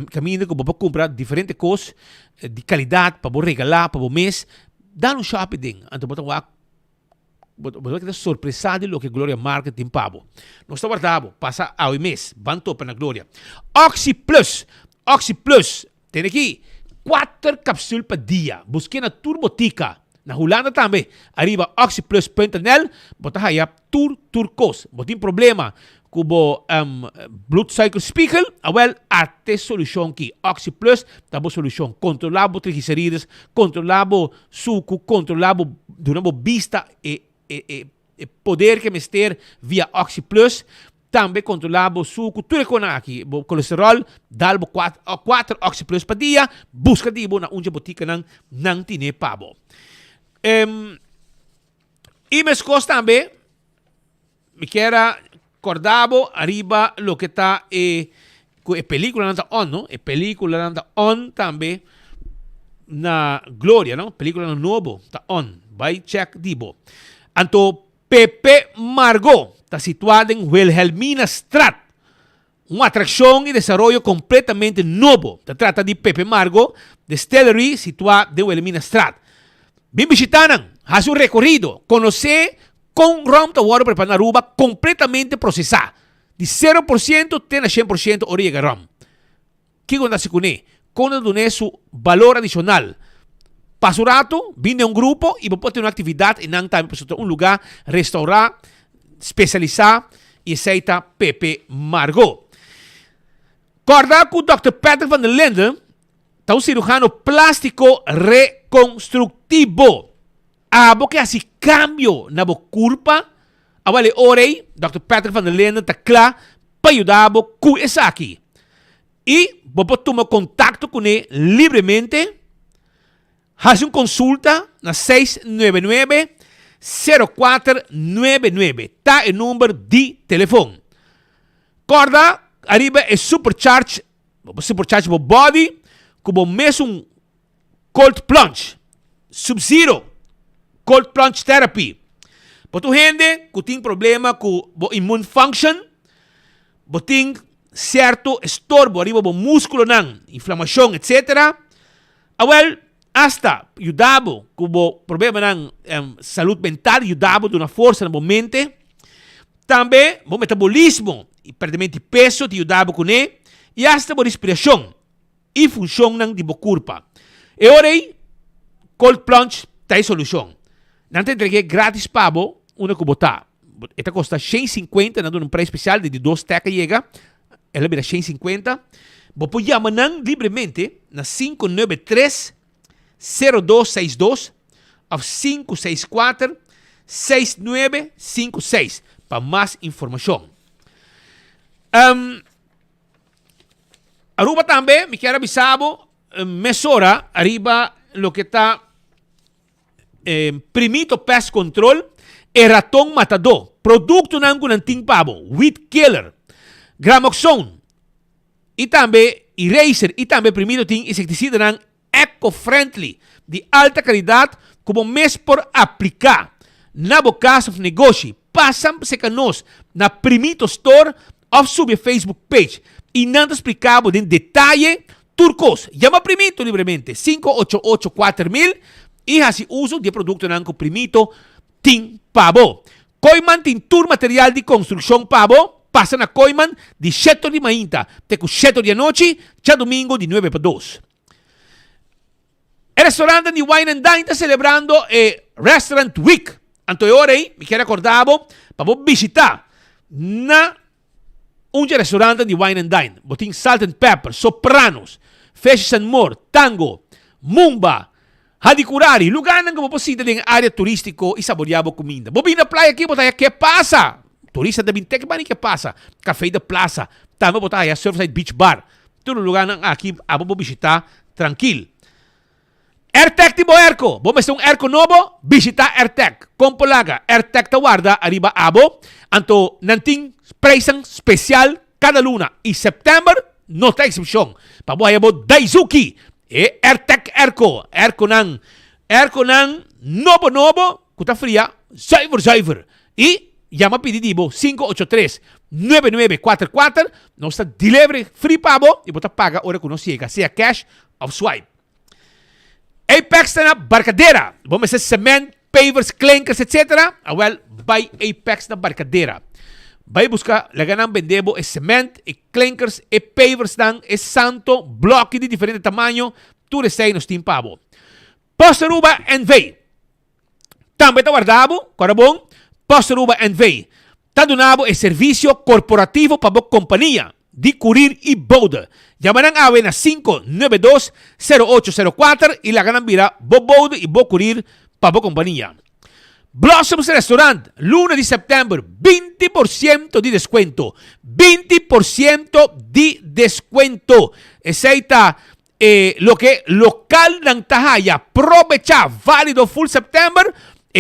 caminho que você comprar diferentes coisas de qualidade para você regalar para o mês, dá um shopping. Então você vai ter surpresa de lo que Glória Market tem pabo. Nós estamos guardando, passa ao mês, banto para na Glória. Oxy Plus, tem aqui 4 cápsulas por dia. Busque na Turbotica, na Holanda também. Arriba oxyplus.nl, bota aí Turcos. Não tem problema com o blood cycle speaker, até solução aqui. Oxy Plus, tá boa solução. Controlado triglicéridos, controlado suco, controlado durante vista e poder que mester via Oxy Plus. Também controlado suco, tudo com aqui. O colesterol, dá 4 Oxy Plus por dia. Busca de na unja botica não tem pabo. E meus costas também, me quero acordado arriba lo que está película anda on, no? Película anda on também na Glória, no? Película novo está on. Vai check dibo. Anto Pepe Margot está situada em Wilhelmina Straat. Uma atração e desenvolvimento completamente novo. Se trata de Pepe Margot Distillery, situada em Wilhelmina Straat. Bem visitaram, faz um recorrido, conhecer Com rum tawaro para Aruba completamente processado. De 0% até 100% origa rum. Que quando se conhece? Quando dá su valor adicional. Passa o rato, vem um grupo e pode ter uma atividade em um lugar, restaurar, especializar e aceita Pepe Margot. Corda com o Dr. Patrick van der Linden, tá um cirurgião plástico reconstrutivo. Abo que assim cambio na boa culpa, avale orei, Dr. Patrick van der Linden tá claro para ajudar com isso aqui. E pode tomar contato com ele livremente. Faz uma consulta na 699-0499. Tá o número de telefone. Corda, arriba é supercharge o body, como mesmo cold plunge, sub-zero, cold plunge therapy. Para tu gente que tem problema com o immune function, tem certo estorbo arriba o músculo, inflamação, etc. Hasta ajudabo com o problema de saúde mental, ajudabo de uma força na mente. Também o metabolismo e perdimento de peso, te ajudabo com ele. E hasta a respiração e função de boa corpo. E orei, cold plunge, tem solução. Não te entreguei grátis para uma que botar. Esta custa 150, não um preço especial de 2 tecas chega. Ela vira 150. Você chama livremente na 593-0262 ou 564-6956 para mais informação. Aruba também, me quero avisar, mesura arriba lo que está primito pest control e ratón matador. Produto ng gunanting pabo, weed killer, gramoxone, e também eraser, e também primito ting insecticida ng eco-friendly, de alta qualidade, como mês por aplicar. Na boca of negócio, passam se canos na primito store ou sub Facebook page. E não te explicava em detalhe turcos. Llama primito livremente 588-4000 e assim uso de produto nanco primito tin pabo. Coiman tintur material de construção pabo. Passa na Coiman de 7 de manhã até 7 de noite, já domingo de 9 para 2. O restaurante de Wine and Dine está celebrando Restaurant Week. Então agora me quero acordar para visitar na restaurante de Wine and Dine. Botin Salt and Pepper, Sopranos, Fish and More, Tango, Mumba, Hadikurari, lugar na possible em área turístico e saboreado comida. Bobi na playa aqui, botar que passa? Turista da Bintec, bani que passa? Café da Plaza, também botar aí Surfside Beach Bar. Todo lugar aqui, vamos visitar tranquilo. AirTech tipo Erco. Vamos ter um Erco novo, visitar AirTech. Compolaga, AirTech tawarda, arriba abo. Anto, nanting preço especial cada luna. E setembro, não tem exceção. Pabuhay mo Daisuki. E AirTech Erco. Erco nang novo, kuta fria, cyber. E, llama pedidibo 583-9944. Nossa delivery free pabo. E bota paga hora que não chega. Seja cash ou swipe. Apex na Barcadeira. Vamos ser cement, pavers, clankers, etc. Vai Apex na Barcadeira. Vai buscar, laganang vendebo é cement, e clankers, e pavers nang, é santo, bloque de diferente tamanho, tudo isso aí nos timpabo. Postaruba and Vey. Também tá guardado, corabon, Postaruba and Vey. Tá donado é serviço corporativo para a companhia de Curir e Boda. Llamarán a na 592-0804 y la ganan vira Bobo y Bo Curir para Bo Compañía. Blossoms Restaurant, lunes de septiembre, 20% de descuento. 20% de descuento. Aceita lo que local ng Tahaya. Aprovecha, válido full septiembre.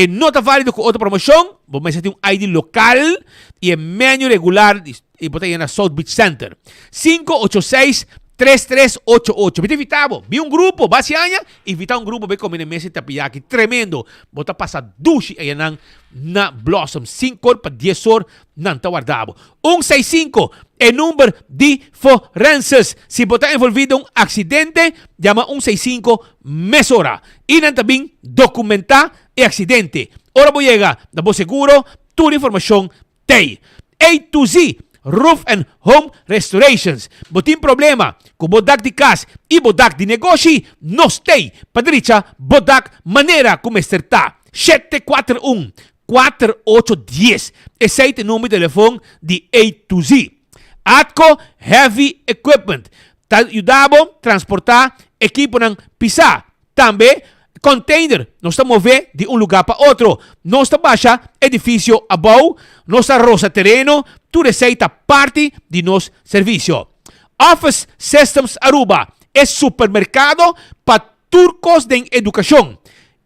No está válido con otra promoción. Vamos a hacer un ID local y en menú regular. Y botei na South Beach Center. 586-3388. Vite invitado. Vi un grupo. Base aña. Invita un grupo. Ve como en mesa tapiyaki. Tremendo. Bota pasa dushi. Ayan na Blossom. 5 para 10 horas. Nanta guardado. 165. El número de forenses. Si bota envolvido un accidente. Llama 165 mesora. Y también documenta el accidente. Ora boyega, na bo seguro, toda informação tem. A to Z, Roof and Home Restorations. Botin problema com bodak de casa e bodak de negócio, nós tem. Padricha, bodak maneira como está. 741-4810. Esse é o número de telefone de A to Z. Atco Heavy Equipment. Ajudamos a transportar equipo ng pisa. Também container. Nós estamos mover de um lugar para outro. Nós baixa edifício abaixo. Nós roça terreno. Tu receita parte de nosso serviço. Office Systems Aruba é supermercado para turcos de educação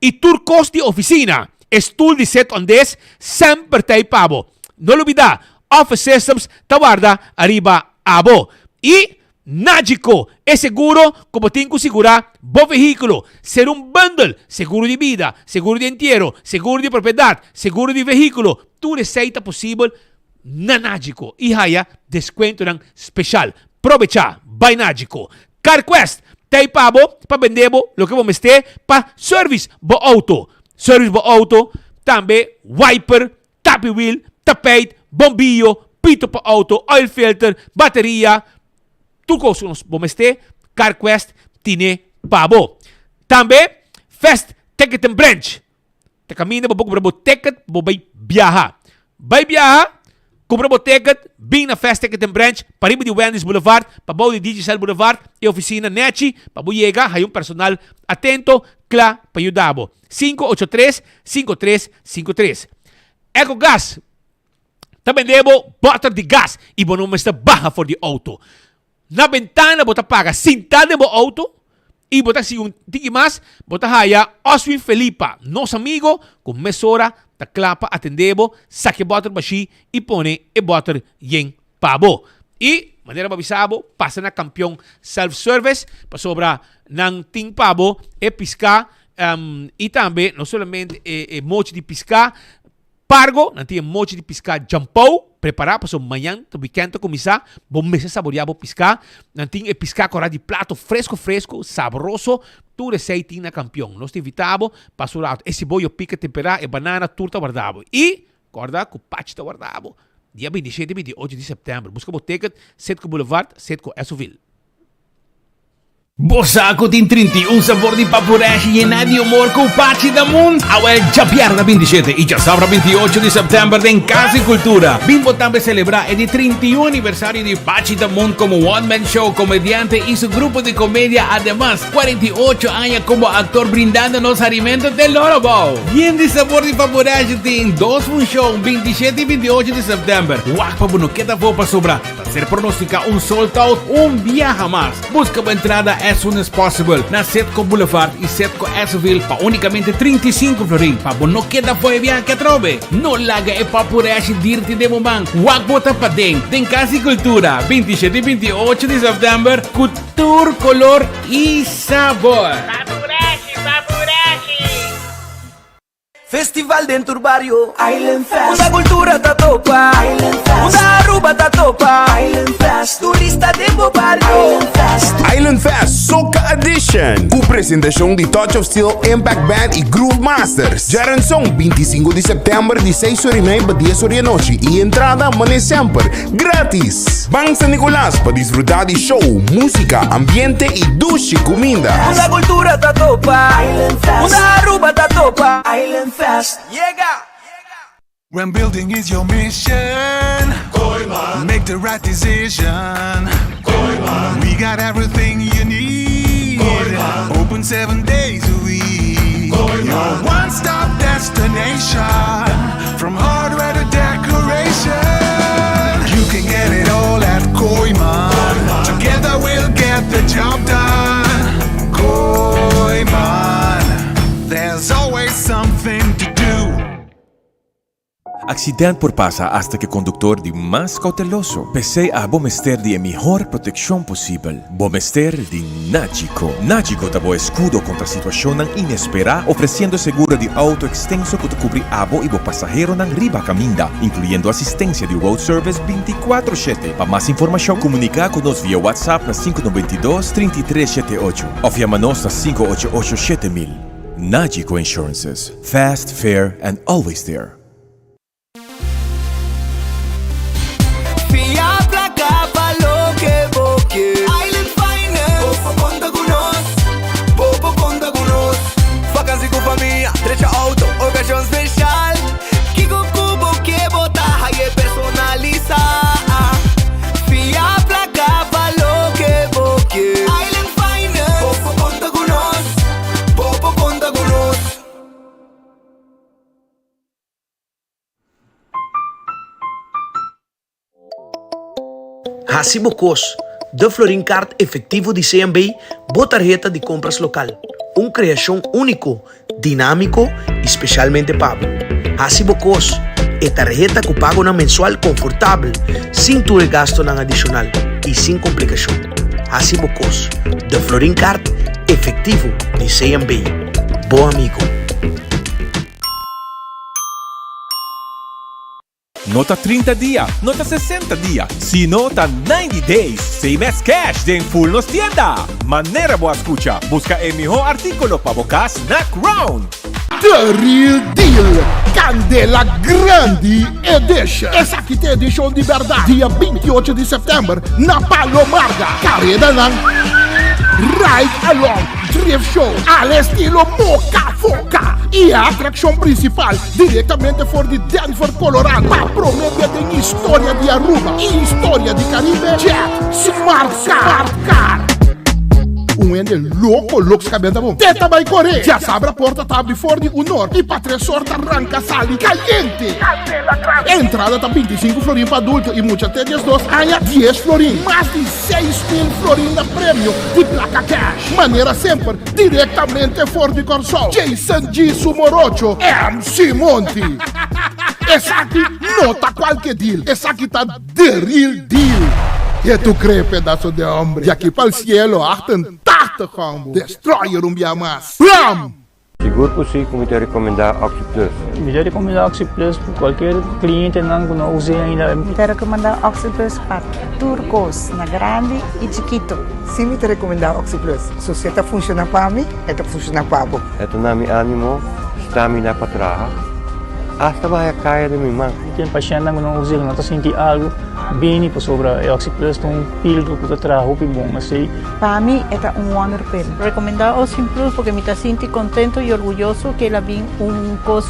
e turcos de oficina. Estudo de 7 ondes sempre tem pavo. Não olvida, Office Systems tawarda arriba abo. E Nagico é seguro como tem que segurar bom veículo. Ser um bundle, seguro de vida, seguro de entierro, seguro de propriedade, seguro de veículo. Tu receita possível na Nagico. E haya desconto ng special. Aprovecha, by Nagico. CarQuest, tem pavo para vendemos lo que vamos ter para service bo auto. Service bo auto, também wiper, tapi wheel, tapete, bombillo, pito para auto, oil filter, bateria. Tu coisa nos vamos ter, CarQuest tiene pavo. Também Fast Ticket and Branch. Te caminha para comprar ticket, vai viajar. Vai viajar, comprar ticket, bem na Fast Ticket and Branch, para ir de Wendy's Boulevard, para baixo de Digicel Boulevard e oficina Nechi, para chegar, hay personal atento, claro, para ajudar. 583-5353. EcoGas. Também debo butter de gas e bom não está baja for de auto. Na ventana bota paga cintada bo auto e bota si um tiki mas bota haya Oswin Felipa, nosso amigo com mesora da clapa atendebo saque butter bashi e pone e butter yen pabo. E maneira babisabo passa na campeão self-service para sobra nang ting pabo e piscar e também não somente mochi de piscar Pargo, nanti mochi de piscar jampou, preparar para o manhã, to weekend começar, bom mesa saborear piscar, nanti piscar com de prato fresco, saboroso, tu receita na campeão. Nós te invitamos para o lado, esse boio pica temperar e banana turta guardado. E, guarda, com pachita guardado. Dia 27 e 28 de setembro. Busca o ticket, Setco Boulevard, Setco Esoville. Bosaco tem 31 sabor de papurash e de humor com Pachi da Mundo. Awel já pierda 27 e já sobra 28 de setembro em Casa e Cultura. Bimbo também celebrar o 31 aniversário de Pachi da Mundo como one-man show, comediante e seu grupo de comédia. Además, 48 anos como actor brindando-nos alimentos de Lorobo. Bien de sabor de papurash tem 2 fun show 27 e 28 de setembro. Wakpa bunuqueta for para sobrar. Para ser pronosticado sold out, viaja mais. Busca a entrada as soon as possible na Setco Boulevard e Setco Esoville para unicamente 35 florin. Para não queda foi viajar que trobe. Não laga e papurash dirty de momang. Wag bota pa den Casa e Cultura. 27 e 28 de setembro. Cultura, color e sabor. Festival dentro do barrio Island Fest. Muda cultura tá topa Island Fest. Muda Aruba tá topa Island Fest. Turista dentro do barrio Island Fest. Island Fest Soca Edition. Com apresentação de Touch of Steel, Impact Band e Groove Masters. Jaranção 25 de setembro de 6h30 para 10h da noite. E entrada mané sempre grátis. Bang San Nicolás para desfrutar de show, música, ambiente e duche comida. Muda cultura tá topa Island Fest. Muda Aruba tá topa Island Fest. When building is your mission, make the right decision. We got everything you need. Open 7 days a week. Your one-stop destination, from hardware to decoration. You can get it all at Koiman. Together we'll get the job done. Koiman, there's always something to do. Accidente por pasa hasta que conductor de más cauteloso. Pese a Bomester de mejor protección posible. Bomester de Nagico. Nagico dabo escudo contra situación inesperada, ofreciendo seguro de auto extenso que te cubre abo y bo pasajero nan riba caminda, incluyendo asistencia de road service 24/7. Para más información, comunica con nos vía WhatsApp na 592-3378 o llamanos na 588-7000. Nagico Insurances. Fast, fair, and always there. Fiabla capa lo que boque. Island Finance. Popo conta con nos. Popo conta con nos. Vacancy con familia. Trecha auto. Ocasión especial. Kiko cubo que bota. Haye personaliza. Fiabla capa lo que boque. Island Finance. Popo conta con nos. Popo conta con nos. Hacibocos, de Florin Card efectivo de CMB, botarjeta de compras local. Uma criação único, dinâmico e especialmente pago. Hacibocos, é tarjeta que paga na mensual confortável, sem ter gasto na adicional e sem complicação. Hacibocos, de Florin Card efectivo de CMB. Bom amigo. Nota 30 dias, nota 60 dias, se nota 90 days, save as cash de full nos tienda. Manera boa escucha, busca el mejor artículo para boca Snack Round. The Real Deal Candela Grande Edition. Essa aqui tem edição de verdade. Dia 28 de setembro, na Palomarga. Carrera não. Ride Along Drift Show al estilo Moca Foca. E a atração principal, diretamente for de Denver, Colorado. Para prometer de história de Aruba e história de Caribe. Jet Smart Car. Ende louco cabendo bom. Teta vai correr. Já sabe a porta tá abre forte o norte. E para três sorte arranca sali caliente. Entrada tá 25 florim para adulto e muitas até 2 ganha 10 florim. Mais de 6.000 florim na prêmio de placa cash. Maneira sempre diretamente for de Corsol. Jason G. Sumorocho. MC Monte. Essa aqui nota qualquer deal. Essa aqui tá The Real Deal. E tu crê, pedaço de homem? De aqui para o cielo, arten tarta combo. Destroyer dia mais. Blam! Seguro por si, como te recomendar OxyPlus. Me recomendar OxyPlus para qualquer cliente não use ainda. Me recomendar OxyPlus para turcos, na grande e chiquito. Sim, me recomendar OxyPlus. Se você funciona para mim, funciona para você. Ito na mi ánimo, stamina para trabalhar. Hasta vai a kaya de minha mãe. Tem paciente que não usa, não está sentindo algo bem para sobre o OxyPlus, um pílula que trabalha bom, assim. Para mim é wonder pill. Recomendar OxyPlus porque me está sentindo contento e orgulhoso que ela vem coisa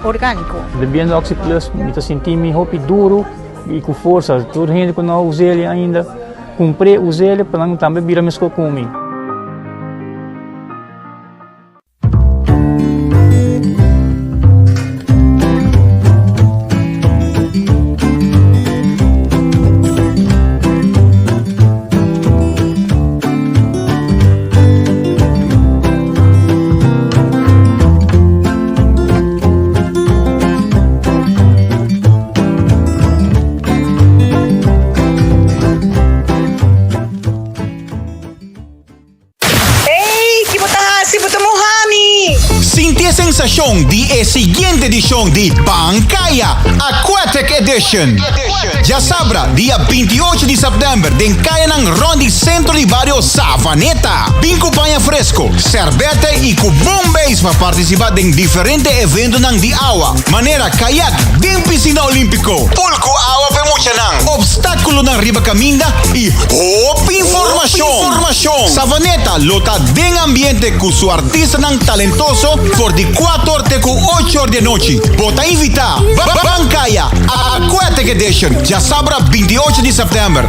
orgânico. Bebendo OxyPlus, me está sentindo roupa duro e com força. Toda gente que não usa ele ainda, comprei, usei ele para não também virar mesmo comigo. De siguiente edición de Bancaya Aquatic Edition. Ya sabrá, dia 28 de setembro, den kaya ng Rondi Centro de Barrio Savaneta. Bingo panha fresco, cervete e kubong base para participar de diferentes eventos ng di awa. Manera kayak, din piscina olímpico. Pulko awa pemucha ng obstáculo ng riba caminda e hop información. Savaneta, lota din ambiente ku su artista ng talentoso for di 4 teku 8 horas de noche. Bota invita. Bancaya Aquatic Edition. Ya sabrá 28 de setembro.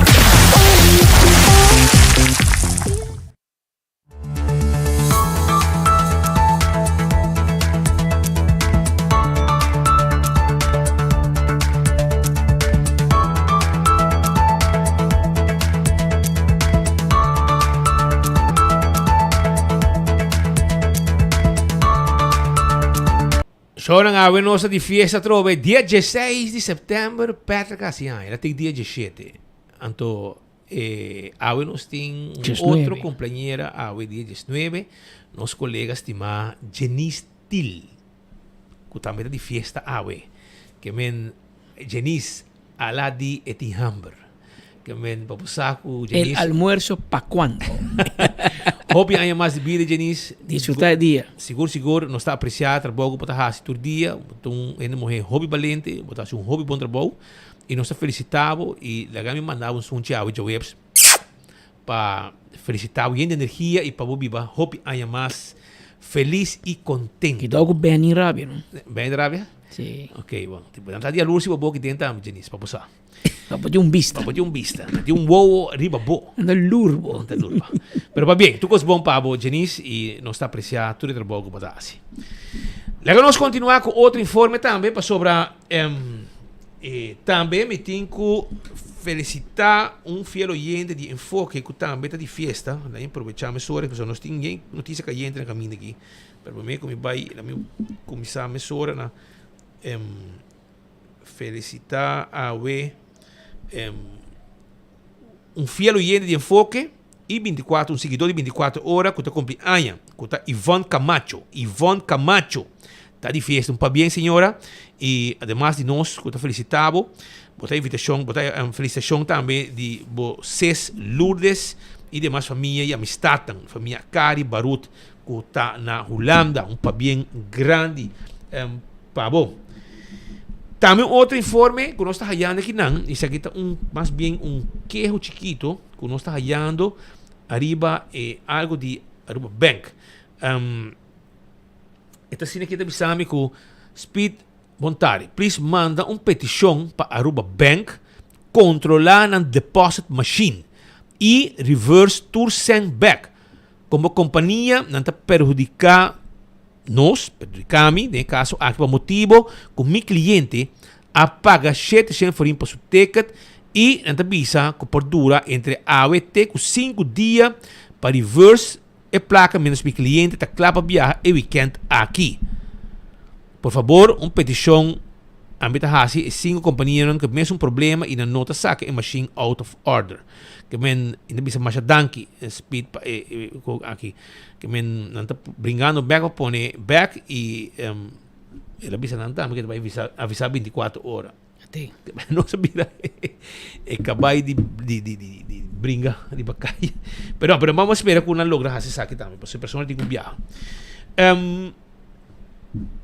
Sono a nossa di fiesta trove dia 16 di setembro per Casian, era dia 17. Anto awe nos tem outro companheira awe dia 19, nos colegas estima Jenice Til, que também di fiesta awe, que men Jenice ala di etihamber. Que men papusa ko El Janice. almuerzo pa' cuándo? Hope haya mais de vida, Janice. Disfrutar el día. Seguro, não está apreciado trabalho para fazer todo dia. Então, ainda morrer hobby valente, botar um hobby bom trabalho. E nós felicitava e lá me mandava um som de webs para felicitar e energia e para viver hope haya mais feliz e contente. Que algo bem em rabia, não? Bem de rabia? Sim. Ok, bom. Tipo, não está dia luz e bobo que tenta, Janice, para passar. Para de um vista. Para de um vista. De um wow riba bo. Anda lurbo. Anda lurbo. Pero va bien, tu cos bom para Janice e nós está apreciado todo o trabalho que você faz. Logo nós continuar com outro informe também para sobre também me tenho que felicitar fiel oyente de enfoque que também está de festa. Daí aproveitamos sobre porque nós temos notícia caliente no caminho aqui. Para mim como vai, eu começar a mesura na felicitar a fiel oyente de enfoque e 24, seguidor de 24 horas que está cumpleaños, que está Ivonne Camacho. Está de fiesta, para bien, senhora. E, además de nós, que está felicitado, botar felicitação também de vocês, Lourdes, e demais família e amistad, família Cari Barut, que está na Holanda, para bien grande, para bom. Também outro informe que nós estamos hallando aqui, isso aqui está mais bem queijo chiquito que nós estamos hallando arriba algo de Aruba Bank. Esta cena aqui está avisando que Speed Montari, please manda petição para Aruba Bank controlar a deposit machine e reverse to send back. Como companhia, não está perjudicar prejudicami, nesse caso, aqui por motivo que meu cliente paga 700 para seu ticket e não avisa que por dura entre AWT com 5 dias para reverse e placa menos meu cliente está claro para viajar e weekend aqui. Por favor, petição a mim está 5 companhias que mesmo problema e não nota saca a machine out of order. Que men ainda bisa mais danke speed aqui que men não está bringando back pone back e ela bisa não está porque vai avisar 24 horas. Até não sabia acabei de brincar de bacai. Pero vamos esperar que não logra fazer saque também, para se pessoa tem que viajar.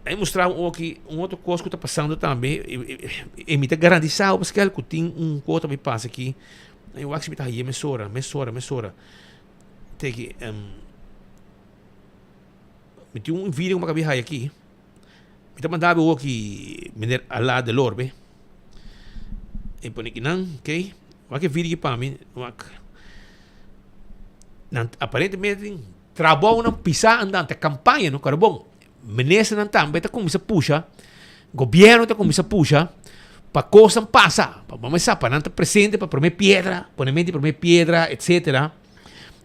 Aí mostrar aqui outro coisa que está passando também e me está garantizado porque que tem coisa que passa aqui. Eu acho que me está aí mesora. Tem que me tem vídeo que eu acabei aqui. Me está mandando aqui mineiro Alá de Lorbe. E põe aqui não, ok? Olha vídeo para mim. Aparentemente trabalho não pisar andante campanha no carbão. Menesa não também está começando a puxar. Governo está começando a puxar. Para coisas passar, para começar, para não estar presente, para prometer pedra, etc.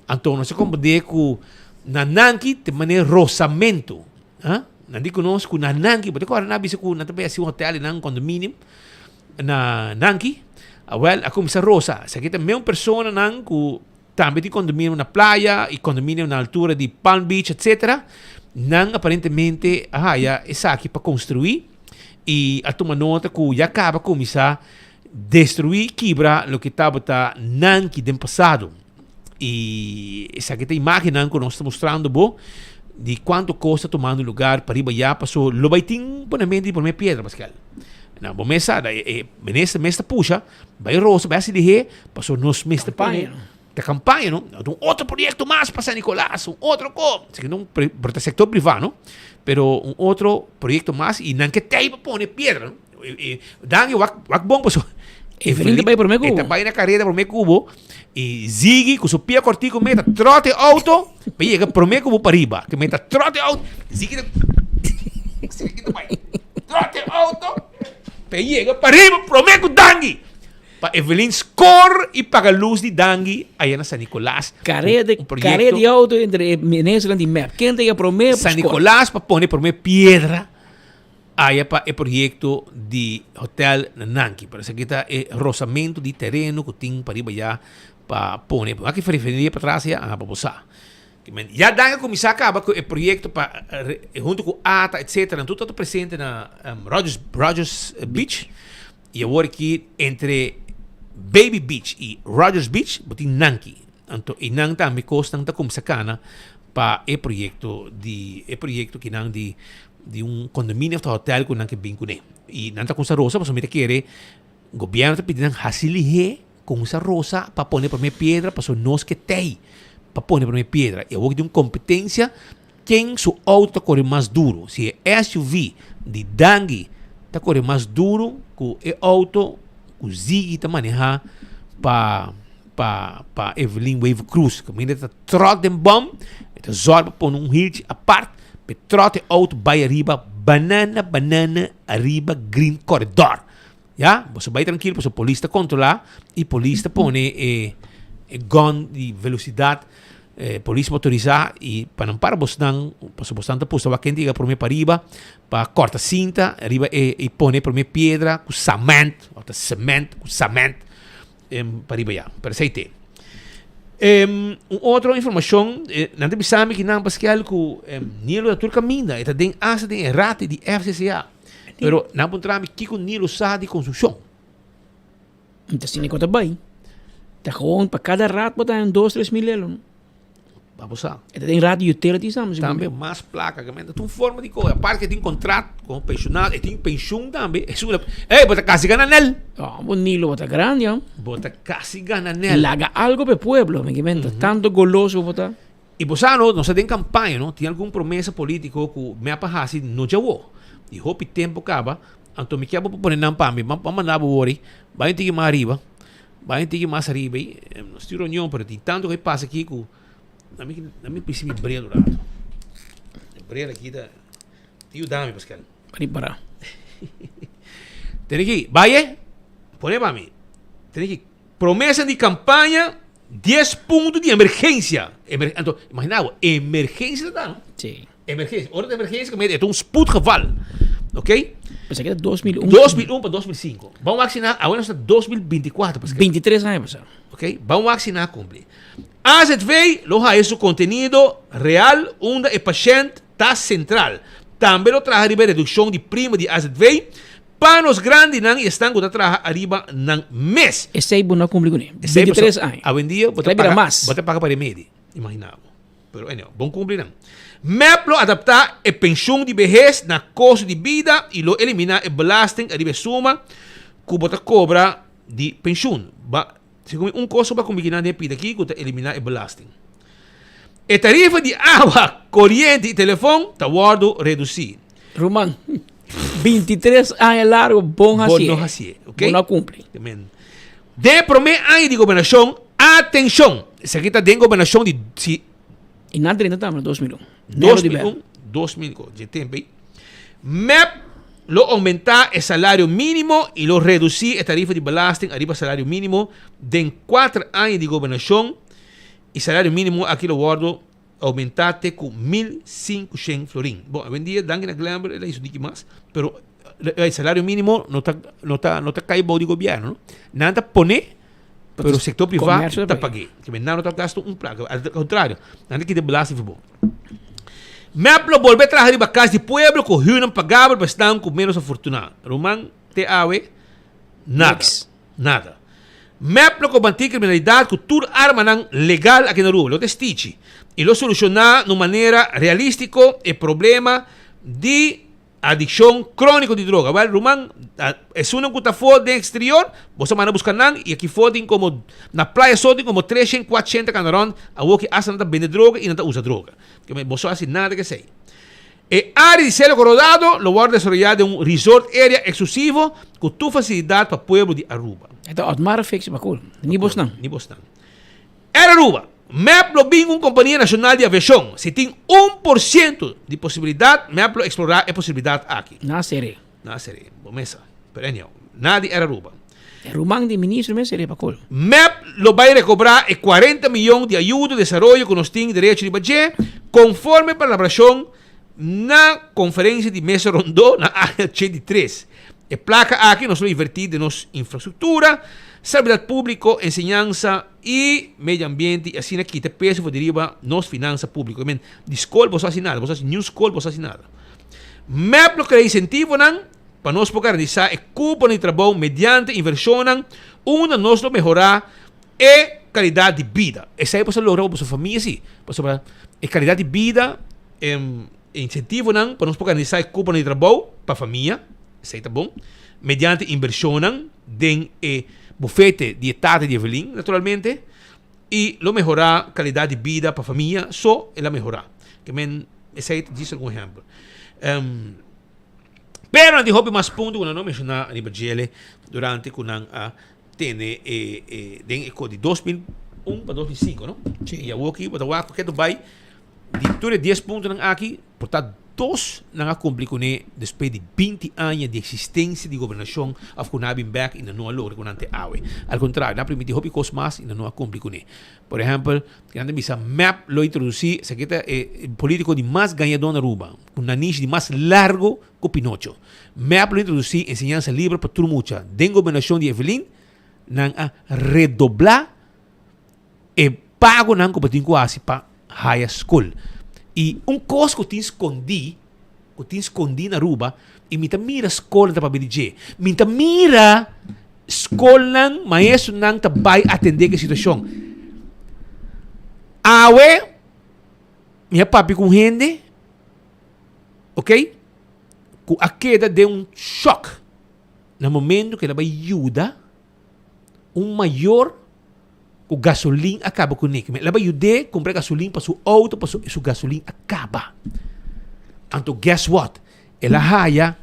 Então, nós compreendemos que na Nanki tem maneira roçamento. Não digo nós que na Nanki, porque agora não bisa que não tem assim um hotel e um condomínio na Nanki. Well, a começar roça. Se aqui tem mesmo pessoa que também tem condomínio na praia e condomínio na altura de Palm Beach, etc. Não aparentemente, essa aqui para construir. E a tomar nota que já acaba começar a destruir, quebrar o que estava Nanki do passado. E essa aqui tem imagem que nós estamos mostrando de quanto custa tomando lugar para ir já passou lo vai ter bonamente por minha pedra Pascal. Não, bom mesa, nessa mesa puxa, vai rosa, vai se derrer, passou nos mesa da campanha, não? Outro projeto mais para San Nicolás, outro como, não para o setor privado, pero outro projeto mais e não que tem para pôr pedra, dan wak bom passou. E Felipe vai por meu cubo. Vai na carreira por meu cubo e Ziggy com seu pia cortico meta trote auto, pega por meu cubo para riba, que meta trote auto, Ziggy trote auto, pega para riba por meu cubo dangi. Para Evelyn score e paga luz de Dangi aí na San Nicolás. Carreira de auto entre Menezes e Map. Quem tem a prometer? San Nicolás para pôr por minha pedra. Aí para o projeto de hotel na Nanki. Parece que está roçamento de terreno que tem para ir já para pôr. Aqui referia para trás já para posar. Já Dangi começar a acabar com o projeto para junto com ATA, etc. Tudo está presente na Rogers Beach. E agora aqui entre Baby Beach e Rogers Beach, buting Nanki. Anto inang tambi costang takum sakana pa proyecto kinang di un condominio of hotel ko nang kibingkune. I nanta kung sa Rosa, paso mita kere, gobyerno ta pidi ng hasilihe kung sa Rosa, papone por may piedra, paso nos que tei, papone por may piedra. E huwag yung kompetensya, quem su auto corre mais duro. Se é SUV de Dangi, tá corre mais duro que o auto que Ziggy tá manejar pa Evelyn Wave Cruz. Que ainda tá trot den bom, tá zorba pôr hitch apart, pe trot auto vai arriba, banana arriba green corridor. Ja, você vai tranquilo, porque o polícia controla e polícia põe gun de velocidade. Polícia motorizada e para não para bostang paso bostante puso wa kendi por me pariba pa corta cinta arriba e pone por me pedra com cement pariba ya para aceite outra informação nante bisami que não pascal ku Nilo da Turca Minda eta den asa den errate di FCCA pero na puntrami kiko Nilo sa di construção então sini ko tabay ta gewoon pa cada rat bota 2-3 mil elon. Vamos a. E tem radio utilities também mais placa que manda tu forma de coisa, a parte que tem contrato com pensionado e tem pensão também. Bota casi gana nel. Nilo bota grande, bota casi gana nel. Laga algo pe pueblo, me comenta, tanto goloso bota. E bosano, não se tem campanha, não? Tem alguma promessa política que me apahasi no jawo. E hope tempo acaba, anto me quer pôr na pambi, mandar worry, vai ter que mais arriba, e não se reunião, pero tem tanto que passa aqui que na minha princípio brelo lá. Brelo aqui da tio dame Pascal. Para. Tem aqui, vai, põe para mim. Tem aqui promessa de campanha 10 pontos de emergência. Então, imagina, emergência tá, não? Sim. Emergência, hora de emergência que é um spoedgeval. OK? Pensei que era 2001. 2001 para 2005. Vamos vacinar, agora está 2024, Pascal. 23 anos, OK? Vamos vacinar cumprir. AZV lo ha su contenido real onde o paciente está central. Também lo traga arriba redução de prima de AZV para os grandes não estão que traga arriba nang mês. Esse aí não cumpre com ele. 23 anos. A vendia bota paga para remédio. Imaginava. Pero bom cumprir não. MEP lo adaptar a pensão de vejez na custo de vida e lo eliminar a belasting arriba suma que bota cobra de pensão. Segundo custo para combinar de pida aqui, que eliminar a belasting. A tarifa de água, corrente e telefone está guardo reduzir. Roman, 23 anos largo, bom assim. Ok? Bom cumpre. De primeiro ano de governação, atenção. Isso aqui está de governação de... E na 30 estamos, 2001. 2001, de tempo aí. MEP lo aumentar o salário mínimo e lo reduzir a tarifa de belasting arriba salário mínimo de 4 anos de governação e salário mínimo aqui lo guardo aumentar com 1.500 florin. Bom, a vendia dan na Glamour é isso dique mais, pero o salário mínimo não tá caibo de governo, nada pone pero o setor privado está pague. Que não está gasto placa, ao contrário, nada que de belasting foi bom. MEP lo volver a trazer arriba casa de pueblo com rio pagável para estar com menos afortunado. Roman, te awe, nada. MEP lo combatir criminalidade com tudo arma legal aqui na rua, lo testiche. E lo solucionar de maneira realística o problema de adicção crônica de droga. Well, Roman, é uma que está fora do exterior, você manda buscar e aqui fora como na praia só tem como 300, 400 canarão, a que asa não vende droga e não usa droga. Que você assim nada que sei. E área de Cielo Coronado lo guarda desarrollado um resort area exclusivo com tu facilidade para o povo de Aruba. Então, Otmar fez para cool. Ni bos não. Era Aruba. MEP lo bem uma companhia nacional de aviação. Se tem 1% de possibilidade, MEP lo explorar a possibilidade aqui. Na série. Bomesa. Pero nada era Aruba. Rumang de ministro me seria para cool. MEP lo vai recobrar 40 milhões de ajuda de desenvolvimento que nós temos direito de budget, conforme para a elaboração na conferência de mesa rondô na área 3. A placa aqui nós vamos invertir de nossa infraestrutura, servidade pública, ensinança e meio ambiente, assim aqui te peso para deriva nos finanças públicas. De escola você assinada, você assinada, new school você assinada. MEP lo que é incentivo não para nós poder realizar o cupo de trabalho mediante inversão, onde nós melhorar a qualidade de vida. Essa é para lograr para sua família, sim. Para a qualidade de vida, incentivo para nós poder realizar o cupo de trabalho para a família, isso é bom. Mediante inversão em bufete de etate de Evelyn, naturalmente, e lo melhorar a qualidade de vida para a família, só ela melhorar. Que esse aí diz algum exemplo. Pero di hobby mas punto kuna no mencionar ni Bajele durante kunang tene den eko di 2001 para 2005, no? E a woki para wa que do bai di tudo 10 pontos nang aqui, portanto dos nang cumprir com depois de 20 anos de existência de governação of kunabin back in the no lore kunante awe. Al contrário, na primeira hobby cos mas in no cumprir com por exemplo, que anda misa map lo introduci, se quita político de mais ganhador na Aruba, com niche de mais largo que Pinocho. Map lo introduci enseñanza libre para todo mucha. Den governação de Evelyn nang a redoblar e pago nang competir quase para high school. E coisa que eu escondi na Aruba, e me mira a escola da Pabilidje. Me mira a escola nang maestro nang tabay atender a situação. Awe, minha papi com gente, ok? Com a queda de choque. No momento que ela vai ajudar, maior o gasolina acaba com ele. Ela vai ajudar a comprar gasolina para seu auto, para seu gasolina acaba. Então, guess what? Ela haya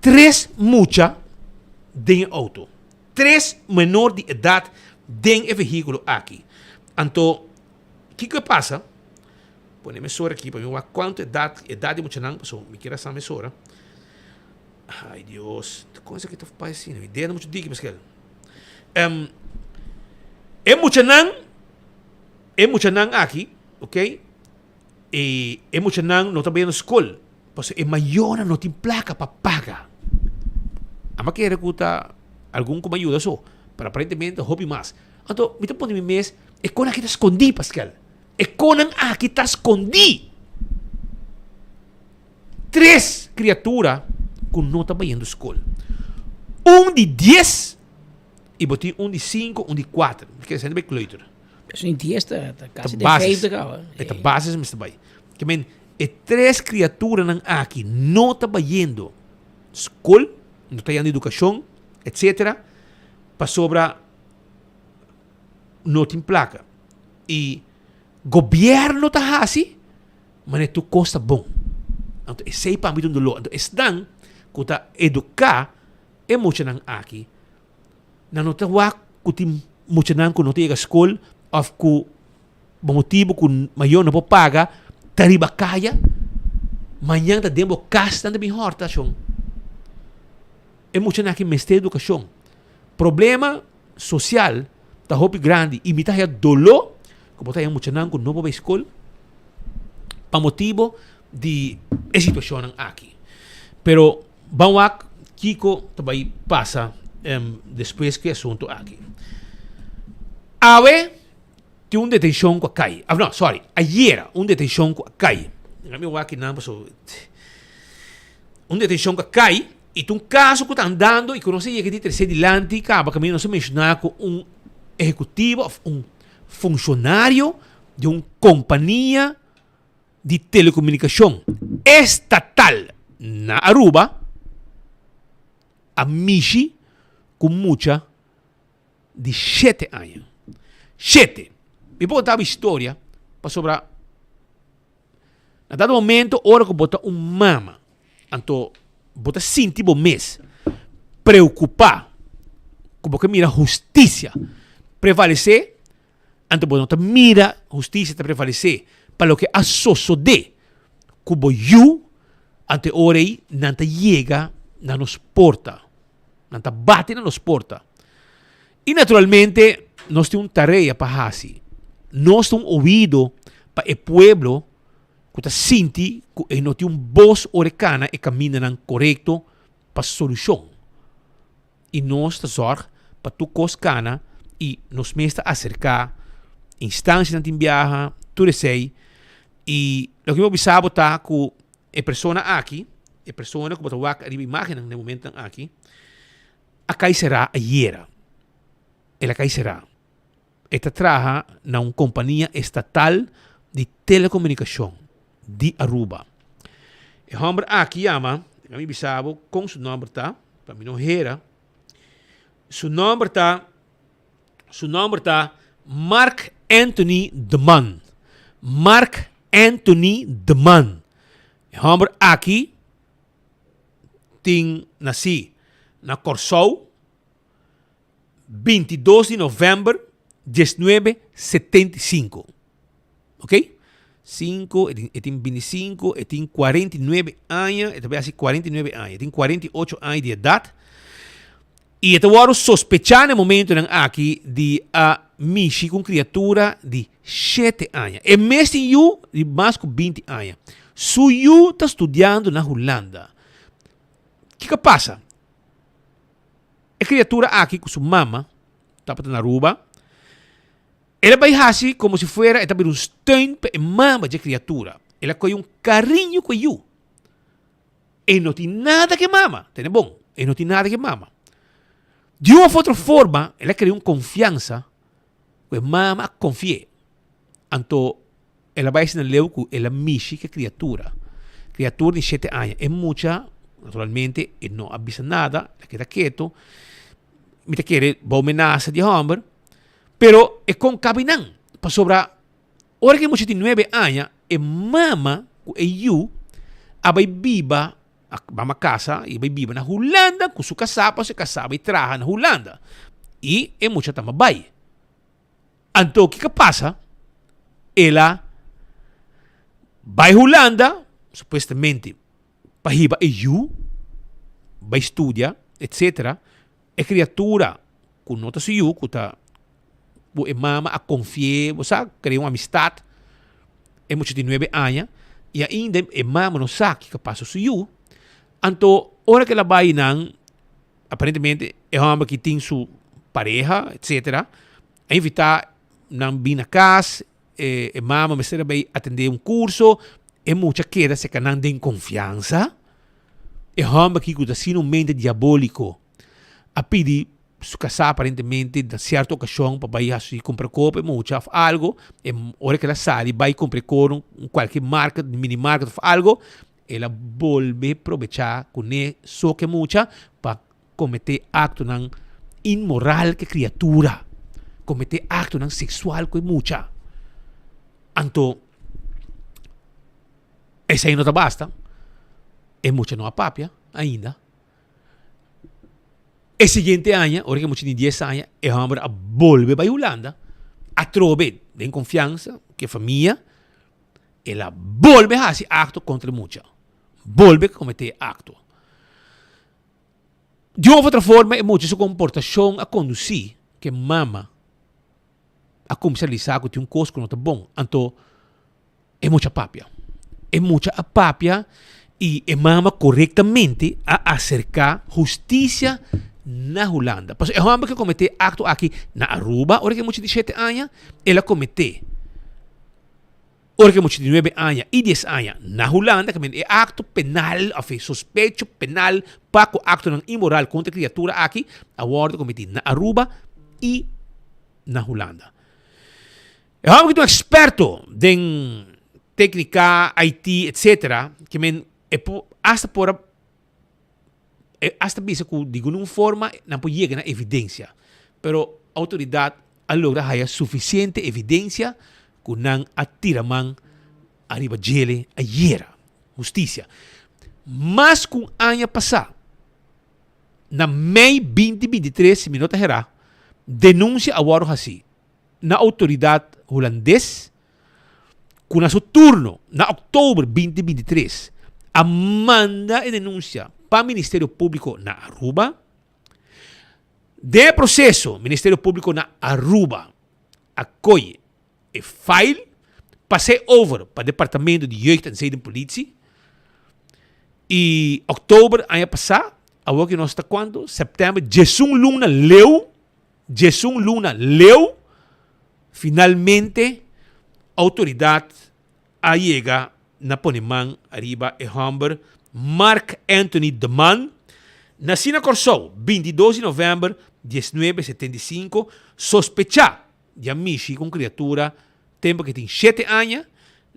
3 mucha dentro auto. 3 menor de idade dentro do veículo aqui. Então, o que passa? Põe a mesura aqui para ver quanto idade de mucha não, so, me quer essa mesura. Ai, Deus, que coisa que tu faz assim, não ideia muito diga, mas que é mucha não aqui, ok? E é mucha não também na escola, porque é maior não tem placa para pagar. A máquina recuta algum como ajuda só, para aparentemente hobby mais. Então, me ponto em mês, é quando aqui está escondido, Pascal. É quando aqui está escondido. 3 criaturas que não estão indo à escola. De 10 e botei de 5, de 4. Quer dizer, bem claro. Isso em 10 está quase de 5 de cá. É bases, mas está bem. Que men, é 3 criaturas aqui não estão indo à escola, não estão indo à educação, etc. Para sobra não tem placa. E governo está assim, mas tu custa bom. Então, esse é para mim um dolor. Então, estão que está educar e muito nang aqui. Na nota wa que tem muito nang que não tem a escola, ou que por motivo que maior não pode pagar, tariba kaya, manhã está dentro da casa, está bem horta, chão. É muito nang que mestre educação. Problema social está hobby grande e me está dolor que botar muito nang que não pode escola, para motivo de essa situação aqui. Pero vamos a Kiko também passa depois que assunto aqui. Awe tem detenção com a CAI. Não, sorry. Ayer detenção com a CAI. Não aqui não passou. Detenção com a CAI e tem caso que está andando e que não sei que de terceiro dilante acaba caminho não se mencionar com executivo, funcionário de uma companhia de telecomunicação estatal na Aruba, a Michi com muita de 7 anos. 7. Me vou contar uma história para sobrar. Na dado momento, hora que bota mama, então bota sentir bom mês, preocupar, como que mira justiça prevalecer, então bota mira justiça prevalecer para o que a de como you ante hora aí não chega na nos porta, não bate na nos porta. E naturalmente nós temos uma tarefa para fazer. Nós temos ouvido para o povo que está sentindo que não tem uma voz orecana e caminha correto para a solução. E nós estamos sorte para tu coscana e nos mesmos acercar instâncias que viaja, tudo isso. E o que eu observo está que a pessoa aqui, a persona que bota arriba imagen no momento aqui, a cai será ayer. Ela cai será. Esta trabalha na uma companhia estatal de telecomunicação de Aruba. O homem aqui chama, eu me sabe com seu nome tá, para mim não era. Seu nome tá Mark Anthony Deman. Mark Anthony Deman. O homem aqui tem nasci na Corsou 22 de novembro de 1975. Ok? 5, tem 25, tem 49 anos, também assim 49 anos, tem 48 anos de idade. E eu vou sospechar no momento aqui de a Michi com criatura de 7 anos. E mesmo eu de mais de 20 anos. Se eu está estudando na Holanda, o que passa? A criatura aqui com sua mama, está na Aruba, ela vai assim como se fuera um steun para a mama de criatura. Ela coi um carinho com eu. E não tem nada que mama. Tem bom? E não tem nada que mama. De uma outra forma, ela cria uma confiança. Que a mama confia. Então, ela vai ensinar leu que ela mishi que criatura. Criatura de 7 anos. É muita, naturalmente, e não avisa nada. Ela queda quieto. Me te quer boa amenaça de homem. Pero é com cabinan. Para sobrar, hora que muitos de 9 anos, e mama, e eu, a vai viva, vamos a casa, e vai viva na Holanda, com sua casapa, se casaba e traja na Holanda. E é muita também vai. Então, o que passa? Ela vai Holanda, supostamente, para viva e eu, vai estudar, etc. É criatura, com nota se eu, que está a mama a confiar, você cria uma amistade, é muito de 9 anos, e ainda a mama não sabe o que passa com eu. Então, hora que ela vai, aparentemente, é um homem que tem sua pareja, etc., a invitar a vir na casa, a mama vai atender um curso, é muita queda, se que não tem confiança, é um homem que está sendo um mente diabólico, a pedir su casa aparentemente na certa ocasião para ir assim comprar copo mucho algo e hora que ela sai vai comprar com qualquer marca mini market algo ela volve aproveitar com isso que mucha para cometer acto nan immoral que criatura cometer acto nan sexual que mucha então essa aí não tá basta é mucha não a papia ainda. El siguiente año, ahora que muchos tienen 10 años, el hombre vuelve para Holanda, a trobe de confianza, que familia, ela vuelve a hacer acto contra mucha. Vuelve a cometer acto. De uma outra forma, é mucha su comportación a conducir, que mama a comercializar que tem coisa que não está bom. Então, é muita papia. É muita a papia e é mama corretamente a acercar justiça na Holanda. Porque é um homem que cometeu acto aqui na Aruba, hora que muitos de 7 anos, ela cometeu. Hora que muitos de 9 anos e 10 anos na Holanda, que é acto penal, ou suspeito penal, para o acto imoral contra a criatura aqui, a hora cometido na Aruba e na Holanda. É um homem que é um experto em técnica, IT, etc., que hasta bisa que de alguma forma não pode chegar na evidência. Pero a autoridade a logra haya suficiente evidência que não atiraman arriba jele ayer. Justiça. Mas com ano passado, na Mei 2023, minuto herá, denúncia a waro assim, na autoridade holandesa, com seu turno, na outubro 2023, a manda e denúncia para o Ministério Público na Aruba. De processo, Ministério Público na Aruba acolhe e file, passe over para o Departamento de Jeugd en Zedenpolitie. E outubro, ano passado, agora que nós está quando? Setembro, Jason Luna leu, finalmente, a autoridade a chegar na Ponemang, arriba e Humber, Mark Anthony Deman, nascido na Corsou, 22 de novembro de 1975, sospecha de amici com criatura, tempo que tem 7 anos,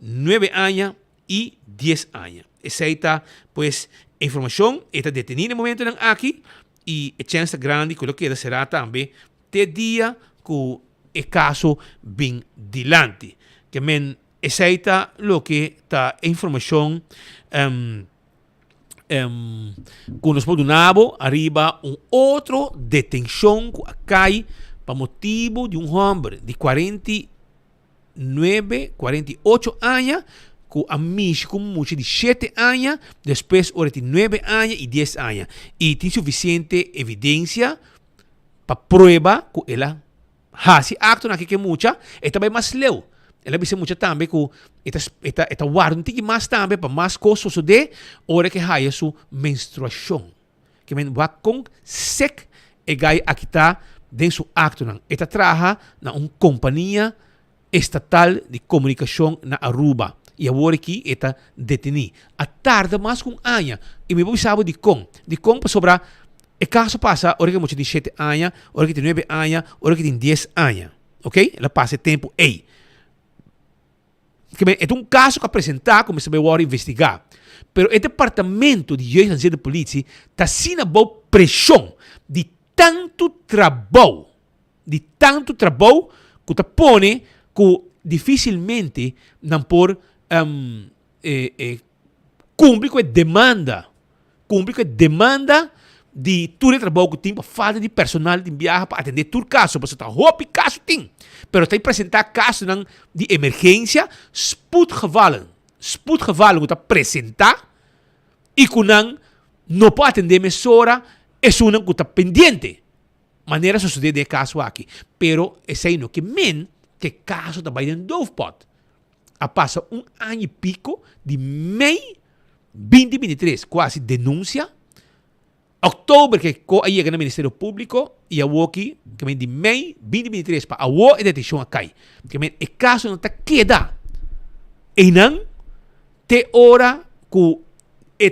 9 anos e 10 anos. Essa está, pues, a informação está detenida no momento aqui e a chance grande que o que será também te dia que o caso bem dilante. Que men, essa está o que está a informação que nos pode dar arriba outra detenção que cai por motivo de homem de 48 anos que amigo com muito de 7 anos, depois ora de 9 anos e 10 anos. E tem suficiente evidência para prova que ela faz acto naquilo que muita, e também mais leu. Ela bisa muita também que esta guarda um pouquinho mais também para mais coisas de hora que há sua menstruação. Que men vai com sec e gai aqui está dentro do acto não. Esta trabalha na uma companhia estatal de comunicação na Aruba. E agora aqui está detenido. A tarde mais com anos. E me vou saber de como para sobrar. E caso passa, hora que você tem 7 anos, hora que tem 9 anos, hora que tem 10 anos. Ok? Ela passa tempo aí. É um caso que apresentar, como você vai investigar. Pero o departamento de justiça de polícia está sendo boa pressão de tanto trabalho que está põe que dificilmente não por cumprir com a demanda de todo o trabalho que tem para falta de personal de viagem para atender todo caso, porque está roupa caso tem, pero tem apresentar caso de emergência, spoedgevallen que está apresentar e que não pode atender mesora, é uma que está pendente, maneira de suceder de caso aqui, pero esse aí não que men que caso está bem em Dovepot. A passa ano e pico de Mei 2023, quase denúncia. Outubro, que chega no Ministério Público, e a aqui, que vem de Mei 2023, para a e detenção a cai. Que vem, o caso não está queda. E não, te hora que o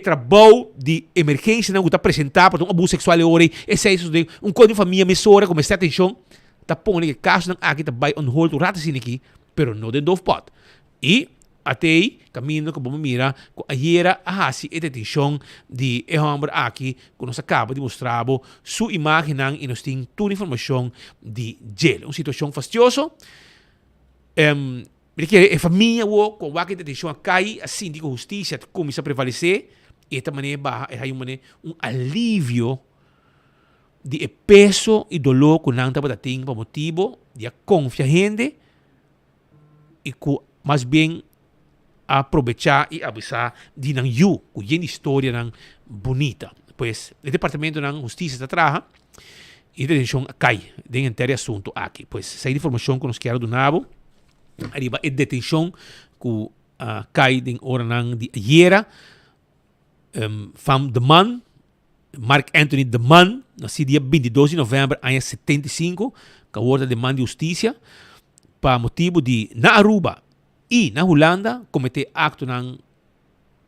trabalho de emergência não está apresentado para um abuso sexual e hora, esse é isso de código de família, mesora, como esta atenção, está pondo que o caso não aqui está bem on hold, o rato assim aqui, pero não de Dovepot. E até aí, caminho que vamos mirar, que era a detenção de homem aqui, que nos acaba de mostrar sua imagem e nos tem toda a informação de gel. Uma situação fastidiosa. A família, com a detenção cai, a síndica de justiça começa a prevalecer, e esta maneira é um alívio de peso e dolor que não está tendo por motivo de confiar gente e que mais bem aproveitar e avisar de não que é uma história bonita. Pois o departamento de justiça está trabalhando e a detenção cai dentro inteiro assunto aqui. Pois essa informação que nos quero do nabo, arriba a detenção que cai dentro hora de ayer, fam de man, Mark Anthony Deman, nascido dia 22 de novembro de 75, que a ordem de man de justiça, para motivo de na Aruba e na Holanda cometer acto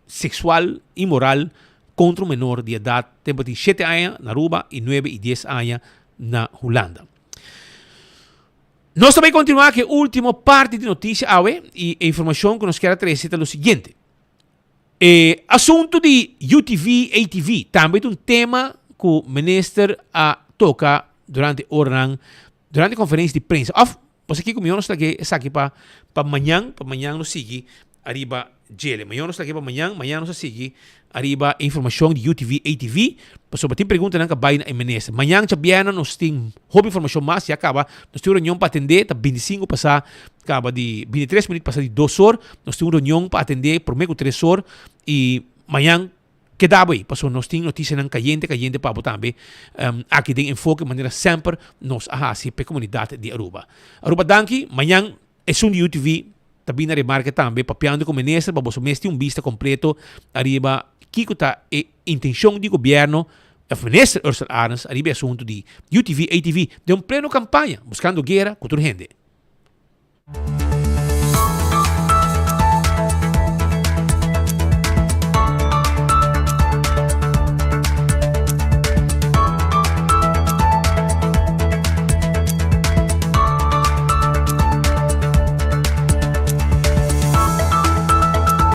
sexual e moral contra um menor de idade, tempo de 7 anos na Aruba e 9 e 10 anos na Holanda. Nós também continuamos com a última parte de notícia e a informação que nos quer trazer é o seguinte. Assunto de UTV, ATV, também é um tema que o ministro toca durante a conferência de prensa. Você aqui comigo está aqui para amanhã nos sigue arriba gele. Amanhã nos está aqui para amanhã nos sigue arriba informação de UTV, ATV. Sobre tem pergunta que vai na ministro. Amanhã já nos tem houve informação mais e acaba nós temos reunião para atender, tá 25 passar acaba de 23 minutos passar de 2 horas, nós temos reunião para atender por meio de 3 horas e amanhã que dá bem, passou nós temos notícia caliente para botar também aqui tem enfoque de maneira sempre nos ahasi para a comunidade de Aruba. Aruba danke, amanhã é um de UTV, também na remarca também, papiando com o ministro, para você ter vista completo, arriba, que está a intenção do governo, o ministro Ursula Arns, arriba assunto de UTV, ATV, de pleno campanha, buscando guerra contra a gente.